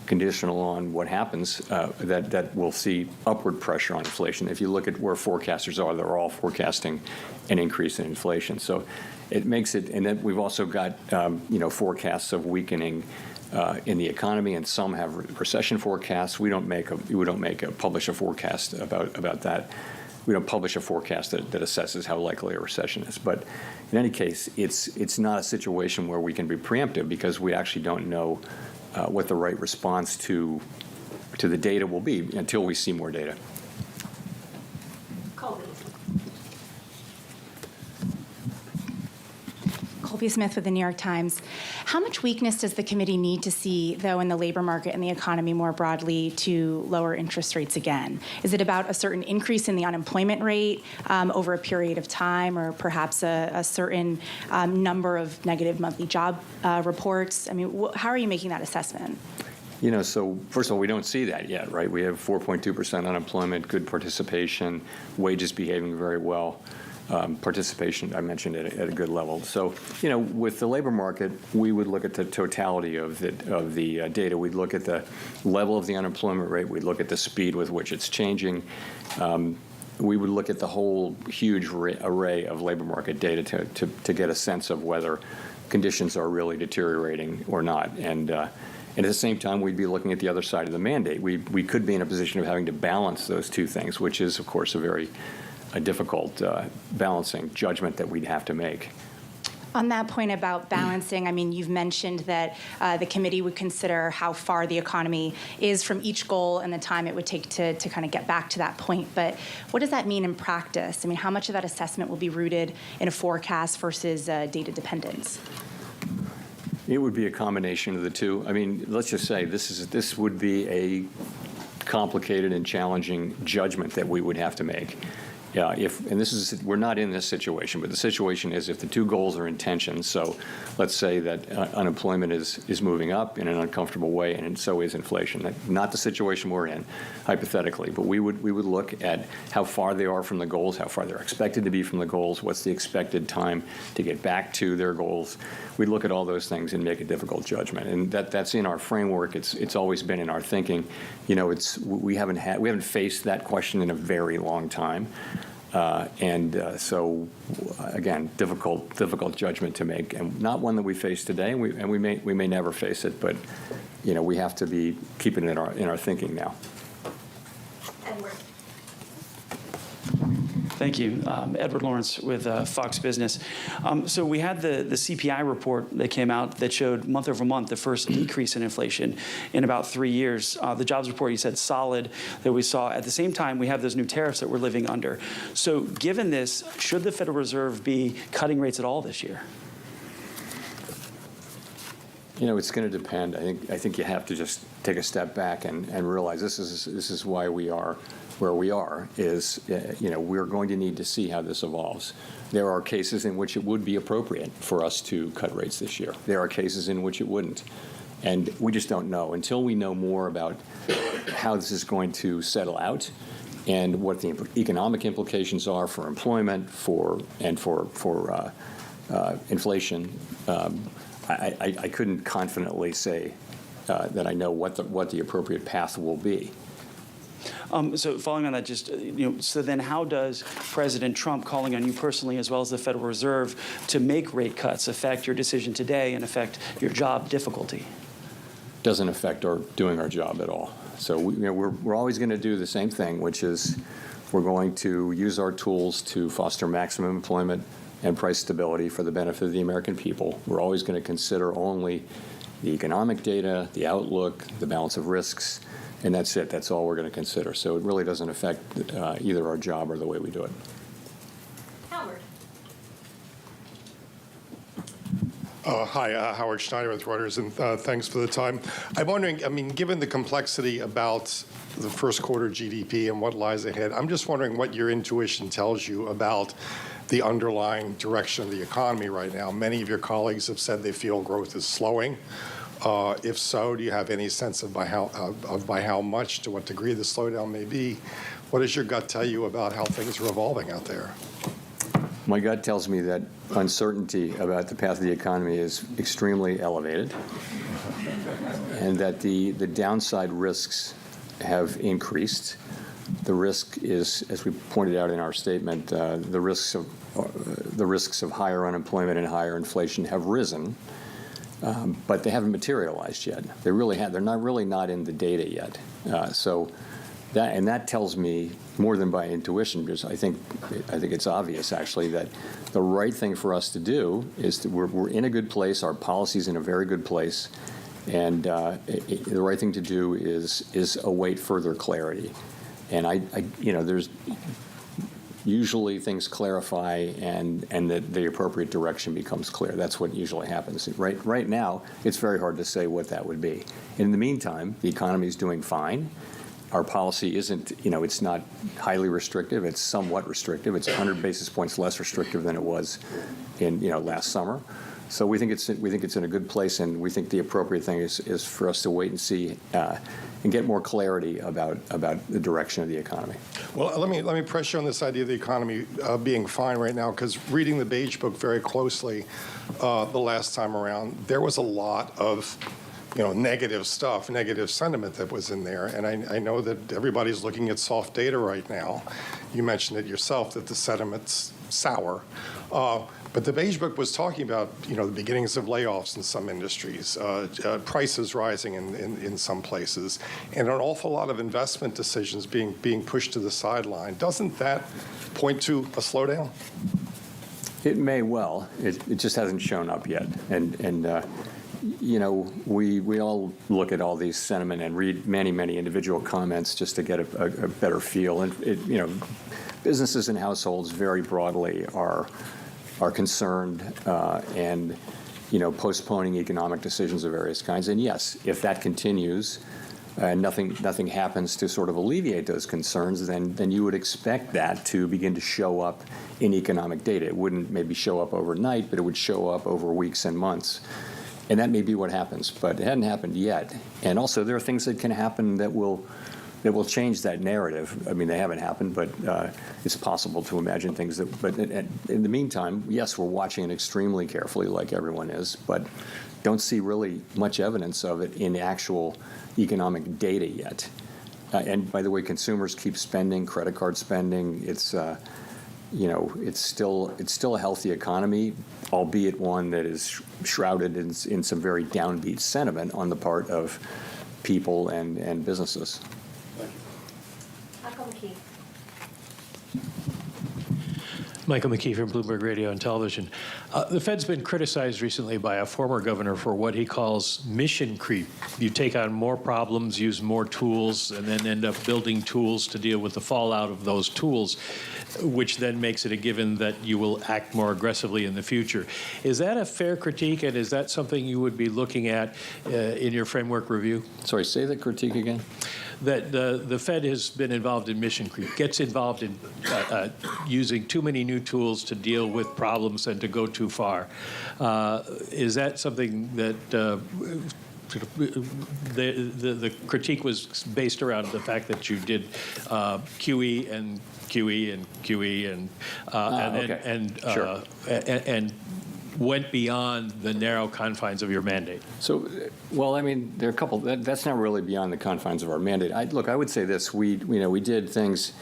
conditional on what happens, that we'll see upward pressure on inflation. If you look at where forecasters are, they're all forecasting an increase in inflation. So it makes it, and then we've also got forecasts of weakening in the economy, and some have recession forecasts. We don't publish a forecast about that. We don't publish a forecast that assesses how likely a recession is. But in any case, it's not a situation where we can be preemptive because we actually don't know what the right response to the data will be until we see more data. Colby Smith with the New York Times. How much weakness does the committee need to see, though, in the labor market and the economy more broadly to lower interest rates again? Is it about a certain increase in the unemployment rate over a period of time, or perhaps a certain number of negative monthly job reports? I mean, how are you making that assessment? So first of all, we don't see that yet, right? We have 4.2% unemployment, good participation, wages behaving very well. Participation, I mentioned, at a good level. So, with the labor market, we would look at the totality of the data. We'd look at the level of the unemployment rate. We'd look at the speed with which it's changing. We would look at the whole huge array of labor market data to get a sense of whether conditions are really deteriorating or not. And at the same time, we'd be looking at the other side of the mandate. We could be in a position of having to balance those two things, which is, of course, a difficult balancing judgment that we'd have to make. On that point about balancing, I mean, you've mentioned that the committee would consider how far the economy is from each goal and the time it would take to kind of get back to that point. But what does that mean in practice? I mean, how much of that assessment will be rooted in a forecast versus data dependence? It would be a combination of the two. I mean, let's just say this would be a complicated and challenging judgment that we would have to make. Yeah, we're not in this situation, but the situation is if the two goals are in tension, so let's say that unemployment is moving up in an uncomfortable way, and so is inflation. Not the situation we're in, hypothetically, but we would look at how far they are from the goals, how far they're expected to be from the goals, what's the expected time to get back to their goals. We'd look at all those things and make a difficult judgment, and that's in our framework. It's always been in our thinking. We haven't faced that question in a very long time. So, again, difficult judgment to make, and not one that we face today, and we may never face it, but we have to be keeping it in our thinking now. Thank you. Edward Lawrence with Fox Business. So we had the CPI report that came out that showed month over month the first decrease in inflation in about 3 years. The jobs report, you said, solid, that we saw. At the same time, we have those new tariffs that we're living under. So given this, should the Federal Reserve be cutting rates at all this year? It's going to depend. I think you have to just take a step back and realize this is why we are where we are. We're going to need to see how this evolves. There are cases in which it would be appropriate for us to cut rates this year. There are cases in which it wouldn't. And we just don't know. Until we know more about how this is going to settle out and what the economic implications are for employment, for inflation, I couldn't confidently say that I know what the appropriate path will be. So following on that, so then how does President Trump calling on you personally, as well as the Federal Reserve, to make rate cuts affect your decision today and affect your job difficulty? Doesn't affect doing our job at all. So we're always going to do the same thing, which is We're going to use our tools to foster maximum employment and price stability for the benefit of the American people. We're always going to consider only the economic data, the outlook, the balance of risks, and that's it. That's all we're going to consider. So it really doesn't affect either our job or the way we do it. Howard. Hi, Howard Schneider with Reuters, and thanks for the time. I'm wondering, I mean, given the complexity about the first quarter GDP and what lies ahead, I'm just wondering what your intuition tells you about the underlying direction of the economy right now. Many of your colleagues have said they feel growth is slowing. If so, do you have any sense of by how much, to what degree the slowdown may be? What does your gut tell you about how things are evolving out there? My gut tells me that uncertainty about the path of the economy is extremely elevated, and that the downside risks have increased. The risk is, as we pointed out in our statement, the risks of higher unemployment and higher inflation have risen, but they haven't materialized yet. They're really not in the data yet. So that tells me more than by intuition, because I think it's obvious actually that the right thing for us to do is we're in a good place. Our policy's in a very good place, and the right thing to do is await further clarity. And there's usually things clarify and the appropriate direction becomes clear. That's what usually happens. Right now, it's very hard to say what that would be. In the meantime, the economy is doing fine. Our policy isn't, it's not highly restrictive. It's somewhat restrictive. It's 100 basis points less restrictive than it was in, last summer. So we think it's in a good place, and we think the appropriate thing is for us to wait and see and get more clarity about the direction of the economy. Well, let me press you on this idea of the economy being fine right now, because reading the Beige Book very closely the last time around, there was a lot of negative stuff, negative sentiment that was in there. And I know that everybody's looking at soft data right now. You mentioned it yourself that the sentiment's sour. But the Beige Book was talking about, the beginnings of layoffs in some industries, prices rising in some places, and an awful lot of investment decisions being pushed to the sideline. Doesn't that point to a slowdown? It may well. It just hasn't shown up yet. And we all look at all these sentiment and read many individual comments just to get a better feel. And businesses and households very broadly are concerned and postponing economic decisions of various kinds. And yes, if that continues and nothing happens to sort of alleviate those concerns, then you would expect that to begin to show up in economic data. It wouldn't maybe show up overnight, but it would show up over weeks and months. And that may be what happens, but it hadn't happened yet. And also, there are things that can happen that will change that narrative. I mean, they haven't happened, but it's possible to imagine things that. But in the meantime, yes, we're watching it extremely carefully, like everyone is, but don't see really much evidence of it in actual economic data yet. And by the way, consumers keep spending, credit card spending. It's it's still a healthy economy, albeit one that is shrouded in some very downbeat sentiment on the part of people and businesses. Michael McKee from Bloomberg Radio and Television. The Fed's been criticized recently by a former governor for what he calls mission creep. You take on more problems, use more tools, and then end up building tools to deal with the fallout of those tools, which then makes it a given that you will act more aggressively in the future. Is that a fair critique, and is that something you would be looking at in your framework review? Sorry, say the critique again. That the Fed has been involved in mission creep, gets involved in using too many new tools to deal with problems and to go too far. Is that something that the critique was based around the fact that you did QE and QE and QE and went beyond the narrow confines of your mandate? So, well, I mean, there are a couple. That's not really beyond the confines of our mandate. I would say this: we did things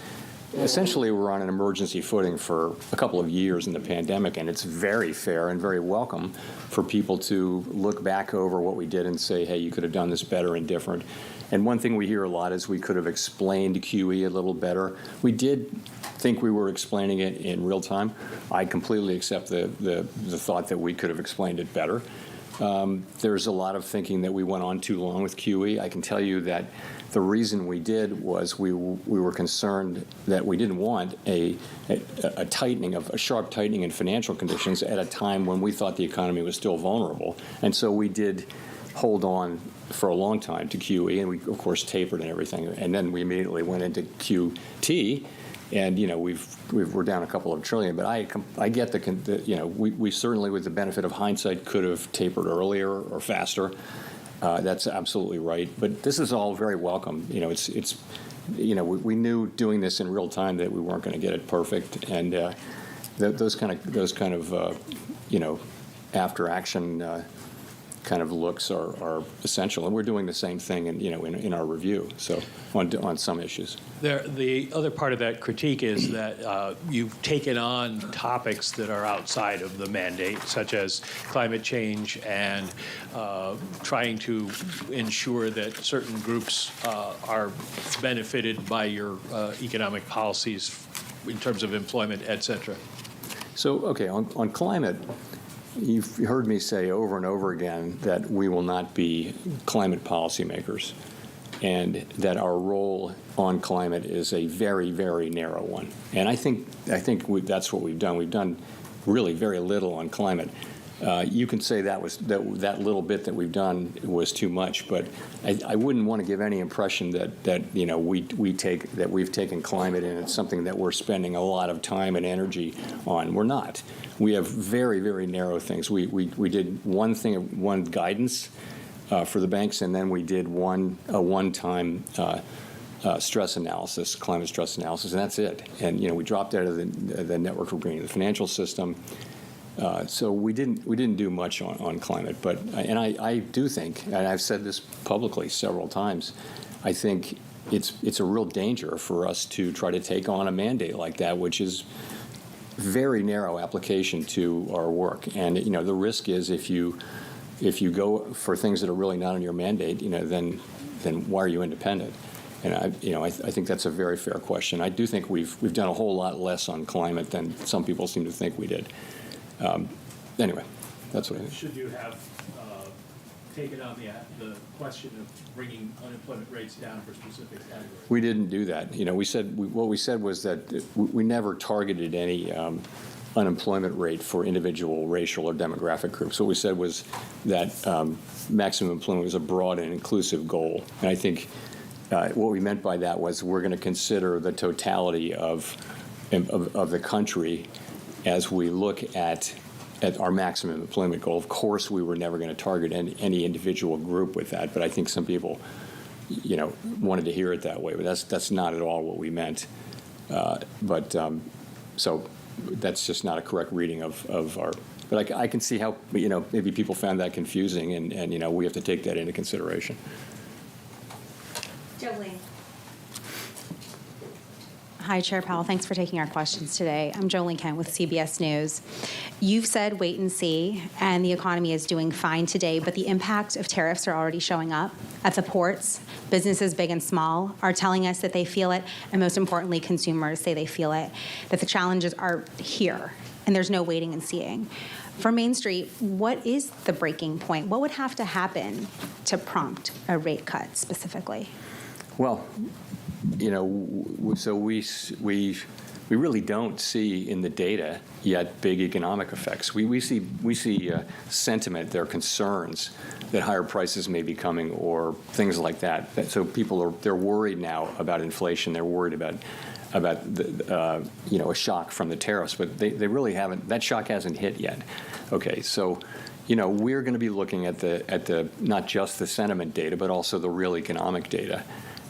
essentially we're on an emergency footing for a couple of years in the pandemic, and it's very fair and very welcome for people to look back over what we did and say, hey, you could have done this better and different. And one thing we hear a lot is we could have explained QE a little better. We did think we were explaining it in real time. I completely accept the thought that we could have explained it better. There's a lot of thinking that we went on too long with QE. I can tell you that the reason we did was we were concerned that we didn't want a sharp tightening in financial conditions at a time when we thought the economy was still vulnerable. And so we did hold on for a long time to QE, and we, of course, tapered and everything. And then we immediately went into QT. And, we're down a couple of trillion, but I get we certainly, with the benefit of hindsight, could have tapered earlier or faster. That's absolutely right. But this is all very welcome. We knew doing this in real time that we weren't going to get it perfect, and those kind of after action kind of looks are essential, and we're doing the same thing in our review. So on some issues. The other part of that critique is that you've taken on topics that are outside of the mandate, such as climate change and trying to ensure that certain groups are benefited by your economic policies in terms of employment, et cetera. So, okay, on climate, you've heard me say over and over again that we will not be climate policymakers, and that our role on climate is a very, very narrow one. And I think that's what we've done. We've done really very little on climate. You can say that little bit that we've done was too much, but I wouldn't want to give any impression that we've taken climate and it's something that we're spending a lot of time and energy on. We're not. We have very, very narrow things. We did one guidance for the banks, and then we did a one-time stress analysis, climate stress analysis, and that's it. And we dropped out of the network of greening the financial system. So we didn't do much on climate, but I do think, and I've said this publicly several times, I think it's a real danger for us to try to take on a mandate like that, which is very narrow application to our work. And the risk is if you go for things that are really not in your mandate, then why are you independent? And I think that's a very fair question. I do think we've done a whole lot less on climate than some people seem to think we did. Anyway, that's what I think. Should you have taken on the question of bringing unemployment rates down for specific categories? We didn't do that. What we said was that we never targeted any unemployment rate for individual racial or demographic groups. What we said was that maximum employment was a broad and inclusive goal. And I think what we meant by that was we're going to consider the totality of the country as we look at our maximum employment goal. Of course, we were never going to target any individual group with that, but I think some people, wanted to hear it that way. But that's not at all what we meant. So that's just not a correct reading of our. But I can see how maybe people found that confusing, and we have to take that into consideration. Jolene. Hi, Chair Powell. Thanks for taking our questions today. I'm Jolene Kent with CBS News. You've said wait and see, and the economy is doing fine today, but the impact of tariffs are already showing up at the ports. Businesses big and small are telling us that they feel it, and most importantly, consumers say they feel it, that the challenges are here, and there's no waiting and seeing. For Main Street, what is the breaking point? What would have to happen to prompt a rate cut specifically? Well, so we really don't see in the data yet big economic effects. We see sentiment, there are concerns that higher prices may be coming or things like that. So they're worried now about inflation. They're worried about a shock from the tariffs, but they really haven't. That shock hasn't hit yet. Okay, so we're going to be looking at the not just the sentiment data, but also the real economic data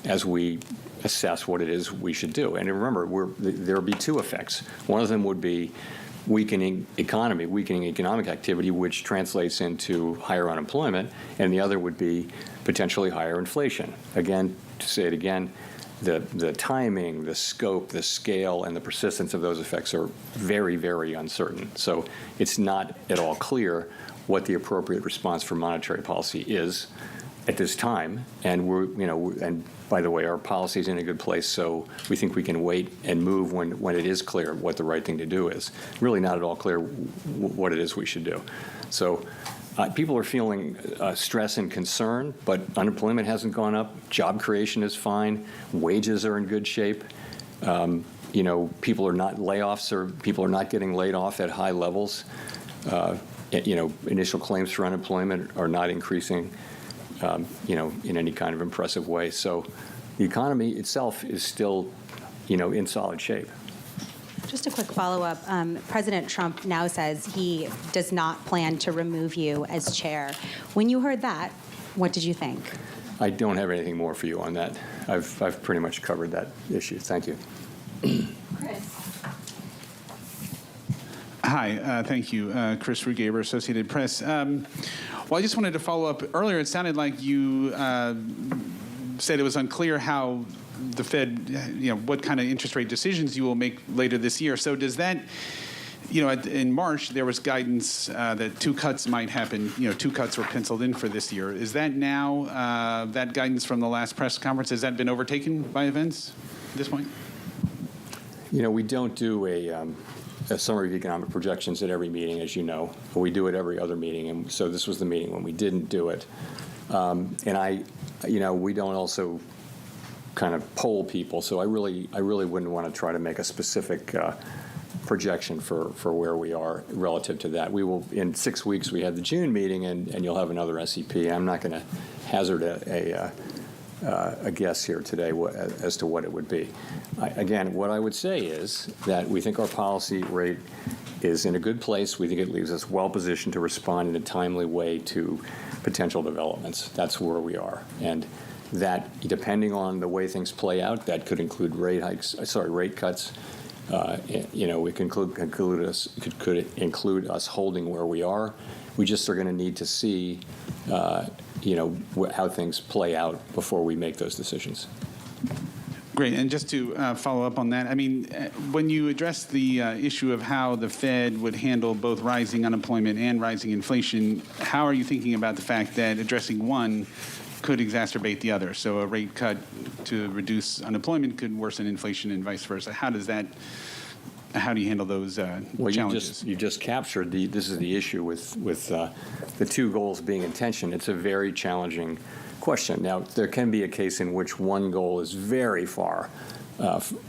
as we assess what it is we should do. And remember, there will be two effects. One of them would be weakening economic activity, which translates into higher unemployment, and the other would be potentially higher inflation. Again, to say it again, the timing, the scope, the scale, and the persistence of those effects are very, very uncertain. So it's not at all clear what the appropriate response for monetary policy is at this time. And and by the way, our policy is in a good place, so we think we can wait and move when it is clear what the right thing to do is. Really not at all clear what it is we should do. So people are feeling stress and concern, but unemployment hasn't gone up. Job creation is fine. Wages are in good shape. People are not layoffs, or people are not getting laid off at high levels. Initial claims for unemployment are not increasing, in any kind of impressive way. So the economy itself is still, in solid shape. Just a quick follow-up. President Trump now says he does not plan to remove you as chair. When you heard that, what did you think? I don't have anything more for you on that. I've pretty much covered that issue. Thank you. Hi, thank you. Chris Rugaber, Associated Press. Well, I just wanted to follow up. Earlier, it sounded like you said it was unclear how the Fed, what kind of interest rate decisions you will make later this year. So does that, in March, there was guidance that 2 cuts might happen. 2 cuts were penciled in for this year. Is that now, that guidance from the last press conference, has that been overtaken by events at this point? We don't do a summary of economic projections at every meeting, as you know. We do it every other meeting, and so this was the meeting when we didn't do it. We don't also kind of poll people, so I really wouldn't want to try to make a specific projection for where we are relative to that. We will, in 6 weeks, we had the June meeting, and you'll have another SEP. I'm not going to hazard a guess here today as to what it would be. Again, what I would say is that we think our policy rate is in a good place. We think it leaves us well positioned to respond in a timely way to potential developments. That's where we are. And that, depending on the way things play out, that could include rate cuts. It could include us holding where we are. We just are going to need to see how things play out before we make those decisions. Great. And just to follow up on that, I mean, when you address the issue of how the Fed would handle both rising unemployment and rising inflation, how are you thinking about the fact that addressing one could exacerbate the other? So a rate cut to reduce unemployment could worsen inflation and vice versa. How do you handle those challenges? You just captured this is the issue with the 2 goals being in tension. It's a very challenging question. Now, there can be a case in which one goal is very far,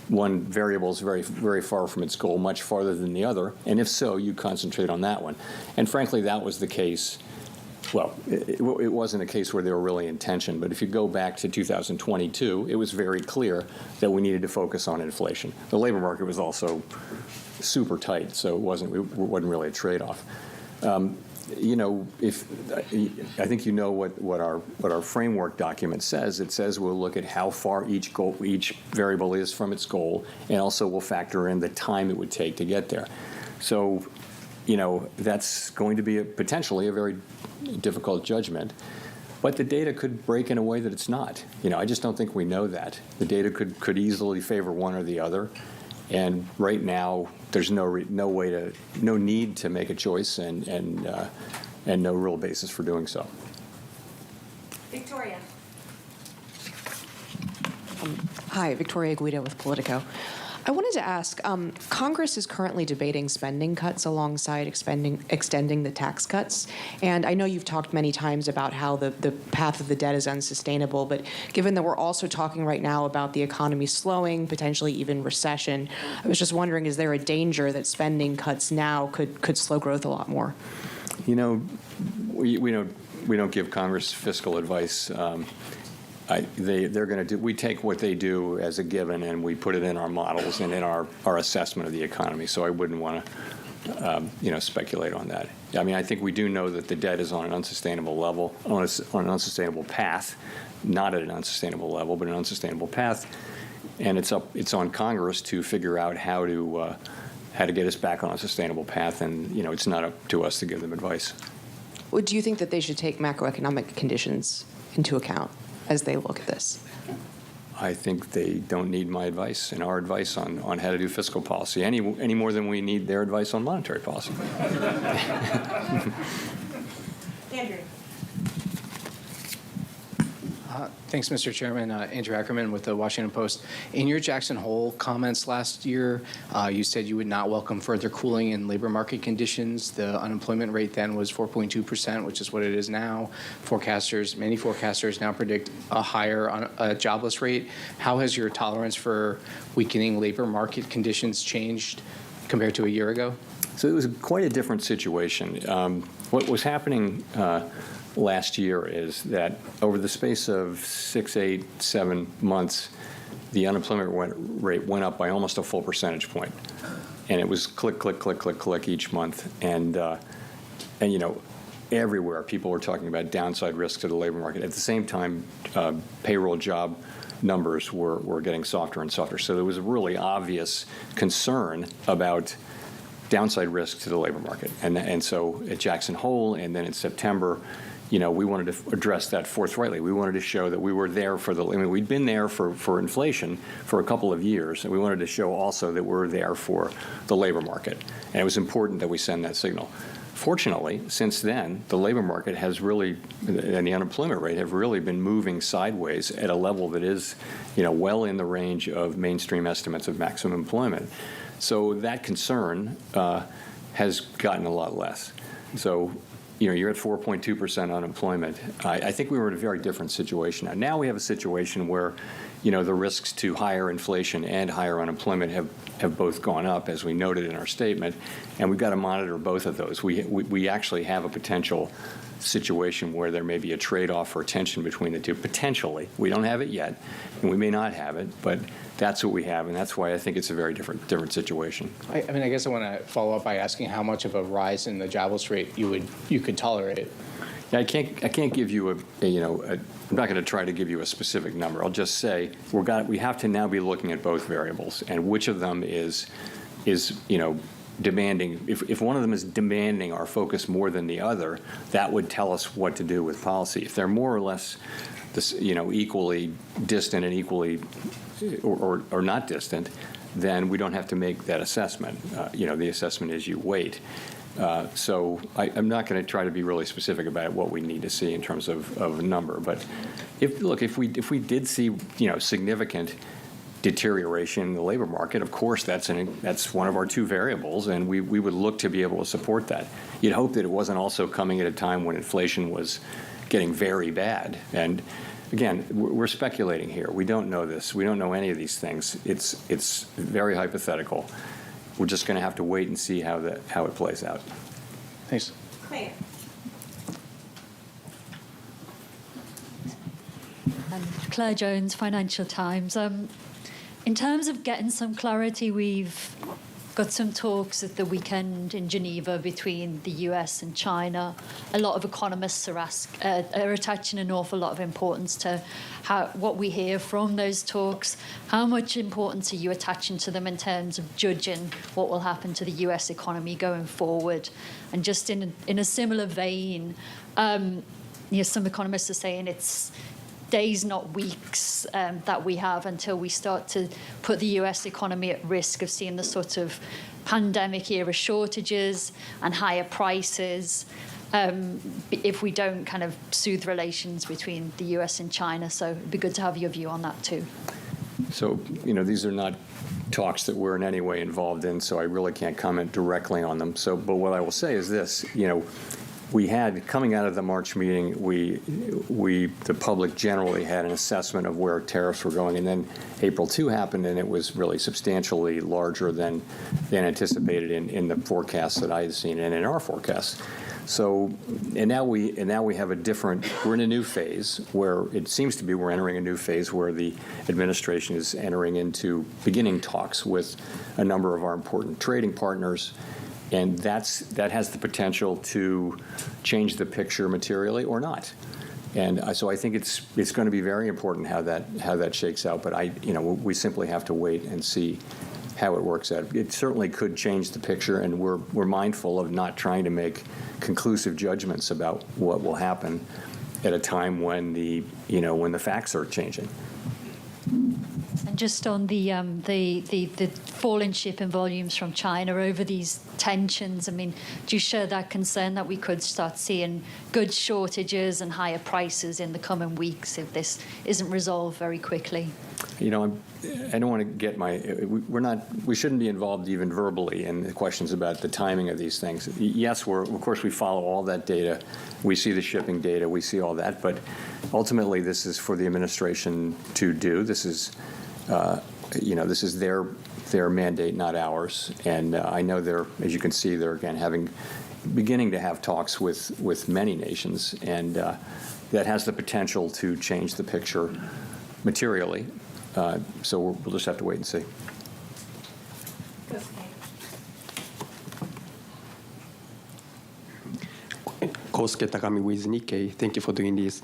one variable is very, very far from its goal, much farther than the other, and if so, you concentrate on that one. And frankly, that was the case. Well, it wasn't a case where they were really in tension, but if you go back to 2022, it was very clear that we needed to focus on inflation. The labor market was also super tight, so it wasn't really a trade-off. I think what our framework document says. It says we'll look at how far each variable is from its goal, and also we'll factor in the time it would take to get there. So, that's going to be potentially a very difficult judgment. But the data could break in a way that it's not. I just don't think we know that. The data could easily favor one or the other. And right now, there's no need to make a choice, and no real basis for doing so. Victoria. Hi, Victoria Guida with Politico. I wanted to ask, Congress is currently debating spending cuts alongside extending the tax cuts. And I know you've talked many times about how the path of the debt is unsustainable, but given that we're also talking right now about the economy slowing, potentially even recession, I was just wondering, is there a danger that spending cuts now could slow growth a lot more? We don't give Congress fiscal advice. We take what they do as a given, and we put it in our models and in our assessment of the economy. So I wouldn't want to, speculate on that. I mean, I think we do know that the debt is on an unsustainable level, on an unsustainable path, not at an unsustainable level, but an unsustainable path. And it's on Congress to figure out how to get us back on a sustainable path. And it's not up to us to give them advice. Well, do you think that they should take macroeconomic conditions into account as they look at this? I think they don't need my advice and our advice on how to do fiscal policy any more than we need their advice on monetary policy. Andrew. Thanks, Mr. Chairman. Andrew Ackerman with the Washington Post. In your Jackson Hole comments last year, you said you would not welcome further cooling in labor market conditions. The unemployment rate then was 4.2%, which is what it is now. Many forecasters now predict a higher jobless rate. How has your tolerance for weakening labor market conditions changed compared to a year ago? So it was quite a different situation. What was happening last year is that over the space of 6, 8, 7 months, the unemployment rate went up by almost a full percentage point. And it was click, click, click, click, click each month. And everywhere people were talking about downside risk to the labor market. At the same time, payroll job numbers were getting softer and softer. So there was a really obvious concern about downside risk to the labor market. And so at Jackson Hole and then in September, we wanted to address that forthrightly. We wanted to show that we were there we'd been there for inflation for a couple of years, and we wanted to show also that we're there for the labor market. And it was important that we send that signal. Fortunately, since then, the labor market has really, and the unemployment rate have really been moving sideways at a level that is, well in the range of mainstream estimates of maximum employment. So that concern has gotten a lot less. So, you're at 4.2% unemployment. I think we were in a very different situation. Now we have a situation where, the risks to higher inflation and higher unemployment have both gone up, as we noted in our statement, and we've got to monitor both of those. We actually have a potential situation where there may be a trade-off or tension between the two, potentially. We don't have it yet, and we may not have it, but that's what we have, and that's why I think it's a very different situation. I guess I want to follow up by asking how much of a rise in the jobless rate you could tolerate. I can't give you I'm not going to try to give you a specific number. I'll just say we have to now be looking at both variables and which of them is demanding. If one of them is demanding our focus more than the other, that would tell us what to do with policy. If they're more or less equally distant and equally or not distant, then we don't have to make that assessment. The assessment is you wait. So I'm not going to try to be really specific about what we need to see in terms of a number. But if we did see significant deterioration in the labor market, of course that's one of our two variables, and we would look to be able to support that. You'd hope that it wasn't also coming at a time when inflation was getting very bad. And again, we're speculating here. We don't know this. We don't know any of these things. It's very hypothetical. We're just going to have to wait and see how it plays out. Thanks. Claire. Claire Jones, Financial Times. In terms of getting some clarity, we've got some talks at the weekend in Geneva between the US and China. A lot of economists are attaching an awful lot of importance to what we hear from those talks. How much importance are you attaching to them in terms of judging what will happen to the US economy going forward? And just in a similar vein, some economists are saying it's days, not weeks, that we have until we start to put the US economy at risk of seeing the sort of pandemic-era shortages and higher prices if we don't kind of soothe relations between the US and China. So it'd be good to have your view on that too. So, these are not talks that we're in any way involved in, so I really can't comment directly on them. But what I will say is this, we had, coming out of the March meeting, the public generally had an assessment of where tariffs were going, and then April 2 happened, and it was really substantially larger than anticipated in the forecasts that I had seen and in our forecasts. So, and now we have we're in a new phase where it seems to be we're entering a new phase where the administration is beginning talks with a number of our important trading partners. And that has the potential to change the picture materially or not. And so I think it's going to be very important how that shakes out. But we simply have to wait and see how it works out. It certainly could change the picture, and we're mindful of not trying to make conclusive judgments about what will happen at a time when the facts are changing. just on the fall in shipping volumes from China over these tensions. I mean, do you share that concern that we could start seeing goods shortages and higher prices in the coming weeks if this isn't resolved very quickly? You know, I don't want to get we shouldn't be involved even verbally in the questions about the timing of these things. Yes, of course we follow all that data. We see the shipping data, we see all that, but ultimately this is for the administration to do. This is, this is their mandate, not ours. And I know as you can see, they're again beginning to have talks with many nations, and that has the potential to change the picture materially. So we'll just have to wait and see. Kosuke Takami with Nikkei. Thank you for doing this.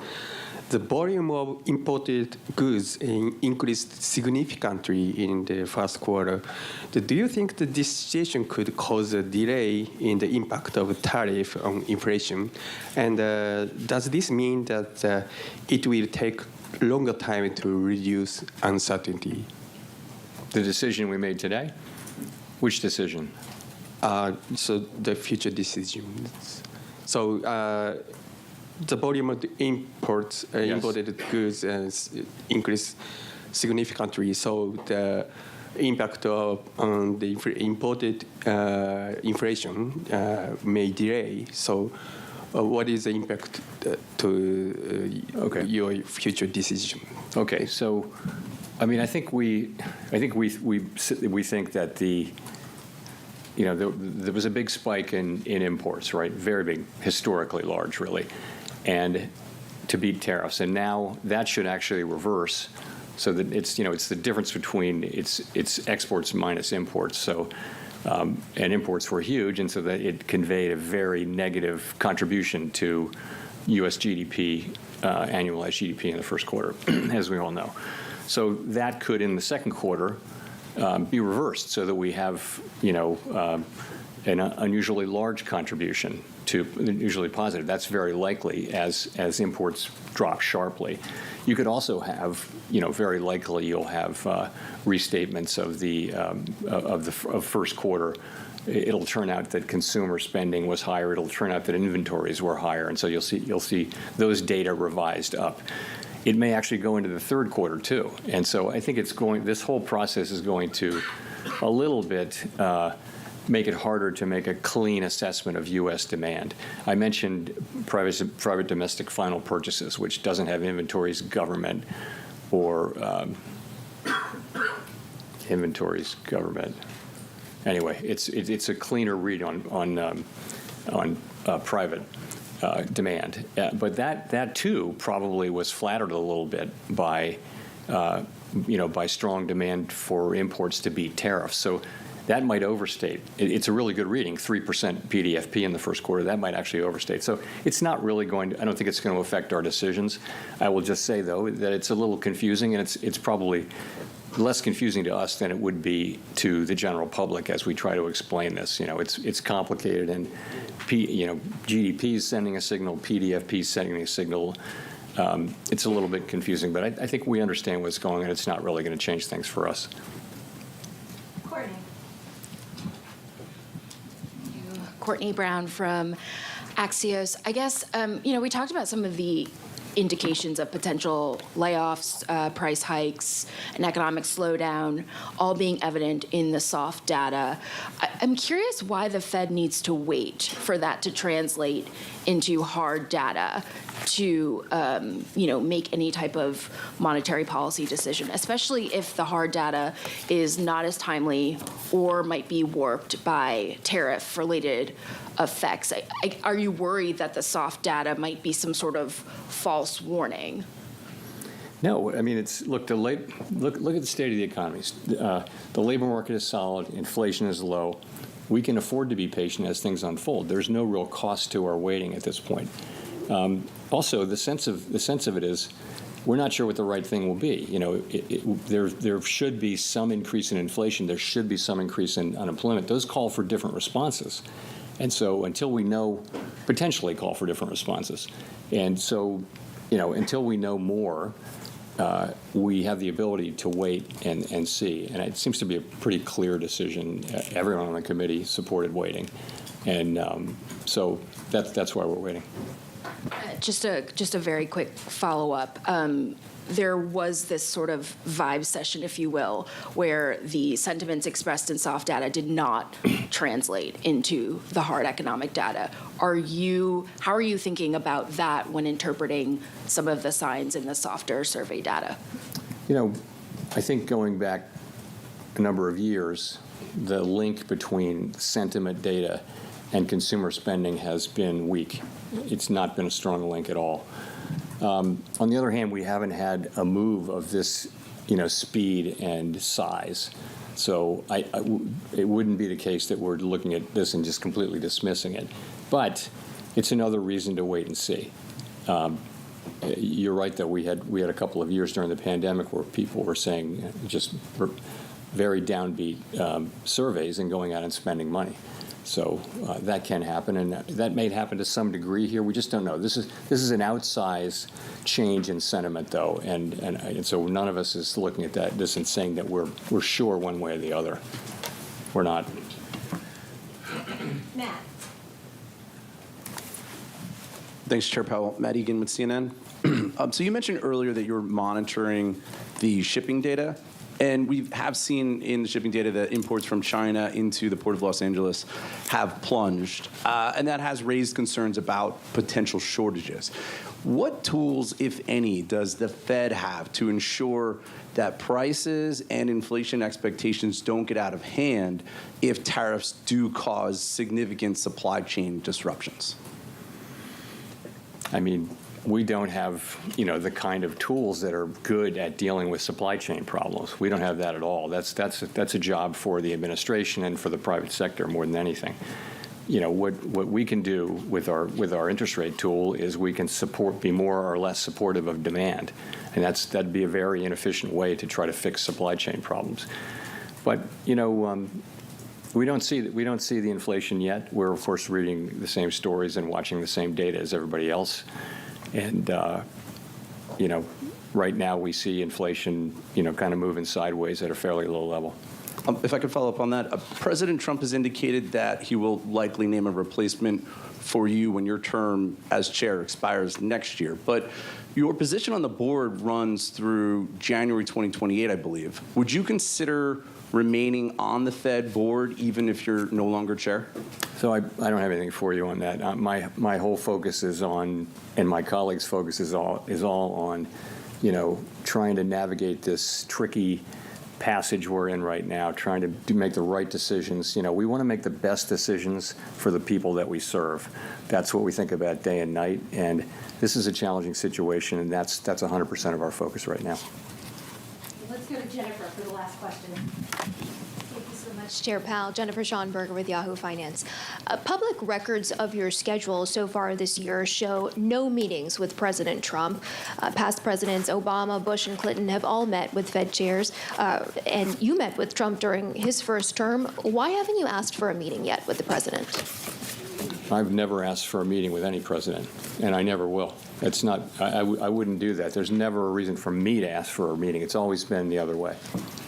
The volume of imported goods increased significantly in the first quarter. Do you think that this situation could cause a delay in the impact of tariff on inflation? And does this mean that it will take longer time to reduce uncertainty? The decision we made today? Which decision? So the future decisions. So the volume of the imported goods increased significantly. So the impact on the imported inflation may delay. So what is the impact to your future decision? Okay, so I mean, I think we think that there was a big spike in imports, right? Very big, historically large, really, and to beat tariffs. And now that should actually reverse, so that it's the difference between it's exports minus imports. So and imports were huge, and so that it conveyed a very negative contribution to U.S. GDP, annualized GDP in the first quarter, as we all know. So that could, in the second quarter, be reversed, so that we have, an unusually large contribution to usually positive. That's very likely as imports drop sharply. You could also have, very likely you'll have restatements of the first quarter. It'll turn out that consumer spending was higher. It'll turn out that inventories were higher, and so you'll see those data revised up. It may actually go into the third quarter too, and so I think this whole process is going to a little bit make it harder to make a clean assessment of U.S. demand. I mentioned private domestic final purchases, which doesn't have inventories, government, or inventories, government. Anyway, it's a cleaner read on private demand, but that too probably was flattered a little bit by strong demand for imports to beat tariffs. So that might overstate. It's a really good reading, 3% PDFP in the first quarter. That might actually overstate. So it's not really I don't think it's going to affect our decisions. I will just say, though, that it's a little confusing, and it's probably less confusing to us than it would be to the general public as we try to explain this. It's complicated, and GDP is sending a signal, PDFP is sending a signal. It's a little bit confusing, but I think we understand what's going on. It's not really going to change things for us. Courtney Brown from Axios. I guess, we talked about some of the indications of potential layoffs, price hikes, an economic slowdown, all being evident in the soft data. I'm curious why the Fed needs to wait for that to translate into hard data to, make any type of monetary policy decision, especially if the hard data is not as timely or might be warped by tariff-related effects. Are you worried that the soft data might be some sort of false warning? No, I mean, look at the state of the economies. The labor market is solid, inflation is low. We can afford to be patient as things unfold. There's no real cost to our waiting at this point. Also, the sense of it is, we're not sure what the right thing will be. There should be some increase in inflation. There should be some increase in unemployment. Those call for different responses. And so until we know, potentially call for different responses. And so, until we know more, we have the ability to wait and see. And it seems to be a pretty clear decision. Everyone on the committee supported waiting. And so that's why we're waiting. Just a very quick follow-up. There was this sort of vibe session, if you will, where the sentiments expressed in soft data did not translate into the hard economic data. How are you thinking about that when interpreting some of the signs in the softer survey data? You know, I think going back a number of years, the link between sentiment data and consumer spending has been weak. It's not been a strong link at all. On the other hand, we haven't had a move of this, speed and size. So it wouldn't be the case that we're looking at this and just completely dismissing it. But it's another reason to wait and see. You're right that we had a couple of years during the pandemic where people were saying just very downbeat surveys and going out and spending money. So that can happen, and that may happen to some degree here. We just don't know. This is an outsized change in sentiment, though, and so none of us is looking at this and saying that we're sure one way or the other. We're not. Matt. Thanks, Chair Powell. Matt Egan with CNN. So you mentioned earlier that you're monitoring the shipping data. And we have seen in the shipping data that imports from China into the Port of Los Angeles have plunged, and that has raised concerns about potential shortages. What tools, if any, does the Fed have to ensure that prices and inflation expectations don't get out of hand if tariffs do cause significant supply chain disruptions? I mean, we don't have, the kind of tools that are good at dealing with supply chain problems. We don't have that at all. That's a job for the administration and for the private sector more than anything. What we can do with our interest rate tool is we can be more or less supportive of demand, and that'd be a very inefficient way to try to fix supply chain problems. But we don't see the inflation yet. We're of course reading the same stories and watching the same data as everybody else. And, right now we see inflation, kind of moving sideways at a fairly low level. If I could follow up on that, President Trump has indicated that he will likely name a replacement for you when your term as chair expires next year. But your position on the board runs through January 2028, I believe. Would you consider remaining on the Fed board even if you're no longer chair? So I don't have anything for you on that. My whole focus is on, and my colleagues' focus is all on, trying to navigate this tricky passage we're in right now, trying to make the right decisions. We want to make the best decisions for the people that we serve. That's what we think about day and night. And this is a challenging situation, and that's 100% of our focus right now. Let's go to Jennifer for the last question. Thank you so much, Chair Powell. Jennifer Schonberger with Yahoo Finance. Public records of your schedule so far this year show no meetings with President Trump. Past presidents Obama, Bush, and Clinton have all met with Fed chairs, and you met with Trump during his first term. Why haven't you asked for a meeting yet with the president? I've never asked for a meeting with any president, and I never will. It's not. I wouldn't do that. There's never a reason for me to ask for a meeting. It's always been the other way.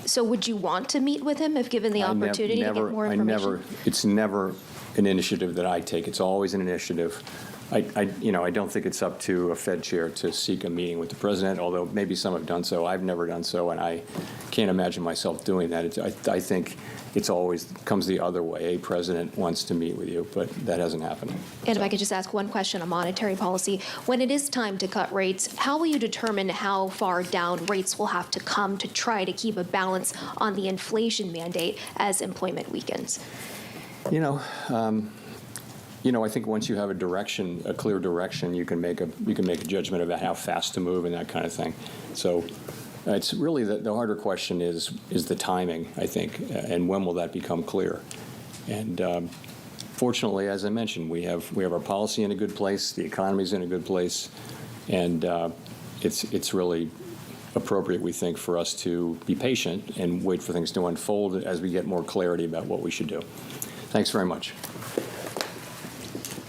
So would you want to meet with him if given the opportunity to get more information? It's never an initiative that I take. It's always an initiative. I don't think it's up to a Fed chair to seek a meeting with the president, although maybe some have done so. I've never done so, and I can't imagine myself doing that. I think it's always comes the other way. A president wants to meet with you, but that hasn't happened. And if I could just ask one question on monetary policy. When it is time to cut rates, how will you determine how far down rates will have to come to try to keep a balance on the inflation mandate as employment weakens? I think once you have a clear direction, you can make a judgment about how fast to move and that kind of thing. So it's really the harder question is the timing, I think, and when will that become clear? And fortunately, as I mentioned, we have our policy in a good place, the economy's in a good place, and it's really appropriate, we think, for us to be patient and wait for things to unfold as we get more clarity about what we should do. Thanks very much.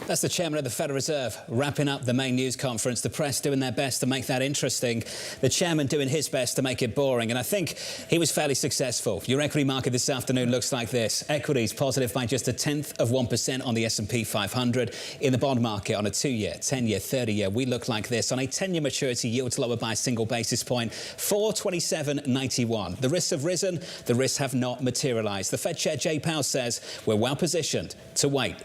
That's the chairman of the Federal Reserve wrapping up the main news conference. The press doing their best to make that interesting. The chairman doing his best to make it boring. And I think he was fairly successful. Your equity market this afternoon looks like this. Equities positive by just 0.1% on the S&P 500. In the bond market on a 2-year, 10-year, 30-year, we look like this. On a 10-year maturity, yields lower by a single basis point, 427.91. The risks have risen. The risks have not materialised. The Fed Chair Jay Powell says we're well positioned to wait.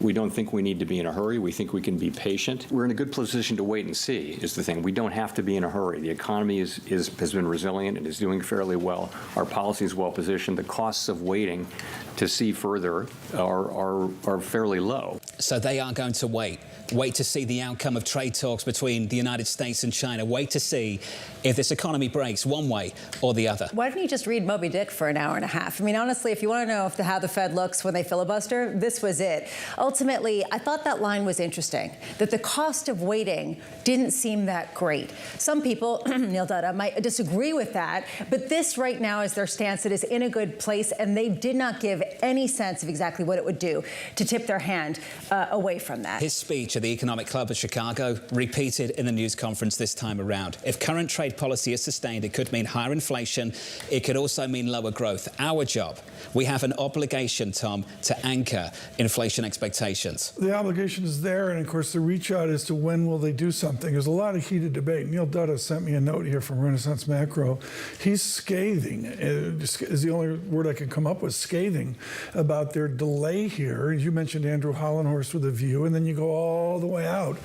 We don't think we need to be in a hurry. We think we can be patient. We're in a good position to wait and see is the thing. We don't have to be in a hurry. The economy has been resilient and is doing fairly well. Our policy is well positioned. The costs of waiting to see further are fairly low. So they are going to wait. Wait to see the outcome of trade talks between the United States and China. Wait to see if this economy breaks one way or the other. Why don't you just read Moby Dick for an hour and a half? I mean, honestly, if you want to know how the Fed looks when they filibuster, this was it. Ultimately, I thought that line was interesting, that the cost of waiting didn't seem that great. Some people, Neil Dutta, might disagree with that, but this right now is their stance. It is in a good place, and they did not give any sense of exactly what it would do to tip their hand away from that. His speech at the Economic Club of Chicago repeated in the news conference this time around. If current trade policy is sustained, it could mean higher inflation. It could also mean lower growth. Our job, we have an obligation, Tom, to anchor inflation expectations. The obligation is there, and of course the reach out is to when will they do something. There's a lot of heated debate. Neil Dutta sent me a note here from Renaissance Macro. He's scathing, is the only word I could come up with, scathing about their delay here. You mentioned Andrew Hollenhorst with a view, and then you go all the way out,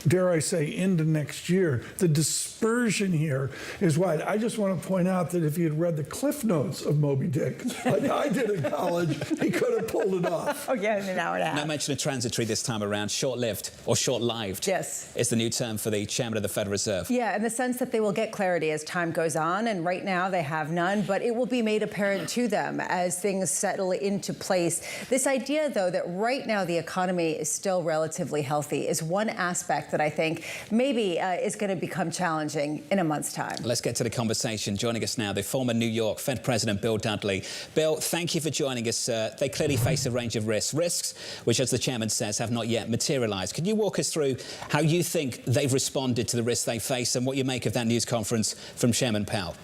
dare I say, into next year. The dispersion here is wide. I just want to point out that if he had read the cliff notes of Moby Dick, like I did in college, he could have pulled it off. Oh, yeah, in an hour and a half. No mention of transitory this time around. Short-lived or short-lived. Yes. Is the new term for the chairman of the Federal Reserve. Yeah, in the sense that they will get clarity as time goes on, and right now they have none, but it will be made apparent to them as things settle into place. This idea, though, that right now the economy is still relatively healthy is one aspect that I think maybe is going to become challenging in a month's time. Let's get to the conversation. Joining us now, the former New York Fed President Bill Dudley. Bill, thank you for joining us, sir. They clearly face a range of risks, which, as the chairman says, have not yet materialised. Could you walk us through how you think they've responded to the risks they face and what you make of that news conference from Chairman Powell?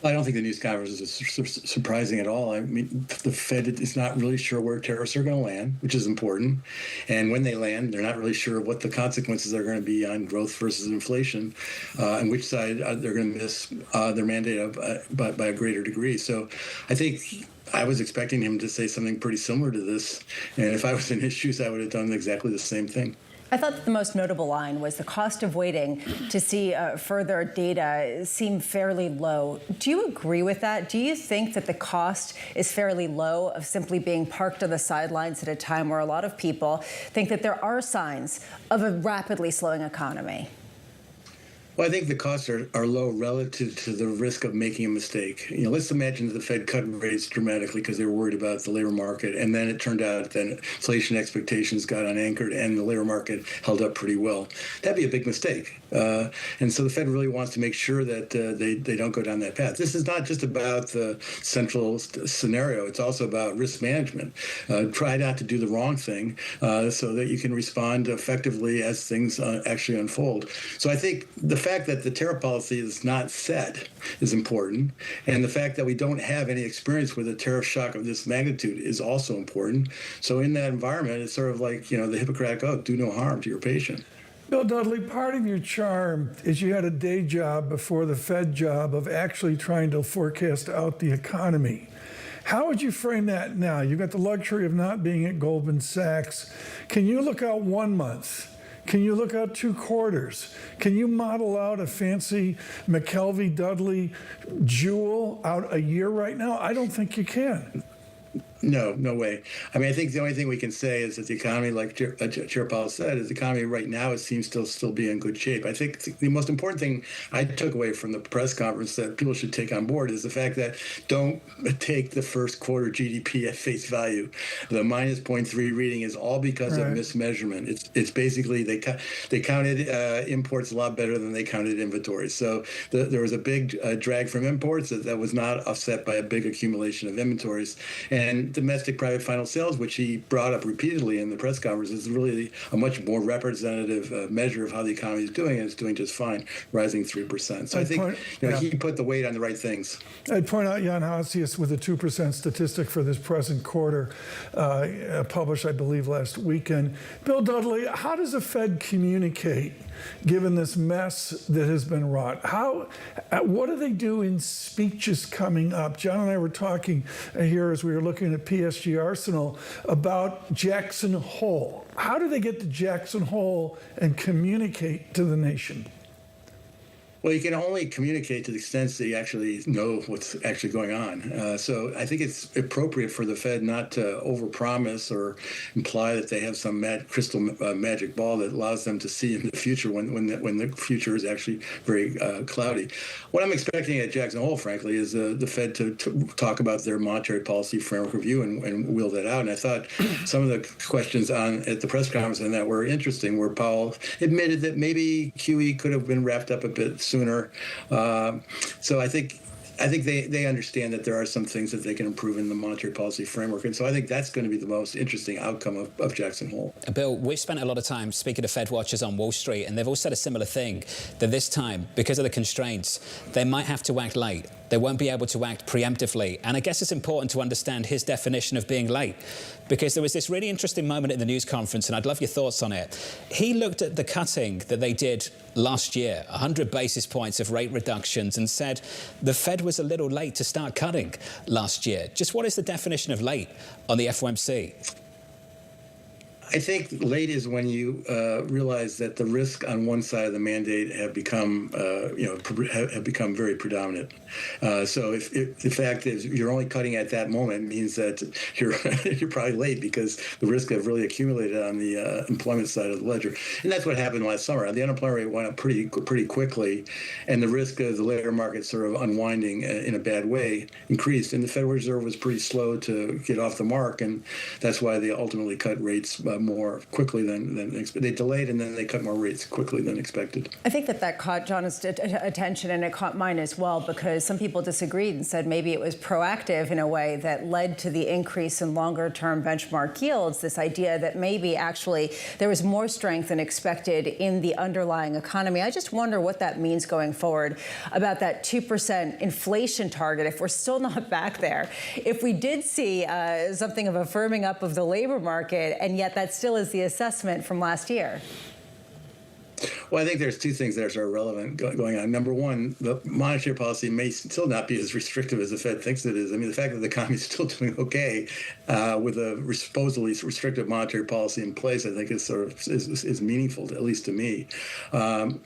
I don't think the news conference is surprising at all. I mean, the Fed is not really sure where tariffs are going to land, which is important. And when they land, they're not really sure what the consequences are going to be on growth versus inflation, and which side they're going to miss their mandate by a greater degree. So I think I was expecting him to say something pretty similar to this. And if I was in his shoes, I would have done exactly the same thing. I thought that the most notable line was the cost of waiting to see further data seem fairly low. Do you agree with that? Do you think that the cost is fairly low of simply being parked on the sidelines at a time where a lot of people think that there are signs of a rapidly slowing economy? Well, I think the costs are low relative to the risk of making a mistake. You know, let's imagine that the Fed cut rates dramatically because they were worried about the labor market, and then it turned out that inflation expectations got unanchored and the labor market held up pretty well. That'd be a big mistake. And so the Fed really wants to make sure that they don't go down that path. This is not just about the central scenario. It's also about risk management. Try not to do the wrong thing so that you can respond effectively as things actually unfold. So I think the fact that the tariff policy is not set is important, and the fact that we don't have any experience with a tariff shock of this magnitude is also important. So in that environment, it's sort of like, you know, the Hippocratic Oath, do no harm to your patient. Bill Dudley, part of your charm is you had a day job before the Fed job of actually trying to forecast out the economy. How would you frame that now? You've got the luxury of not being at Goldman Sachs. Can you look out 1 month? Can you look out 2 quarters? Can you model out a fancy McKelvey-Dudley jewel out a year right now? I don't think you can. No way. I mean, I think the only thing we can say is that the economy, like Chair Powell said, is the economy right now, it seems to still be in good shape. I think the most important thing I took away from the press conference that people should take on board is the fact that don't take the first quarter GDP at face value. The minus 0.3 reading is all because of mismeasurement. It's basically they counted imports a lot better than they counted inventories. So there was a big drag from imports that was not offset by a big accumulation of inventories. And domestic private final sales, which he brought up repeatedly in the press conference, is really a much more representative measure of how the economy is doing, and it's doing just fine, rising 3%. So I think he put the weight on the right things. I'd point out Jan Hasius with a 2% statistic for this present quarter, published, I believe, last weekend. Bill Dudley, how does the Fed communicate given this mess that has been wrought? What do they do in speeches coming up? John and I were talking here as we were looking at PSG Arsenal about Jackson Hole. How do they get to Jackson Hole and communicate to the nation? Well, you can only communicate to the extent that you actually know what's actually going on. So I think it's appropriate for the Fed not to overpromise or imply that they have some crystal magic ball that allows them to see in the future when the future is actually very cloudy. What I'm expecting at Jackson Hole, frankly, is the Fed to talk about their monetary policy framework review and wheel that out. And I thought some of the questions at the press conference on that were interesting, where Powell admitted that maybe QE could have been wrapped up a bit sooner. So I think they understand that there are some things that they can improve in the monetary policy framework. And so I think that's going to be the most interesting outcome of Jackson Hole. Bill, we've spent a lot of time speaking to Fed watchers on Wall Street, and they've all said a similar thing, that this time, because of the constraints, they might have to act late. They won't be able to act preemptively. And I guess it's important to understand his definition of being late, because there was this really interesting moment at the news conference, and I'd love your thoughts on it. He looked at the cutting that they did last year, 100 basis points of rate reductions, and said the Fed was a little late to start cutting last year. Just what is the definition of late on the FOMC? I think late is when you realize that the risk on one side of the mandate have become very predominant. So if the fact is you're only cutting at that moment means that you're probably late, because the risk have really accumulated on the employment side of the ledger, and that's what happened last summer. The unemployment rate went up pretty quickly, and the risk of the labor market sort of unwinding in a bad way increased, and the Federal Reserve was pretty slow to get off the mark, and that's why they ultimately cut rates more quickly than expected. They delayed, and then they cut more rates quickly than expected. I think that caught John's attention, and it caught mine as well, because some people disagreed and said maybe it was proactive in a way that led to the increase in longer-term benchmark yields, this idea that maybe actually there was more strength than expected in the underlying economy. I just wonder what that means going forward about that 2% inflation target, if we're still not back there. If we did see something of a firming up of the labor market, and yet that still is the assessment from last year. Well, I think there's two things that are relevant going on. Number one, the monetary policy may still not be as restrictive as the Fed thinks it is. I mean, the fact that the economy is still doing okay with a supposedly restrictive monetary policy in place, I think is meaningful, at least to me. And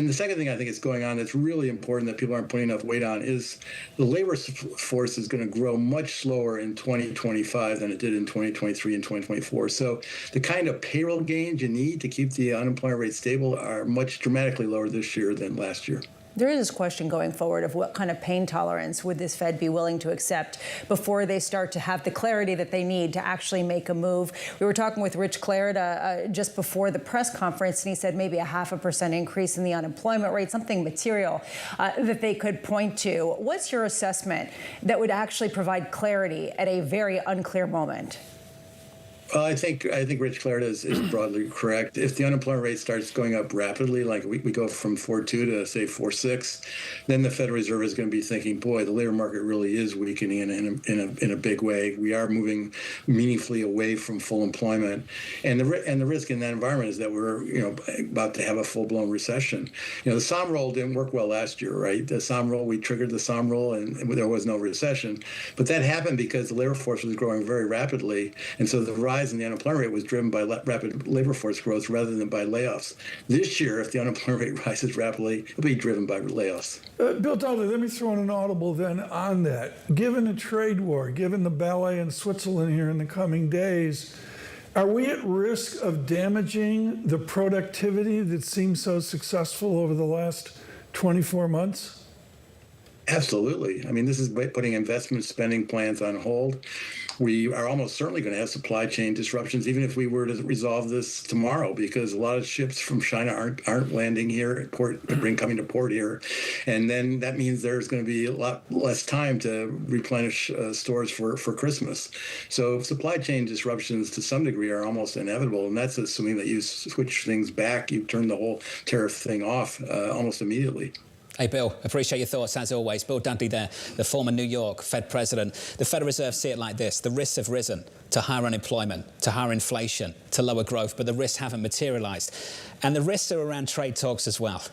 the second thing I think is going on that's really important that people aren't putting enough weight on is the labor force is going to grow much slower in 2025 than it did in 2023 and 2024. So the kind of payroll gains you need to keep the unemployment rate stable are much dramatically lower this year than last year. There is this question going forward of what kind of pain tolerance would this Fed be willing to accept before they start to have the clarity that they need to actually make a move. We were talking with Rich Clarida just before the press conference, and he said maybe a 0.5% increase in the unemployment rate, something material that they could point to. What's your assessment that would actually provide clarity at a very unclear moment? Well, I think Rich Clarida is broadly correct. If the unemployment rate starts going up rapidly, like we go from 4.2 to say 4.6, then the Federal Reserve is going to be thinking, boy, the labor market really is weakening in a big way. We are moving meaningfully away from full employment, and the risk in that environment is that we're about to have a full-blown recession. The SOM roll didn't work well last year, right? The SOM roll, we triggered the SOM roll, and there was no recession, but that happened because the labor force was growing very rapidly, and so the rise in the unemployment rate was driven by rapid labor force growth rather than by layoffs. This year, if the unemployment rate rises rapidly, it'll be driven by layoffs. Bill Dudley, let me throw in an audible then on that. Given a trade war, given the ballet in Switzerland here in the coming days, are we at risk of damaging the productivity that seemed so successful over the last 24 months? Absolutely. I mean, this is putting investment spending plans on hold. We are almost certainly going to have supply chain disruptions, even if we were to resolve this tomorrow, because a lot of ships from China aren't landing here at port, coming to port here, and then that means there's going to be a lot less time to replenish stores for Christmas. So supply chain disruptions to some degree are almost inevitable, and that's assuming that you switch things back, you turn the whole tariff thing off almost immediately. Hey, Bill, appreciate your thoughts as always. Bill Dudley there, the former New York Fed president. The Federal Reserve see it like this. The risks have risen to higher unemployment, to higher inflation, to lower growth, but the risks haven't materialized. And the risks are around trade talks as well.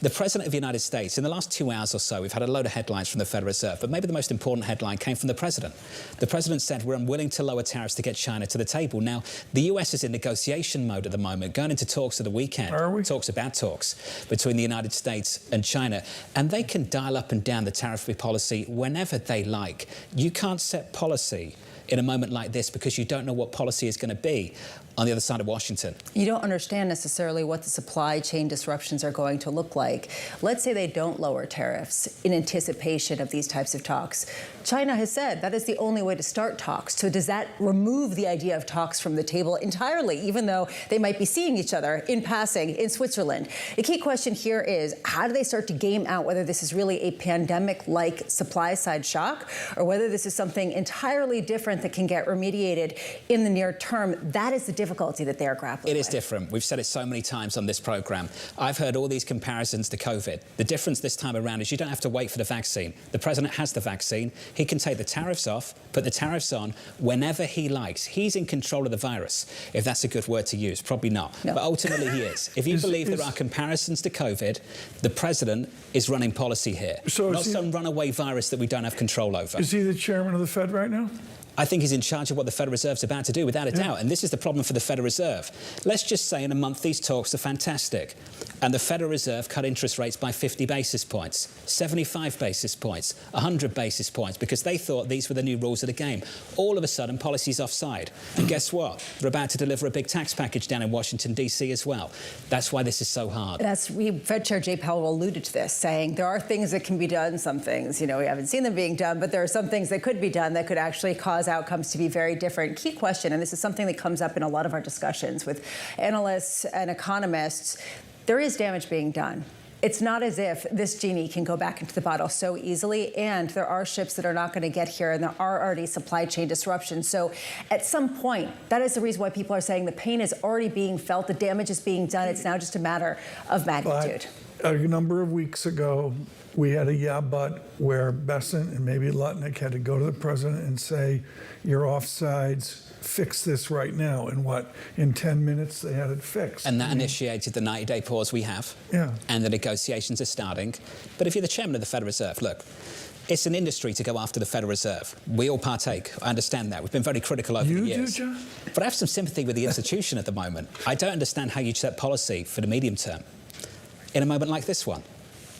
The President of the United States, in the last 2 hours or so, we've had a load of headlines from the Federal Reserve, but maybe the most important headline came from the President. The President said we're unwilling to lower tariffs to get China to the table. Now, the US is in negotiation mode at the moment, going into talks at the weekend. Are we? Talks about talks between the United States and China. And they can dial up and down the tariff-free policy whenever they like. You can't set policy in a moment like this because you don't know what policy is going to be on the other side of Washington. You don't understand necessarily what the supply chain disruptions are going to look like. Let's say they don't lower tariffs in anticipation of these types of talks. China has said that is the only way to start talks. So does that remove the idea of talks from the table entirely, even though they might be seeing each other in passing in Switzerland? The key question here is, how do they start to game out whether this is really a pandemic-like supply-side shock or whether this is something entirely different that can get remediated in the near term? That is the difficulty that they are grappling with. It is different. We've said it so many times on this program. I've heard all these comparisons to COVID. The difference this time around is you don't have to wait for the vaccine. The president has the vaccine. He can take the tariffs off, put the tariffs on whenever he likes. He's in control of the virus, if that's a good word to use. Probably not. No. But ultimately he is. If you believe there are comparisons to COVID, the president is running policy here. So not some runaway virus that we don't have control over. Is he the chairman of the Fed right now? I think he's in charge of what the Federal Reserve's about to do, without a doubt. And this is the problem for the Federal Reserve. Let's just say in a month these talks are fantastic. And the Federal Reserve cut interest rates by 50 basis points, 75 basis points, 100 basis points, because they thought these were the new rules of the game. All of a sudden, policy's offside. And guess what? They're about to deliver a big tax package down in Washington, D.C. as well. That's why this is so hard. Fed Chair Jay Powell alluded to this, saying there are things that can be done, some things, we haven't seen them being done, but there are some things that could be done that could actually cause outcomes to be very different. Key question, and this is something that comes up in a lot of our discussions with analysts and economists, there is damage being done. It's not as if this genie can go back into the bottle so easily, and there are ships that are not going to get here, and there are already supply chain disruptions. So at some point, that is the reason why people are saying the pain is already being felt, the damage is being done. It's now just a matter of magnitude. But a number of weeks ago, we had a yeah, but where Besant and maybe Lutnick had to go to the president and say, you're offsides, fix this right now. And in 10 minutes, they had it fixed. And that initiated the 90-day pause we have. Yeah. And the negotiations are starting. But if you're the chairman of the Federal Reserve, look, it's an industry to go after the Federal Reserve. We all partake. I understand that. We've been very critical over the years. You do, John? But I have some sympathy with the institution at the moment. I don't understand how you set policy for the medium term in a moment like this one.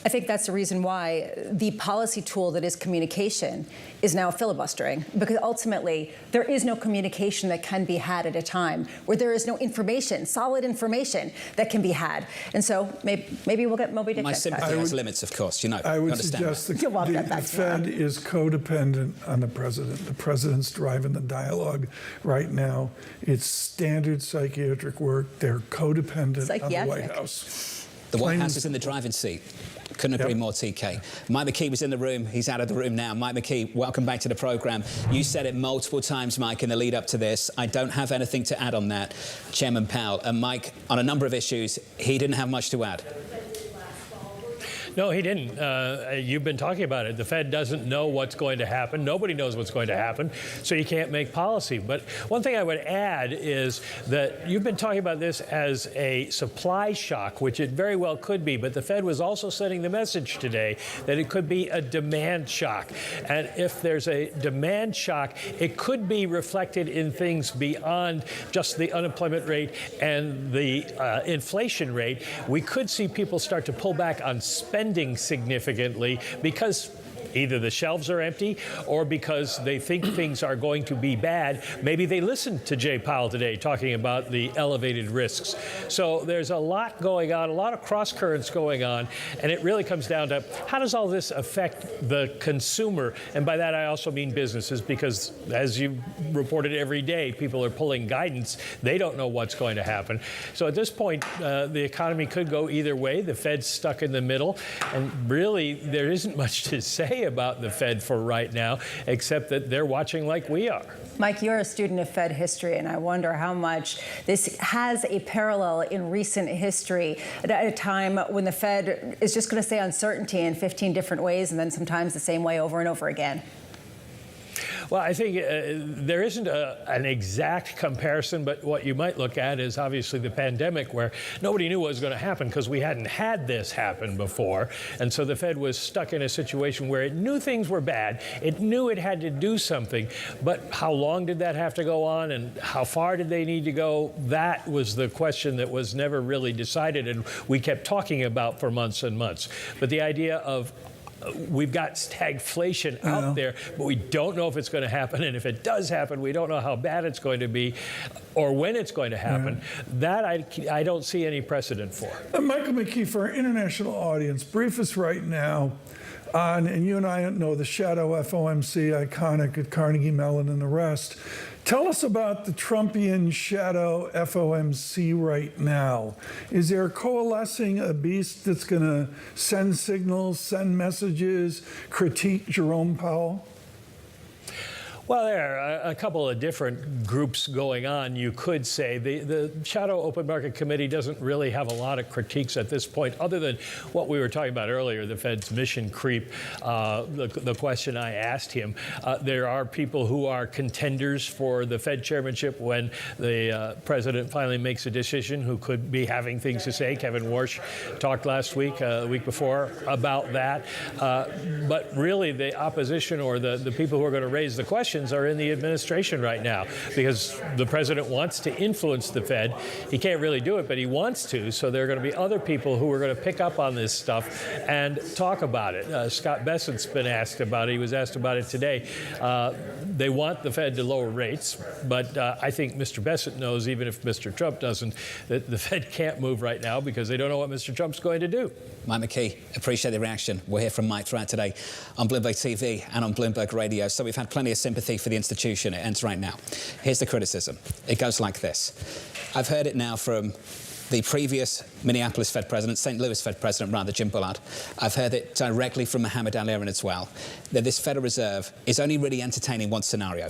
I think that's the reason why the policy tool that is communication is now filibustering, because ultimately there is no communication that can be had at a time where there is no information, solid information that can be had. And so maybe we'll get Moby Dick. My sympathy has limits, of course, I would suggest the Fed is codependent on the president. The president's driving the dialogue right now. It's standard psychiatric work. They're codependent on the White House. The White House is in the driving seat. Couldn't agree more, TK. Mike McKee was in the room. He's out of the room now. Mike McKee, welcome back to the programme. You said it multiple times, Mike, in the lead up to this. I don't have anything to add on that. Chairman Powell. And Mike, on a number of issues, he didn't have much to add. No, he didn't. You've been talking about it. The Fed doesn't know what's going to happen. Nobody knows what's going to happen, so you can't make policy. But one thing I would add is that you've been talking about this as a supply shock, which it very well could be, but the Fed was also sending the message today that it could be a demand shock. And if there's a demand shock, it could be reflected in things beyond just the unemployment rate and the inflation rate. We could see people start to pull back on spending significantly because either the shelves are empty or because they think things are going to be bad. Maybe they listened to Jay Powell today talking about the elevated risks. So there's a lot going on, a lot of cross currents going on, and it really comes down to how does all this affect the consumer? And by that I also mean businesses, because as you reported every day, people are pulling guidance. They don't know what's going to happen. So at this point, the economy could go either way. The Fed's stuck in the middle, and really there isn't much to say about the Fed for right now, except that they're watching like we are. Mike, you're a student of Fed history, and I wonder how much this has a parallel in recent history at a time when the Fed is just going to say uncertainty in 15 different ways and then sometimes the same way over and over again. Well, I think there isn't an exact comparison, but what you might look at is obviously the pandemic, where nobody knew what was going to happen because we hadn't had this happen before. And so the Fed was stuck in a situation where it knew things were bad. It knew it had to do something. But how long did that have to go on, and how far did they need to go? That was the question that was never really decided, and we kept talking about for months and months. But the idea of we've got stagflation out there, but we don't know if it's going to happen. And if it does happen, we don't know how bad it's going to be or when it's going to happen. That I don't see any precedent for. Michael McKee, for our international audience, brief us right now on, and you and I know the shadow FOMC, iconic at Carnegie Mellon and the rest. Tell us about the Trumpian shadow FOMC right now. Is there coalescing a beast that's going to send signals, send messages, critique Jerome Powell? Well, there are a couple of different groups going on, you could say. The Shadow Open Market Committee doesn't really have a lot of critiques at this point, other than what we were talking about earlier, the Fed's mission creep, the question I asked him. There are people who are contenders for the Fed chairmanship when the president finally makes a decision who could be having things to say. Kevin Warsh talked last week, the week before, about that. But really, the opposition or the people who are going to raise the question are in the administration right now, because the president wants to influence the Fed. He can't really do it, but he wants to. So there are going to be other people who are going to pick up on this stuff and talk about it. Scott Besant's been asked about it. He was asked about it today. They want the Fed to lower rates, but I think Mr. Besant knows, even if Mr. Trump doesn't, that the Fed can't move right now because they don't know what Mr. Trump's going to do. Mike McKee, appreciate the reaction. We'll hear from Mike throughout today on Bloomberg TV and on Bloomberg Radio. So we've had plenty of sympathy for the institution it ends right now. Here's the criticism. It goes like this. I've heard it now from the previous Minneapolis Fed president, St. Louis Fed president, rather, Jim Bullard. I've heard it directly from Mohamed Al-Erian as well, that this Federal Reserve is only really entertaining one scenario.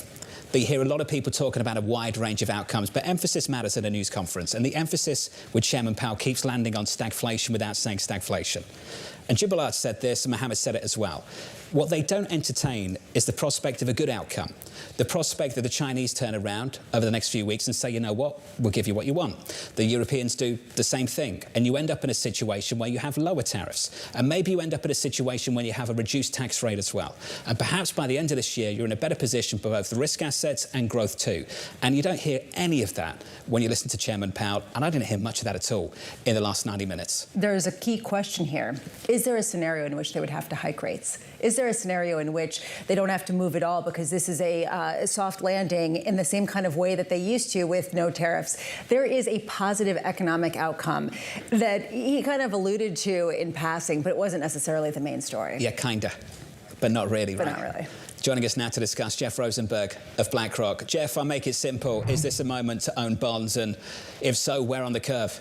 But you hear a lot of people talking about a wide range of outcomes, but emphasis matters at a news conference. And the emphasis with Chairman Powell keeps landing on stagflation without saying stagflation. And Jim Bullard said this, and Mohamed said it as well. What they don't entertain is the prospect of a good outcome, the prospect that the Chinese turn around over the next few weeks and say, you know what, we'll give you what you want. The Europeans do the same thing, and you end up in a situation where you have lower tariffs, and maybe you end up in a situation where you have a reduced tax rate as well. And perhaps by the end of this year, you're in a better position for both the risk assets and growth too. And you don't hear any of that when you listen to Chairman Powell, and I didn't hear much of that at all in the last 90 minutes. There's a key question here. Is there a scenario in which they would have to hike rates? Is there a scenario in which they don't have to move at all because this is a soft landing in the same kind of way that they used to with no tariffs? There is a positive economic outcome that he kind of alluded to in passing, but it wasn't necessarily the main story. Yeah, kinda, but not really, but right? Not really. Joining us now to discuss, Jeff Rosenberg of BlackRock. Jeff, I'll make it simple. Is this a moment to own bonds? And if so, where on the curve?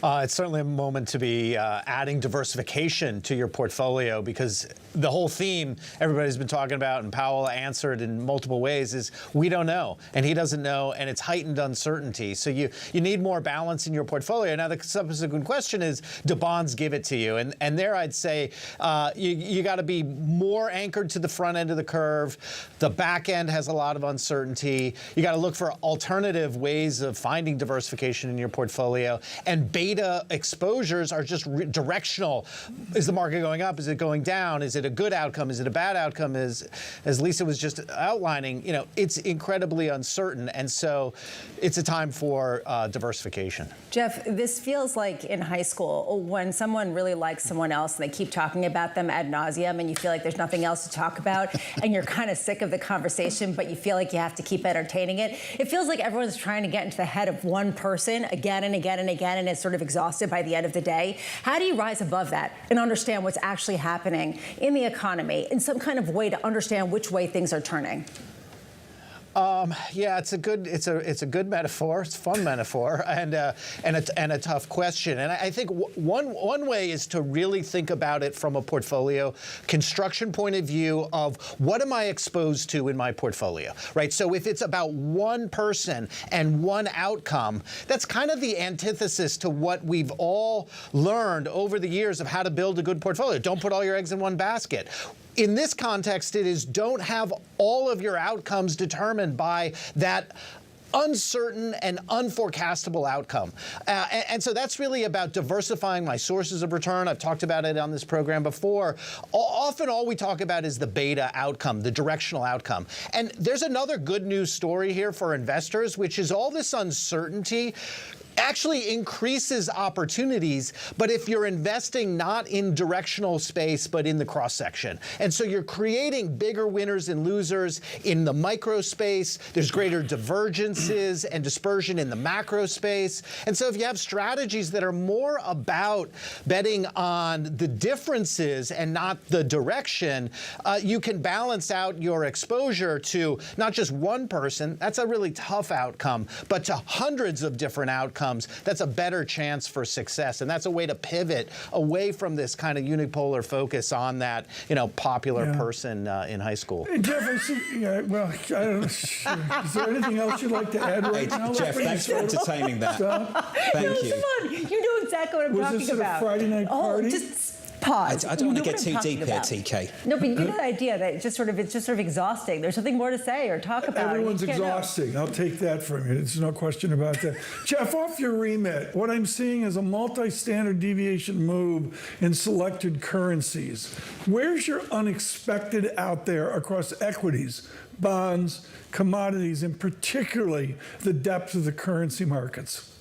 It's certainly a moment to be adding diversification to your portfolio, because the whole theme everybody's been talking about, and Powell answered in multiple ways, is we don't know, and he doesn't know, and it's heightened uncertainty. So you need more balance in your portfolio. Now, the subsequent question is, do bonds give it to you? And there I'd say you got to be more anchored to the front end of the curve. The back end has a lot of uncertainty. You got to look for alternative ways of finding diversification in your portfolio, and beta beta exposures are just directional. Is the market going up? Is it going down? Is it a good outcome? Is it a bad outcome? As Lisa was just outlining, it's incredibly uncertain. And so it's a time for diversification. Jeff, this feels like in high school when someone really likes someone else and they keep talking about them ad nauseum and you feel like there's nothing else to talk about and you're kind of sick of the conversation, but you feel like you have to keep entertaining it. It feels like everyone's trying to get into the head of one person again and again and again, and is sort of exhausted by the end of the day. How do you rise above that and understand what's actually happening in the economy in some kind of way to understand which way things are turning? Yeah, it's a good metaphor. It's a fun metaphor, and a tough question. And I think one way is to really think about it from a portfolio construction point of view of what am I exposed to in my portfolio, right? So if it's about one person and one outcome, that's kind of the antithesis to what we've all learned over the years of how to build a good portfolio. Don't put all your eggs in one basket. In this context, it is don't have all of your outcomes determined by that uncertain and unforecastable outcome. And so that's really about diversifying my sources of return. I've talked about it on this program before. Often all we talk about is the beta outcome, the directional outcome. And there's another good news story here for investors, which is all this uncertainty actually increases opportunities, but if you're investing not in directional space, but in the cross-section. And so you're creating bigger winners and losers in the micro space. There's greater divergences and dispersion in the macro space. And so if you have strategies that are more about betting on the differences and not the direction, you can balance out your exposure to not just one person, that's a really tough outcome, but to hundreds of different outcomes. That's a better chance for success. And that's a way to pivot away from this kind of unipolar focus on that, popular person in high school. Hey, Jeff, I see, well, I don't know. Is there anything else you'd like to add right now? Jeff, thanks for entertaining that. Thank you. Come on. You know exactly what I'm talking about. Was this a Friday night party? Just pause. I don't want to get too deep here, TK. No, but you get the idea that it's just sort of exhausting. There's something more to say or talk about. Everyone's exhausting. I'll take that from you. There's no question about that. Jeff, off your remit, what I'm seeing is a multi-standard deviation move in selected currencies. Where's your unexpected out there across equities, bonds, commodities, and particularly the depth of the currency markets?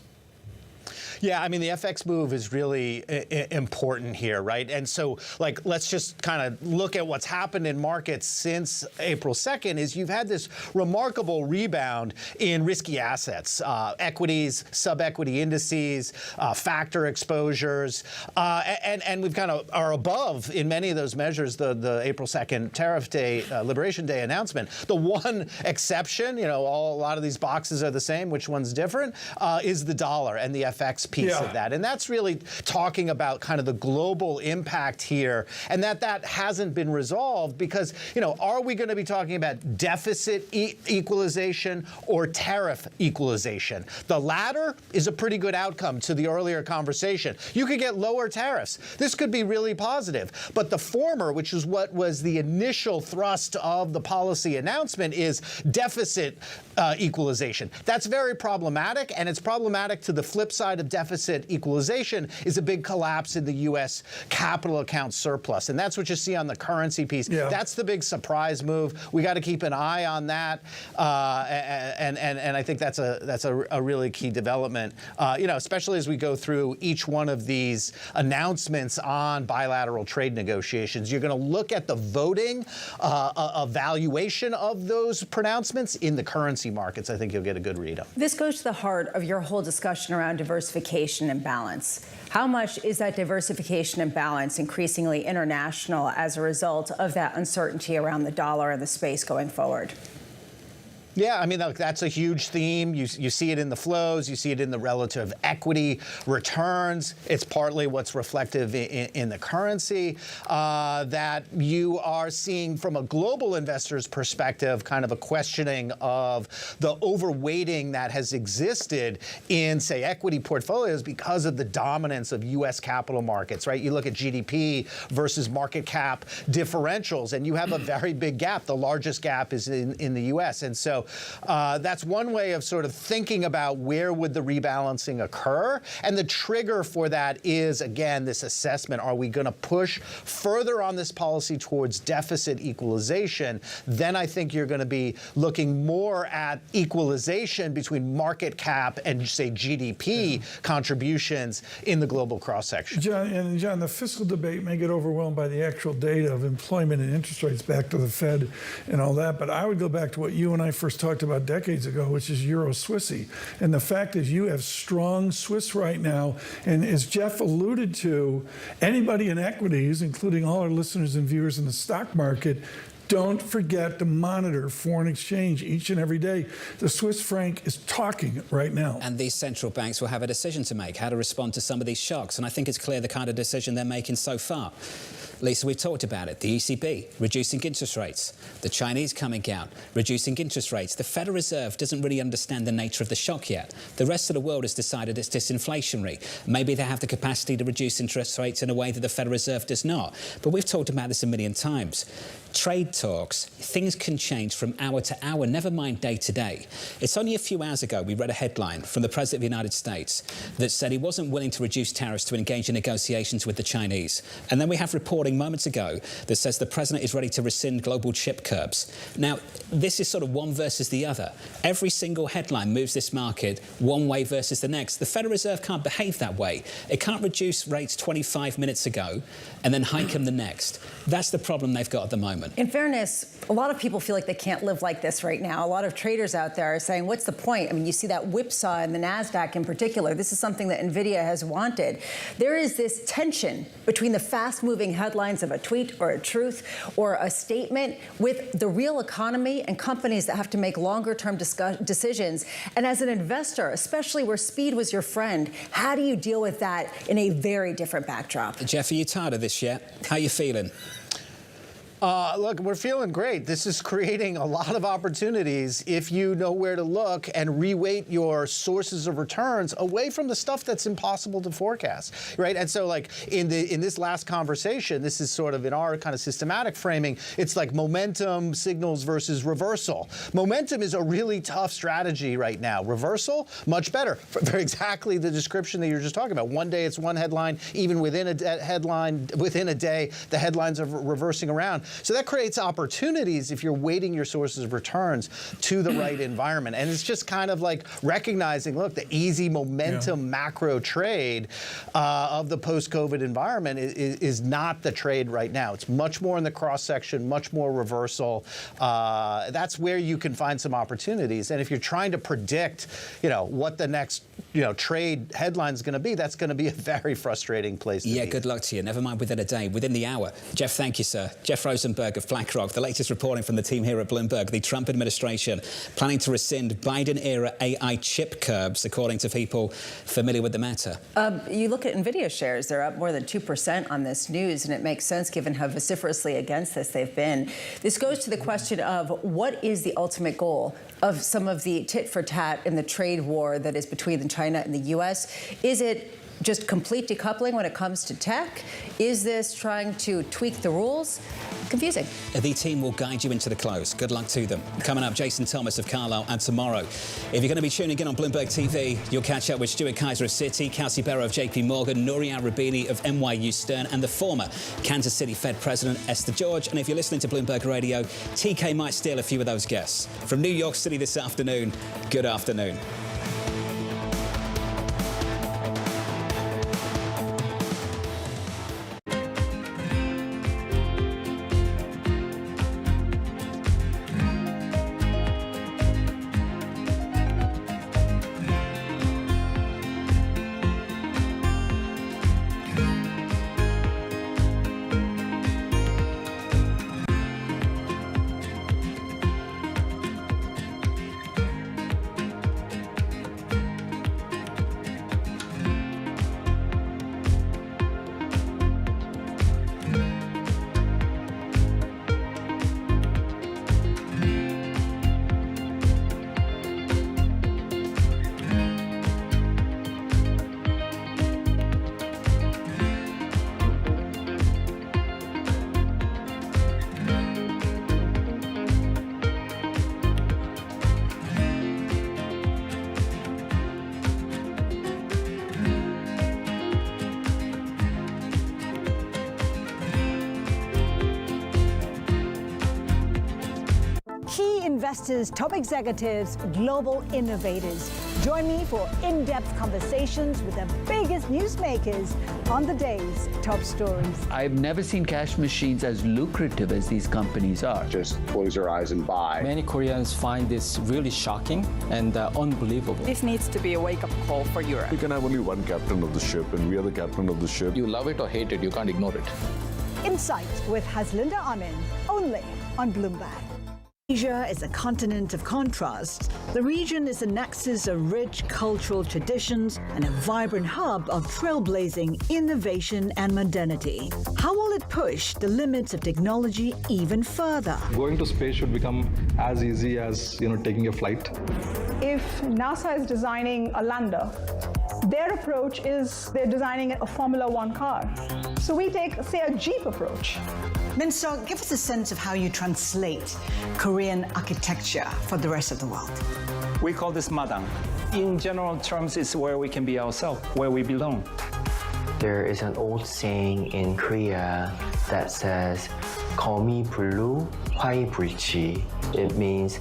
Yeah, I mean, the FX move is really important here, right? And so, let's just kind of look at what's happened in markets since April 2nd is you've had this remarkable rebound in risky assets, equities, sub-equity indices, factor exposures, and we've kind of are above in many of those measures the April 2nd tariff day, Liberation Day announcement. The one exception, a lot of these boxes are the same, which one's different, is the dollar and the FX piece of that. And that's really talking about kind of the global impact here, and that hasn't been resolved because, are we going to be talking about deficit equalization or tariff equalization? The latter is a pretty good outcome to the earlier conversation. You could get lower tariffs. This could be really positive. But the former, which is what was the initial thrust of the policy announcement, is deficit equalization. That's very problematic, and it's problematic to the flip side of deficit equalization is a big collapse in the U.S. capital account surplus. And that's what you see on the currency piece. Yeah. That's the big surprise move. We got to keep an eye on that. And I think that's a really key development, especially as we go through each one of these announcements on bilateral trade negotiations. You're going to look at the voting evaluation of those pronouncements in the currency markets. I think you'll get a good read of. This goes to the heart of your whole discussion around diversification and balance. How much is that diversification and balance increasingly international as a result of that uncertainty around the dollar and the space going forward? Yeah, I mean, look, that's a huge theme. You see it in the flows. You see it in the relative equity returns. It's partly what's reflective in the currency that you are seeing from a global investor's perspective, kind of a questioning of the overweighting that has existed in, say, equity portfolios because of the dominance of U.S. capital markets, right? You look at GDP versus market cap differentials, and you have a very big gap. The largest gap is in the U.S. And so So that's one way of sort of thinking about where would the rebalancing occur. And the trigger for that is, again, this assessment. Are we going to push further on this policy towards deficit equalization? Then I think you're going to be looking more at equalization between market cap and, say, GDP contributions in the global cross-section. John, the fiscal debate may get overwhelmed by the actual data of employment and interest rates back to the Fed and all that, but I would go back to what you and I first talked about decades ago, which is Euro-Swissy. And the fact is you have strong Swiss right now, and as Jeff alluded to, anybody in equities, including all our listeners and viewers in the stock market, don't forget to monitor foreign exchange each and every day. The Swiss franc is talking right now. And these central banks will have a decision to make, how to respond to some of these shocks. And I think it's clear the kind of decision they're making so far. Lisa, we've talked about it. The ECB reducing interest rates. The Chinese coming out, reducing interest rates. The Federal Reserve doesn't really understand the nature of the shock yet. The rest of the world has decided it's disinflationary. Maybe they have the capacity to reduce interest rates in a way that the Federal Reserve does not. But we've talked about this a million times. Trade talks, things can change from hour to hour, never mind day to day. It's only a few hours ago we read a headline from the President of the United States that said he wasn't willing to reduce tariffs to engage in negotiations with the Chinese. And then we have reporting moments ago that says the President is ready to rescind global chip curbs. Now, this is sort of one versus the other. Every single headline moves this market one way versus the next. The Federal Reserve can't behave that way. It can't reduce rates 25 minutes ago and then hike them the next. That's the problem they've got at the moment. In fairness, a lot of people feel like they can't live like this right now. A lot of traders out there are saying, what's the point? I mean, you see that whipsaw in the NASDAQ in particular. This is something that NVIDIA has wanted. There is this tension between the fast-moving headlines of a tweet or a truth or a statement with the real economy and companies that have to make longer-term decisions. And as an investor, especially where speed was your friend, how do you deal with that in a very different backdrop? Jeff, are you tired of this yet? How are you feeling? Look, we're feeling great. This is creating a lot of opportunities if you know where to look and reweight your sources of returns away from the stuff that's impossible to forecast, right? And so, like in this last conversation, this is sort of in our kind of systematic framing. It's like momentum signals versus reversal. Momentum is a really tough strategy right now. Reversal, much better for exactly the description that you're just talking about. One day it's one headline, even within a headline, within a day, the headlines are reversing around. So that creates opportunities if you're weighting your sources of returns to the right environment. And it's just kind of like recognizing, look, the easy momentum macro trade of the post-COVID environment is not the trade right now. It's much more in the cross-section, much more reversal. That's where you can find some opportunities. And if you're trying to predict, what the next, trade headline is going to be, that's going to be a very frustrating place to be. Yeah, good luck to you. Never mind within a day, within the hour. Jeff, thank you, sir. Jeff Rosenberg of BlackRock. The latest reporting from the team here at Bloomberg. The Trump administration planning to rescind Biden-era AI chip curbs, according to people familiar with the matter. You look at NVIDIA shares, they're up more than 2% on this news, and it makes sense given how vociferously against this they've been. This goes to the question of what is the ultimate goal of some of the tit-for-tat in the trade war that is between China and the U.S.? Is it just complete decoupling when it comes to tech? Is this trying to tweak the rules? Confusing. The team will guide you into the close. Good luck to them. Coming up, Jason Thomas of Carlyle, and tomorrow, if you're going to be tuning in on Bloomberg TV, you'll catch up with Stuart Kaiser of Citi, Kelsey Barrow of JP Morgan, Nouri Al-Rabini of NYU Stern, and the former Kansas City Fed President Esther George. And if you're listening to Bloomberg Radio, TK might steal a few of those guests. From New York City this afternoon, good afternoon. Key investors, top executives, global innovators. Join me for in-depth conversations with the biggest newsmakers on the day's top stories. I've never seen cash machines as lucrative as these companies are. Just close your eyes and buy. Many Koreans find this really shocking and unbelievable. This needs to be a wake-up call for Europe. You can have only one captain of the ship, and we are the captain of the ship. You love it or hate it, you can't ignore it. Insight with Haslinda Amin, only on Bloomberg. Asia is a continent of contrasts. The region is a nexus of rich cultural traditions and a vibrant hub of trailblazing innovation and modernity. How will it push the limits of technology even further? Going to space should become as easy as, taking a flight. If NASA is designing a lander, their approach is they're designing a Formula One car. So we take, say, a Jeep approach. Min-seok, give us a sense of how you translate Korean architecture for the rest of the world. We call this madang. In general terms, it's where we can be ourselves, where we belong. There is an old saying in Korea that says, "거미 불루, 화이 불치." It means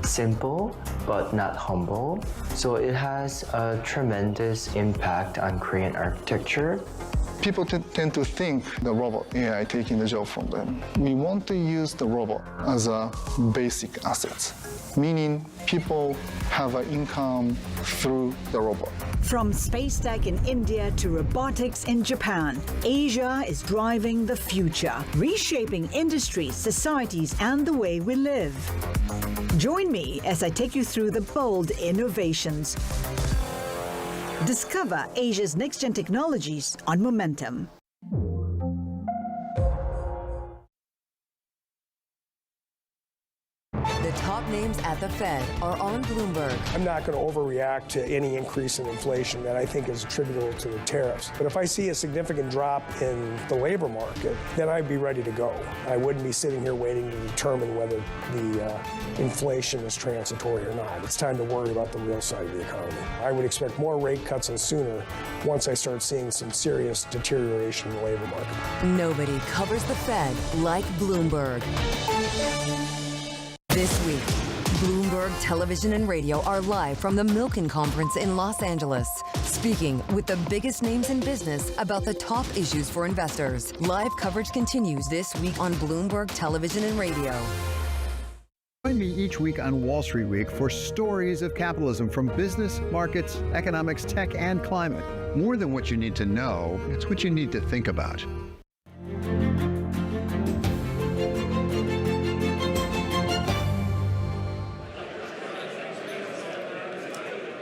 simple but not humble. So it has a tremendous impact on Korean architecture. People tend to think the robot AI taking the job from them. We want to use the robot as a basic asset, meaning people have an income through the robot. From space tech in India to robotics in Japan, Asia is driving the future, reshaping industries, societies, and the way we live. Join me as I take you through the bold innovations. Discover Asia's next-gen technologies on Momentum. The top names at the Fed are on Bloomberg. I'm not going to overreact to any increase in inflation that I think is attributable to the tariffs. But if I see a significant drop in the labor market, then I'd be ready to go. I wouldn't be sitting here waiting to determine whether the inflation is transitory or not. It's time to worry about the real side of the economy. I would expect more rate cuts and sooner once I start seeing some serious deterioration in the labor market. Nobody covers the Fed like Bloomberg. This week, Bloomberg Television and Radio are live from the Milken Conference in Los Angeles, speaking with the biggest names in business about the top issues for investors. Live coverage continues this week on Bloomberg Television and Radio. Join me each week on Wall Street Week for stories of capitalism from business, markets, economics, tech, and climate. More than what you need to know, it's what you need to think about.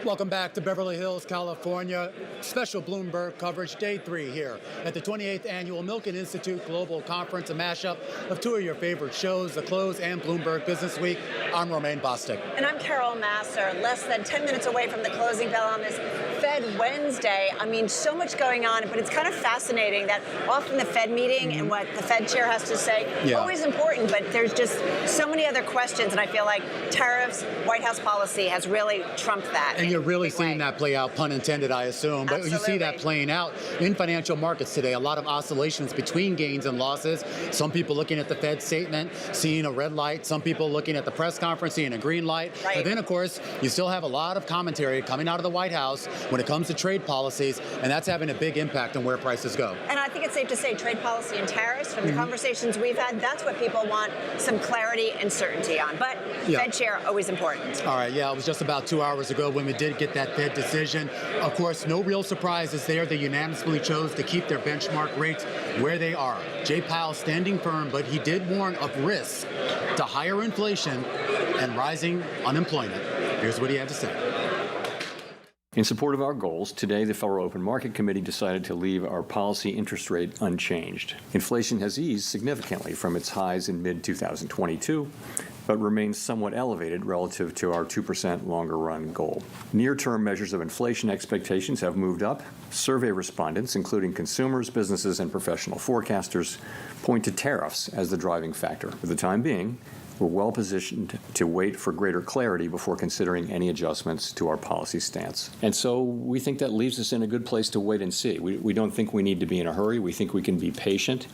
Welcome back to Beverly Hills, California. Special Bloomberg coverage, day 3 here at the 28th Annual Milken Institute Global Conference, a mashup of 2 of your favorite shows, The Close and Bloomberg Business Week. I'm Romaine Bostick. And I'm Carol Masser, less than 10 minutes away from the closing bell on this Fed Wednesday. I mean, so much going on, but it's kind of fascinating that often the Fed meeting and what the Fed chair has to say, always important, but there's just so many other questions, and I feel like tariffs, White House policy has really trumped that. And you're really seeing that play out, pun intended, I assume. But you see that playing out in financial markets today. A lot of oscillations between gains and losses. Some people looking at the Fed statement, seeing a red light. Some people looking at the press conference, seeing a green light. Right. And then, of course, you still have a lot of commentary coming out of the White House when it comes to trade policies, and that's having a big impact on where prices go. And I think it's safe to say trade policy and tariffs, from the conversations we've had, that's what people want some clarity and certainty on. But Fed chair, always important. All right, it was just about 2 hours ago when we did get that Fed decision. Of course, no real surprises there. They unanimously chose to keep their benchmark rates where they are. Jay Powell standing firm, but he did warn of risks to higher inflation and rising unemployment. Here's what he had to say. In support of our goals, today the Federal Open Market Committee decided to leave our policy interest rate unchanged. Inflation has eased significantly from its highs in mid-2022, but remains somewhat elevated relative to our 2% longer-run goal. Near-term measures of inflation expectations have moved up. Survey respondents, including consumers, businesses, and professional forecasters, point to tariffs as the driving factor. For the time being, we're well positioned to wait for greater clarity before considering any adjustments to our policy stance. And so we think that leaves us in a good place to wait and see. We don't think we need to be in a hurry. We think we can be patient.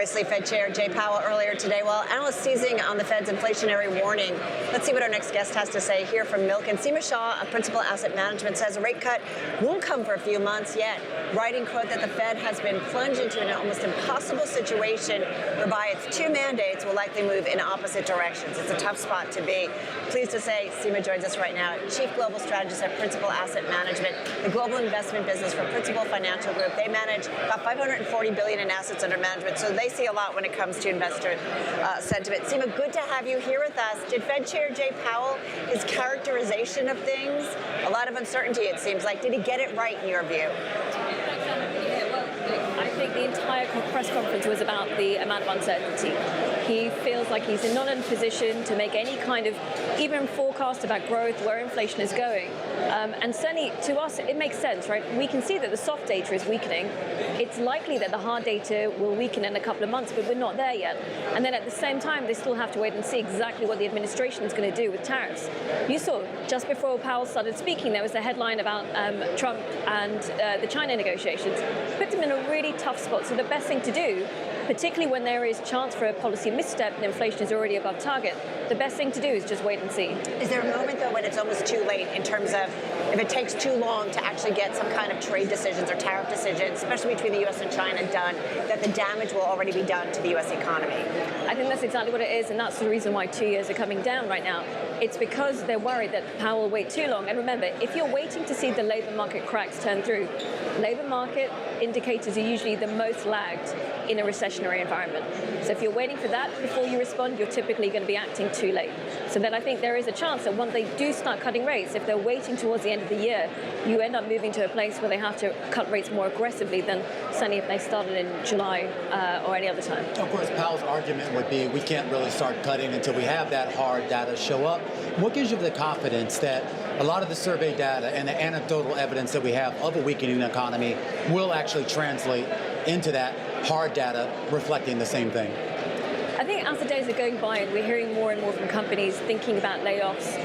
obviously, Fed Chair Jay Powell earlier today. While analysts seizing on the Fed's inflationary warning, let's see what our next guest has to say here from Milken. Seema Shah of Principal Asset Management says a rate cut won't come for a few months yet, writing, quote, that the Fed has been plunged into an almost impossible situation whereby its two mandates will likely move in opposite directions. It's a tough spot to be. Pleased to say Seema joins us right now, Chief Global Strategist at Principal Asset Management, the global investment business for Principal Financial Group. They manage about $540 billion in assets under management, so they see a lot when it comes to investor sentiment. Seema, good to have you here with us. Did Fed Chair Jay Powell, his characterization of things, a lot of uncertainty it seems like, did he get it right in your view? I think the entire press conference was about the amount of uncertainty. He feels like he's not in a position to make any kind of even forecast about growth, where inflation is going. And certainly to us, it makes sense, right? We can see that the soft data is weakening. It's likely that the hard data will weaken in a couple of months, but we're not there yet. And then at the same time, they still have to wait and see exactly what the administration is going to do with tariffs. You saw just before Powell started speaking, there was a headline about Trump and the China negotiations. Put them in a really tough spot. So the best thing to do, particularly when there is chance for a policy misstep and inflation is already above target, the best thing to do is just wait and see. Is there a moment, though, when it's almost too late in terms of if it takes too long to actually get some kind of trade decisions or tariff decisions, especially between the U.S. and China, done, that the damage will already be done to the U.S. economy? I think that's exactly what it is, and that's the reason why 2 years are coming down right now. It's because they're worried that Powell will wait too long. And remember, if you're waiting to see the labor market cracks turn through, labor market indicators are usually the most lagged in a recessionary environment. So if you're waiting for that before you respond, you're typically going to be acting too late. So then I think there is a chance that once they do start cutting rates, if they're waiting towards the end of the year, you end up moving to a place where they have to cut rates more aggressively than certainly if they started in July or any other time. Of course, Powell's argument would be we can't really start cutting until we have that hard data show up. What gives you the confidence that a lot of the survey data and the anecdotal evidence that we have of a weakening economy will actually translate into that hard data reflecting the same thing? I think as the days are going by and we're hearing more and more from companies thinking about layoffs,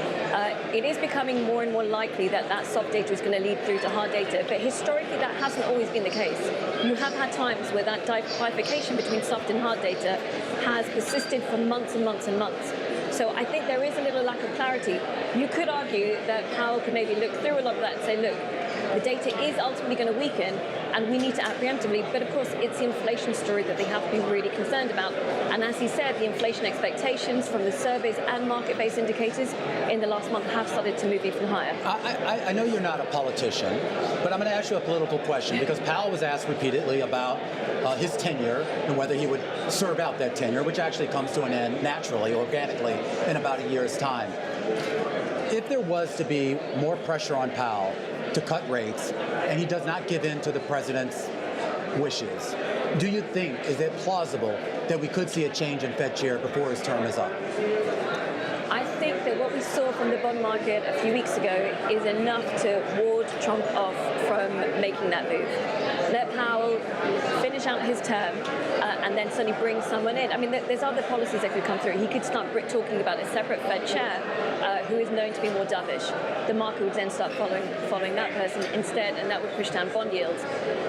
it is becoming more and more likely that that soft data is going to lead through to hard data. But historically, that hasn't always been the case. You have had times where that bifurcation between soft and hard data has persisted for months and months and months. So I think there is a little lack of clarity. You could argue that Powell could maybe look through a lot of that and say, look, the data is ultimately going to weaken and we need to act preemptively. But of course, it's the inflation story that they have to be really concerned about. And as he said, the inflation expectations from the surveys and market-based indicators in the last month have started to move even higher. I know you're not a politician, but I'm going to ask you a political question because Powell was asked repeatedly about his tenure and whether he would serve out that tenure, which actually comes to an end naturally, organically, in about a year's time. If there was to be more pressure on Powell to cut rates, and he does not give in to the president's wishes, do you think, is it plausible that we could see a change in Fed chair before his term is up? I think that what we saw from the bond market a few weeks ago is enough to ward Trump off from making that move. Let Powell finish out his term and then suddenly bring someone in. I mean, there's other policies that could come through. He could start talking about a separate Fed chair who is known to be more dovish. The market would then start following that person instead, and that would push down bond yields.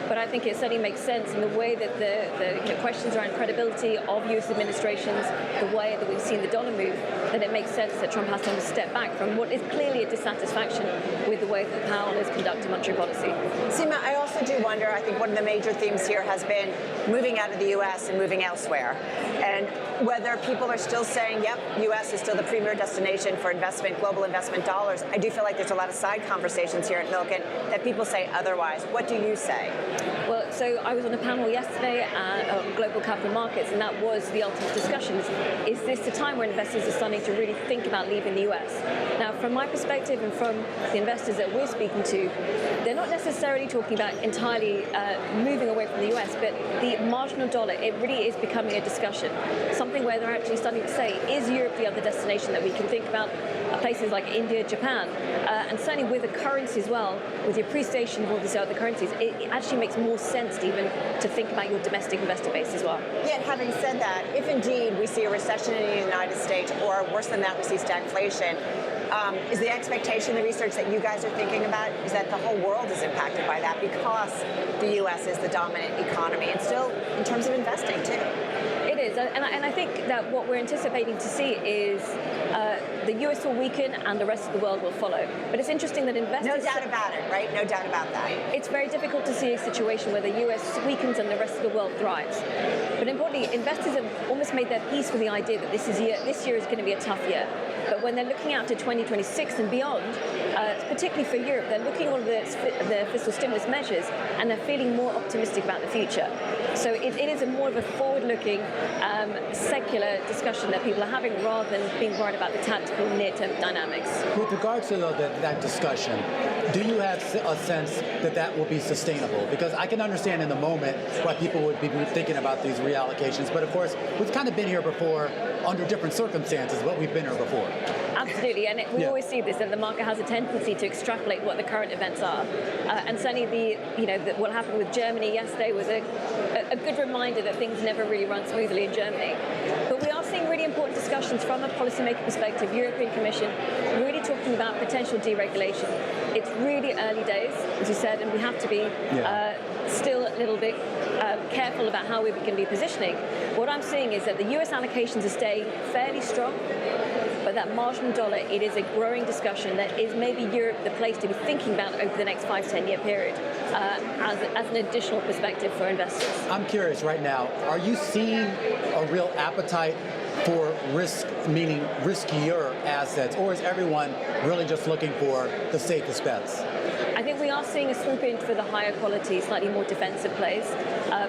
But I think it certainly makes sense in the way that the questions around credibility of U.S. administrations, the way that we've seen the dollar move, that it makes sense that Trump has to step back from what is clearly a dissatisfaction with the way that Powell has conducted monetary policy. Seema, I also do wonder, I think one of the major themes here has been moving out of the U.S. and moving elsewhere. And whether people are still saying, yep, U.S. is still the premier destination for investment, global investment dollars, I do feel like there's a lot of side conversations here at Milken that people say otherwise. What do you say? Well, so I was on a panel yesterday on global capital markets, and that was the ultimate discussion. Is this the time where investors are starting to really think about leaving the U.S.? Now, from my perspective and from the investors that we're speaking to, they're not necessarily talking about entirely moving away from the U.S., but the marginal dollar, it really is becoming a discussion. Something where they're actually starting to say, is Europe the other destination that we can think about? Places like India, Japan, and certainly with the currency as well, with the appreciation of all these other currencies, it actually makes more sense even to think about your domestic investor base as well. Yet, having said that, if indeed we see a recession in the United States, or worse than that, we see stagflation, Is the expectation, the research that you guys are thinking about, is that the whole world is impacted by that because the U.S. is the dominant economy, and still in terms of investing too? It is, and I think that what we're anticipating to see is the U.S. will weaken and the rest of the world will follow. But it's interesting that investors... No doubt about it, right? No doubt about that. It's very difficult to see a situation where the U.S. weakens and the rest of the world thrives. But importantly, investors have almost made their peace with the idea that this year is going to be a tough year. But when they're looking out to 2026 and beyond, particularly for Europe, they're looking at all the fiscal stimulus measures and they're feeling more optimistic about the future. So it is more of a forward-looking, secular discussion that people are having rather than being worried about the tactical near-term dynamics. With regards to that discussion, do you have a sense that that will be sustainable? Because I can understand in the moment why people would be thinking about these reallocations, but of course, we've kind of been here before under different circumstances, but we've been here before. Absolutely, and we always see this, that the market has a tendency to extrapolate what the current events are. And certainly what happened with Germany yesterday was a good reminder that things never really run smoothly in Germany. But we are seeing really important discussions from a policymaker perspective, European Commission, really talking about potential deregulation. It's really early days, as you said, and we have to be still a little bit careful about how we're going to be positioning. What I'm seeing is that the US allocations are staying fairly strong, but that marginal dollar, it is a growing discussion that is maybe Europe the place to be thinking about over the next 5-10 year period as an additional perspective for investors. I'm curious right now, are you seeing a real appetite for risk, meaning riskier assets, or is everyone really just looking for the safest bets? I think we are seeing a swoop in for the higher quality, slightly more defensive plays.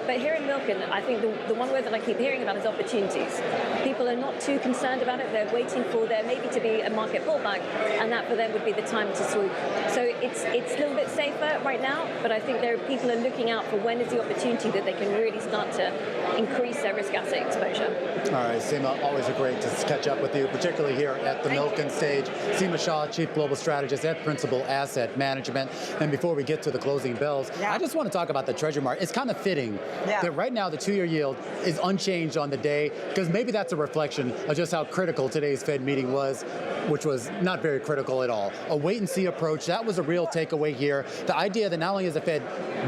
But here in Milken, I think the one word that I keep hearing about is opportunities. People are not too concerned about it. They're waiting for there maybe to be a market pullback, and that for them would be the time to swoop. So it's a little bit safer right now, but I think people are looking out for when is the opportunity that they can really start to increase their risk asset exposure. All right, Seema, always great to catch up with you, particularly here at the Milken stage. Seema Shah, Chief Global Strategist at Principal Asset Management. And before we get to the closing bells, I just want to talk about the Treasury market. It's kind of fitting that right now the 2-year yield is unchanged on the day, because maybe that's a reflection of just how critical today's Fed meeting was, which was not very critical at all. A wait-and-see approach, that was a real takeaway here. The idea that not only is the Fed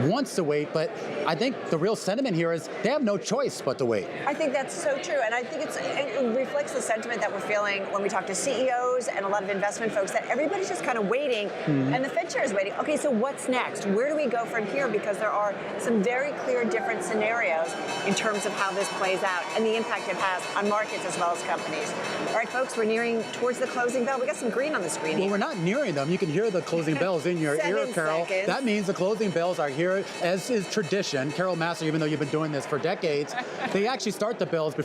wants to wait, but I think the real sentiment here is they have no choice but to wait. I think that's so true, and I think it reflects the sentiment that we're feeling when we talk to CEOs and a lot of investment folks, that everybody's just kind of waiting, and the Fed chair is waiting. Okay, so what's next? Where do we go from here? Because there are some very clear different scenarios in terms of how this plays out and the impact it has on markets as well as companies. All right, folks, we're nearing towards the closing bell. We got some green on the screen. Well, we're not nearing them. You can hear the closing bells in your ear, Carol. Seconds. That means the closing bells are here, as is tradition. Carol Massar, even though you've been doing this for decades, they actually start the bells before